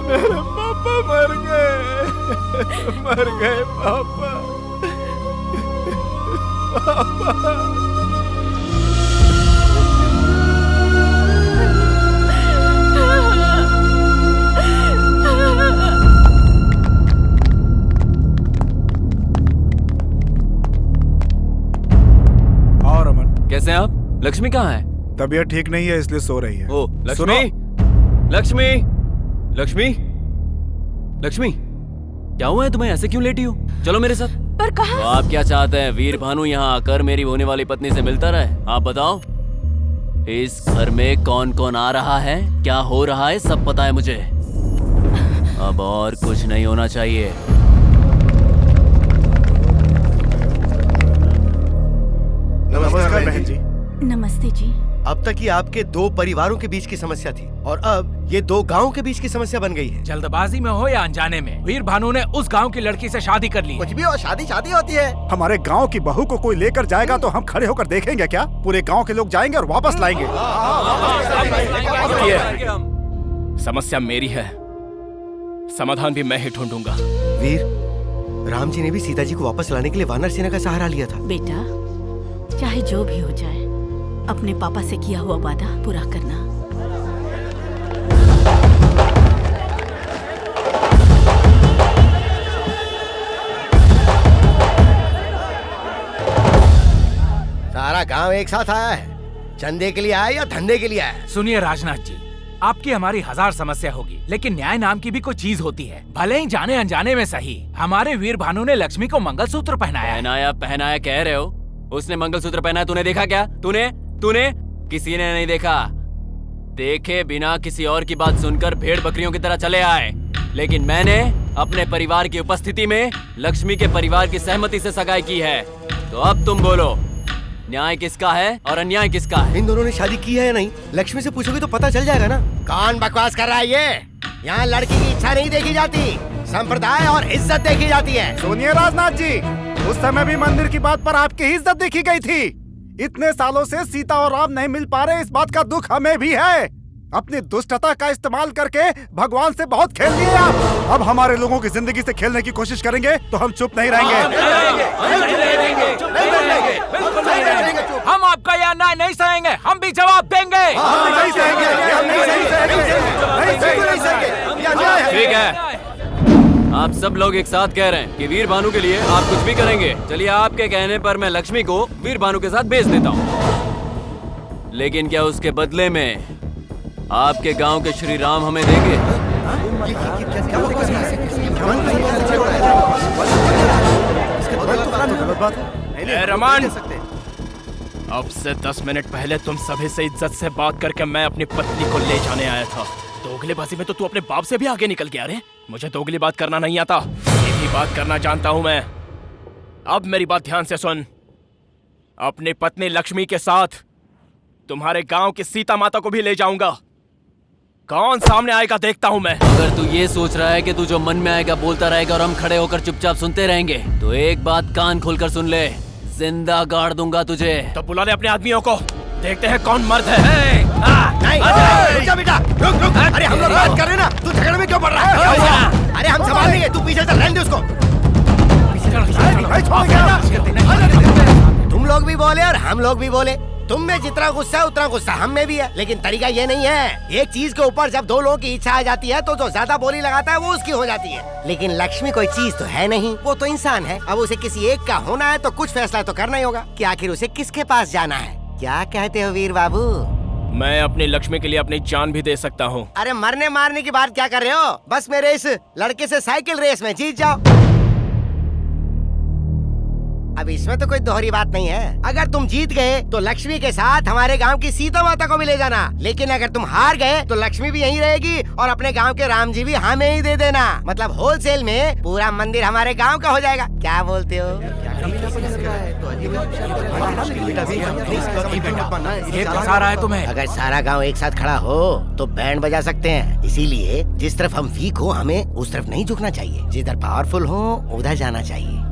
मेरे पापा मर गए। मर गए पापा। पापा। और अमन, कैसे हैं आप? लक्ष्मी कहाँ है? तबीयत ठीक नहीं है इसलिए सो रही है। ओ लक्ष्मी, लक्ष्मी, लक्ष्मी, लक्ष्मी, क्या हुआ है तुम्हें? ऐसे क्यों लेटी हो? चलो मेरे साथ। पर कहाँ? तो आप क्या चाहते हैं? वीर भानु यहाँ आकर मेरी होने वाली पत्नी से मिलता रहे? आप बताओ। इस घर में कौन कौन आ रहा है, क्या हो रहा है, सब पता है मुझे। अब और कुछ नहीं होना चाहिए। नमस्कार बहन जी। नमस्ते जी। अब तक ये आपके दो परिवारों के बीच की समस्या थी और अब ये दो गांवों के बीच की समस्या बन गई है। जल्दबाजी में हो या अनजाने में, वीर भानु ने उस गांव की लड़की से शादी कर ली। कुछ भी हो, शादी शादी होती है। हमारे गांव की बहू को कोई लेकर जाएगा तो हम खड़े होकर देखेंगे क्या? पूरे गांव के लोग जाएंगे और वापस लाएंगे। समस्या मेरी है, समाधान भी मैं ही ढूंढूंगा। वीर, राम जी ने भी सीता जी को वापस लाने के लिए वानर सेना का सहारा लिया था। बेटा, चाहे जो भी हो जाए, अपने पापा से किया हुआ वादा पूरा करना। सारा गांव एक साथ आया है। चंदे के लिए आया या धंधे के लिए आया? सुनिए राजनाथ जी, आपकी हमारी हजार समस्या होगी, लेकिन न्याय नाम की भी कोई चीज होती है। भले ही जाने अनजाने में सही, हमारे वीर भानु ने लक्ष्मी को मंगलसूत्र पहनाया। पहनाया पहनाया कह रहे हो? उसने मंगलसूत्र पहनाया, तूने देखा क्या? तूने तूने किसी ने नहीं देखा। देखे बिना किसी और की बात सुनकर भेड़ बकरियों की तरह चले आए, लेकिन मैंने अपने परिवार की उपस्थिति में लक्ष्मी के परिवार की सहमति से सगाई की है। तो अब तुम बोलो, न्याय किसका है और अन्याय किसका है? इन दोनों ने शादी की है या नहीं, लक्ष्मी से पूछोगे तो पता चल जाएगा ना। कौन बकवास कर रहा है ये? यहाँ लड़की की इच्छा नहीं देखी जाती, संप्रदाय और इज्जत देखी जाती है। सुनिए राजनाथ जी, उस समय भी मंदिर की बात पर आपकी इज्जत देखी गई थी। इतने सालों से सीता और राम नहीं मिल पा रहे, इस बात का दुख हमें भी है। अपनी दुष्टता का इस्तेमाल करके भगवान से बहुत खेल लिए आप। अब हमारे लोगों की जिंदगी से खेलने की कोशिश करेंगे तो हम चुप नहीं रहेंगे। हम आपका यह अन्याय नहीं सहेंगे, हम भी जवाब देंगे। ठीक है, आप सब लोग एक साथ कह रहे हैं कि वीर भानु के लिए आप कुछ भी करेंगे। चलिए, आपके कहने पर मैं लक्ष्मी को वीर भानु के साथ भेज देता हूँ, लेकिन क्या उसके बदले में आपके गांव के श्री राम हमें देंगे? रमान, अब से 10 मिनट पहले तुम सभी से इज्जत से बात करके मैं अपनी पत्नी को ले जाने आया था। दोगलेबाजी में तो तू अपने बाप से भी आगे निकल गया रे। मुझे दोगली बात करना नहीं आता, सीधी बात करना जानता हूं मैं। अब मेरी बात ध्यान से सुन। अपनी पत्नी लक्ष्मी के साथ तुम्हारे गांव की सीता माता को भी ले जाऊंगा। कौन सामने आएगा देखता हूं मैं। अगर तू ये सोच रहा है कि तू जो मन में आएगा बोलता रहेगा और हम खड़े होकर चुपचाप सुनते रहेंगे, तो एक बात कान खोलकर सुन ले, जिंदा गाड़ दूंगा तुझे। तो बुला ले अपने आदमियों को, देखते हैं कौन मर्द है। नहीं, बेटा, रुक। अरे हम लोग बात कर रहे हैं ना, तू झगड़े में क्यों पड़ रहा है? अरे हम संभाल लेंगे, तू पीछे चल, रहने दे उसको। तुम लोग भी बोले और हम लोग भी बोले। तुम में जितना गुस्सा है उतना गुस्सा हम में भी है, लेकिन तरीका ये नहीं है। एक चीज के ऊपर जब दो लोगों की इच्छा आ जाती है तो जो ज्यादा बोली लगाता है वो उसकी हो जाती है। लेकिन लक्ष्मी कोई चीज तो है नहीं, वो तो इंसान है। अब उसे किसी एक का होना है तो कुछ फैसला तो करना ही होगा कि आखिर उसे किसके पास जाना है। क्या कहते हो वीर बाबू? मैं अपनी लक्ष्मी के लिए अपनी जान भी दे सकता हूँ। अरे मरने मारने की बात क्या कर रहे हो? बस मेरे इस लड़के से साइकिल रेस में जीत जाओ। अब इसमें तो कोई दोहरी बात नहीं है। अगर तुम जीत गए तो लक्ष्मी के साथ हमारे गांव की सीता माता को भी ले जाना, लेकिन अगर तुम हार गए तो लक्ष्मी भी यहीं रहेगी और अपने गांव के राम जी भी हमें ही दे देना। मतलब होलसेल में पूरा मंदिर हमारे गांव का हो जाएगा। क्या बोलते हो? ये फंसा रहा है तुम्हें। अगर सारा गांव एक साथ खड़ा हो तो बैंड बजा सकते हैं। इसीलिए जिस तरफ हम वीक हो हमें उस तरफ नहीं झुकना चाहिए, जिधर पावरफुल हो उधर जाना चाहिए।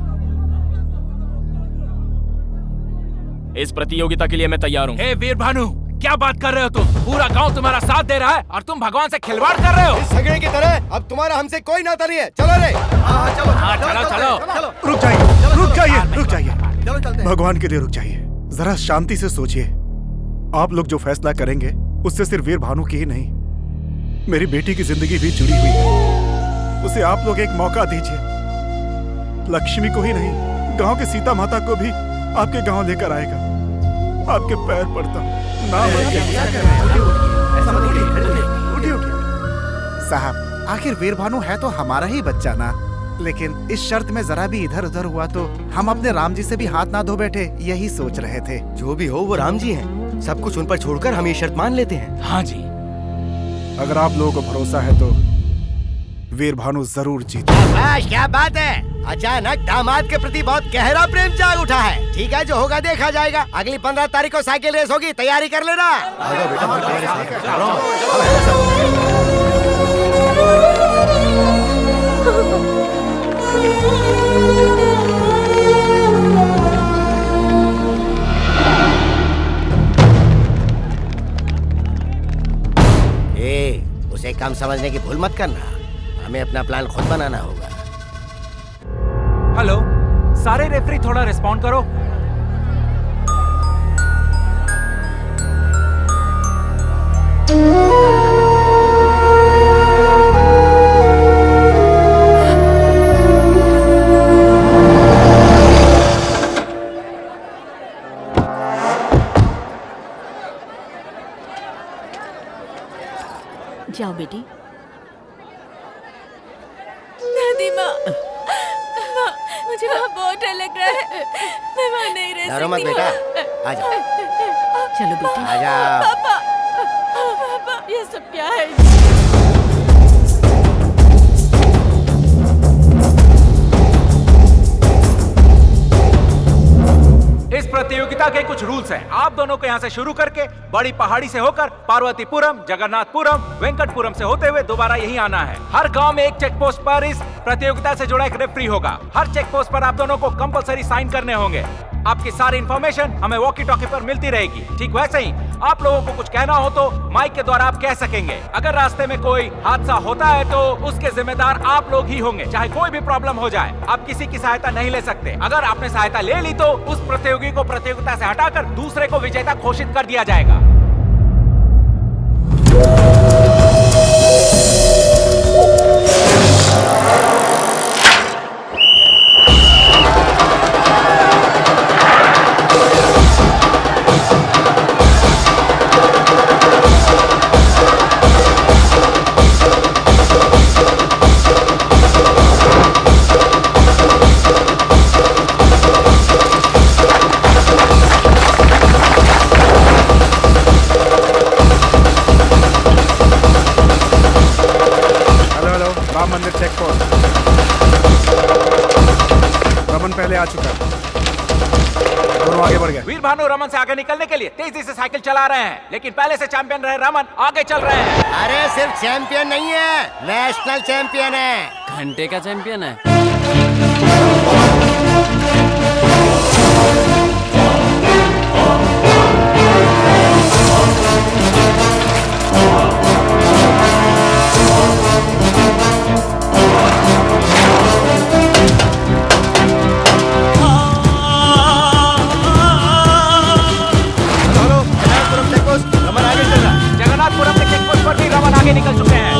इस प्रतियोगिता के लिए मैं तैयार हूँ। हे वीर भानु, क्या बात कर रहे हो तुम? पूरा गांव तुम्हारा साथ दे रहा है और तुम भगवान से खिलवाड़ कर रहे हो। इस झगड़े की तरह अब तुम्हारा हमसे कोई नाता नहीं है। चलो रे। चलो। रुक जाइए। भगवान के लिए रुक जाइए। जरा शांति से सोचिए। आप लोग जो फैसला करेंगे उससे सिर्फ वीर भानु की ही नहीं, मेरी बेटी की जिंदगी भी जुड़ी हुई है। उसे आप लोग एक मौका दीजिए। लक्ष्मी को ही नहीं, गांव के सीता माता को भी आपके गांव लेकर आएगा। आपके पैर पड़ता हूं। साहब, आखिर वीर भानु है तो हमारा ही बच्चा ना। लेकिन इस शर्त में जरा भी इधर उधर हुआ तो हम अपने राम जी से भी हाथ ना धो बैठे, यही सोच रहे थे। जो भी हो वो राम जी हैं। सब कुछ उन पर छोड़कर हम ये शर्त मान लेते हैं। हाँ जी। अगर आप लोगों को भरोसा है तो वीर भानु जरूर जीते। क्या बात है, अचानक दामाद के प्रति बहुत गहरा प्रेम जाग उठा है। ठीक है, जो होगा देखा जाएगा। अगली 15 तारीख को साइकिल रेस होगी, तैयारी कर लेना। उसे कम समझने की भूल मत करना। हमें अपना प्लान खुद बनाना होगा। हेलो, सारे रेफरी थोड़ा रिस्पॉन्ड करो। जाओ बेटी। दादी माँ, मुझे वहाँ बहुत डर लग रहा है। मैं वहाँ नहीं रह सकती। डरो मत बेटा, आजा। चलो बेटी। आजा। पापा, ये सब क्या है? इस प्रतियोगिता के कुछ रूल्स हैं। आप दोनों को यहाँ से शुरू करके बड़ी पहाड़ी से होकर पार्वतीपुरम, जगन्नाथपुरम, वेंकटपुरम से होते हुए दोबारा यहीं आना है। हर गांव में एक चेक पोस्ट पर इस प्रतियोगिता से जुड़ा एक रेफरी होगा। हर चेक पोस्ट पर आप दोनों को कंपलसरी साइन करने होंगे। आपकी सारी इन्फॉर्मेशन हमें वॉकी टॉकी पर मिलती रहेगी। ठीक वैसे ही आप लोगों को कुछ कहना हो तो माइक के द्वारा आप कह सकेंगे। अगर रास्ते में कोई हादसा होता है तो उसके जिम्मेदार आप लोग ही होंगे, चाहे कोई भी प्रॉब्लम हो जाए। आप किसी की सहायता नहीं ले सकते। अगर आपने सहायता ले ली तो उस प्रतियोगी को प्रतियोगिता से हटाकर दूसरे को विजेता घोषित कर दिया जाएगा। मंदिर चेक पोस्ट। रमन पहले आ चुका है, दोनों आगे बढ़ गए। वीर भानु रमन से आगे निकलने के लिए तेजी से साइकिल चला रहे हैं, लेकिन पहले से चैंपियन रहे रमन आगे चल रहे हैं। अरे सिर्फ चैंपियन नहीं है, नेशनल चैंपियन है। घंटे का चैंपियन है। जगन्नाथपुरम के चेक पोस्ट पर भी रमन आगे निकल चुके हैं।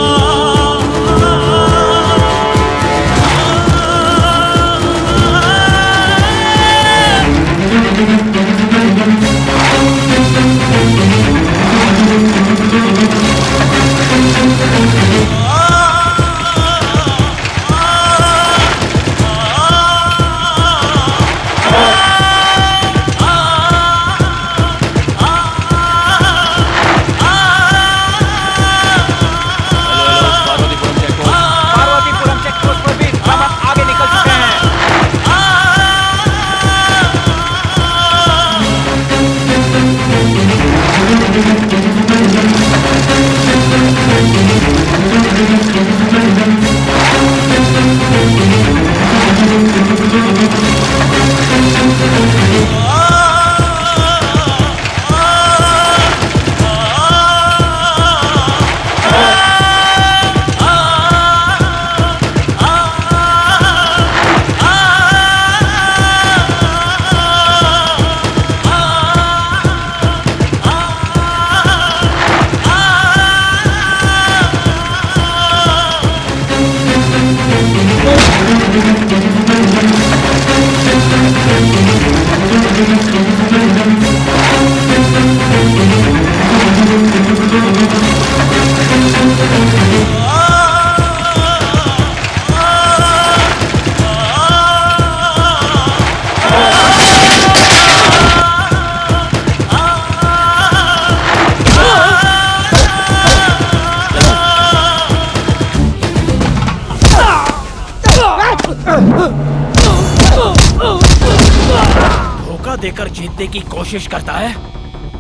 धोखा देकर जीतने की कोशिश करता है।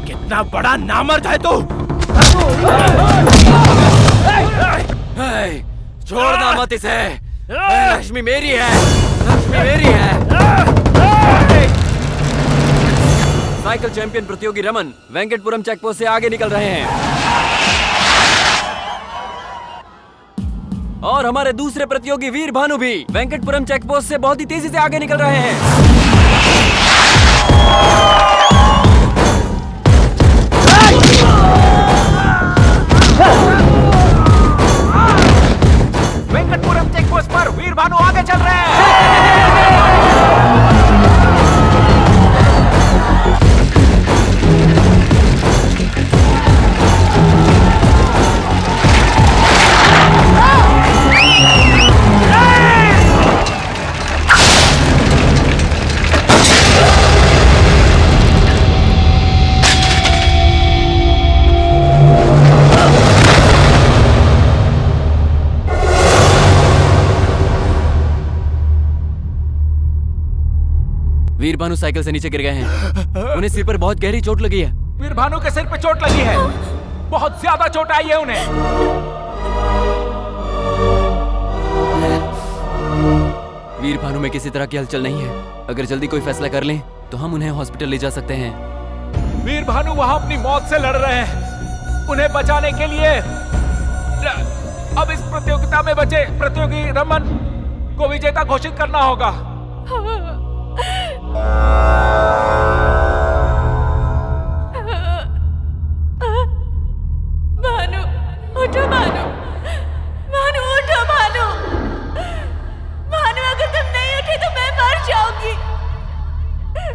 कितना बड़ा नामर्द है तू। छोड़ना मत इसे। लक्ष्मी मेरी है, लक्ष्मी मेरी है। साइकिल चैंपियन प्रतियोगी रमन वेंकटपुरम चेकपोस्ट से आगे निकल रहे हैं और हमारे दूसरे प्रतियोगी वीर भानु भी वेंकटपुरम चेकपोस्ट से बहुत ही तेजी से आगे निकल रहे हैं। वेंकटपुरम चेकपोस्ट पर वीर भानु आगे चल रहे हैं। वीर भानु साइकिल से नीचे गिर गए हैं। उन्हें सिर पर बहुत गहरी चोट लगी है। वीर भानु के सिर पे चोट लगी है। बहुत ज्यादा चोट आई है उन्हें। वीर भानु में किसी तरह की हलचल नहीं है। अगर जल्दी कोई फैसला कर लें तो हम उन्हें हॉस्पिटल ले जा सकते हैं। वीर भानु वहां अपनी मौत से लड़ रहे हैं। उन्हें बचाने के लिए अब इस प्रतियोगिता में बचे प्रतियोगी रमन को विजेता घोषित करना होगा। भानु उठो, भानु भानु उठो, भानु भानु अगर तुम नहीं उठे तो मैं मर जाऊंगी।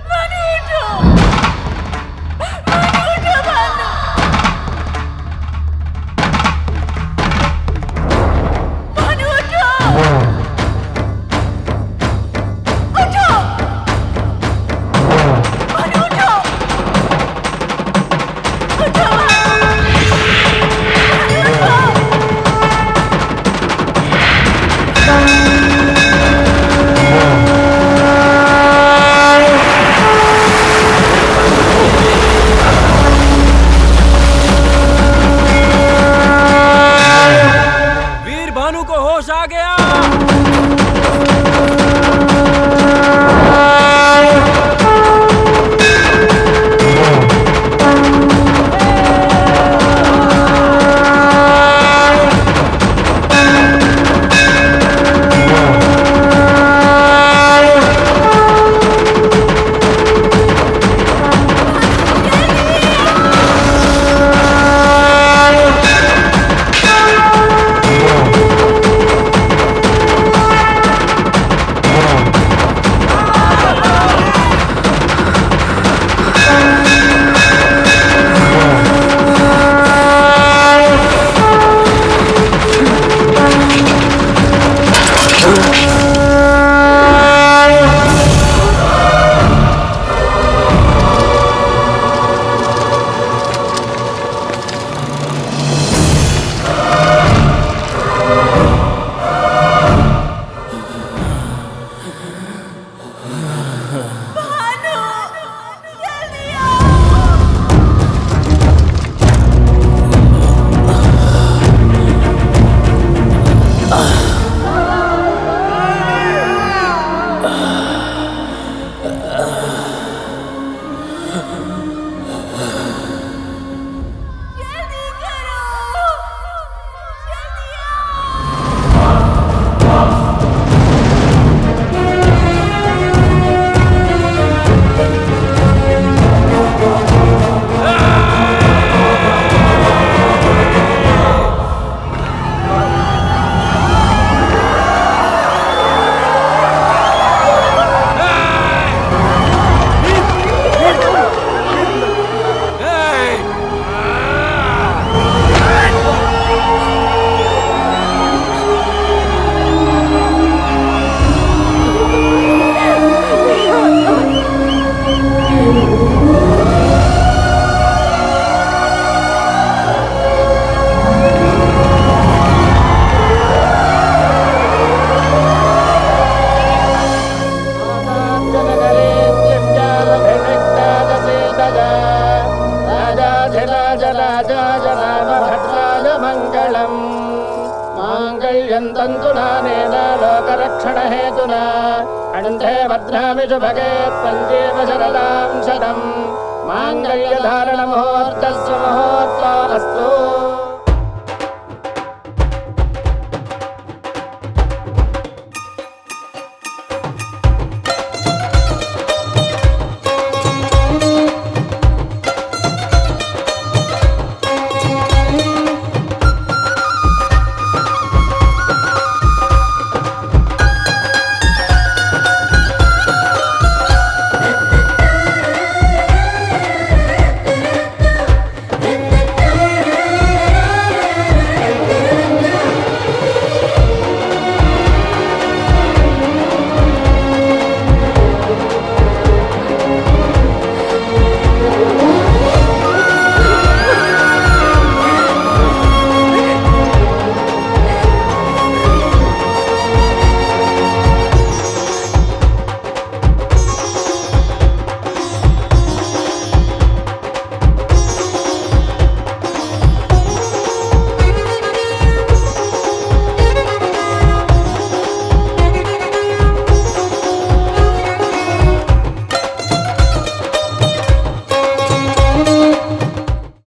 भानु उठो, भानु उठो, भानु भानु उठो, उठो। मङ्गलम् माङ्गल्यं तन्तुनानेन लोकरक्षणहेतुना कण्ठे भद्रामि शुभगे त्वञ्जीव शरदां शतम् माङ्गल्यधारणमुहूर्तस्य मुहूर्तोऽस्तु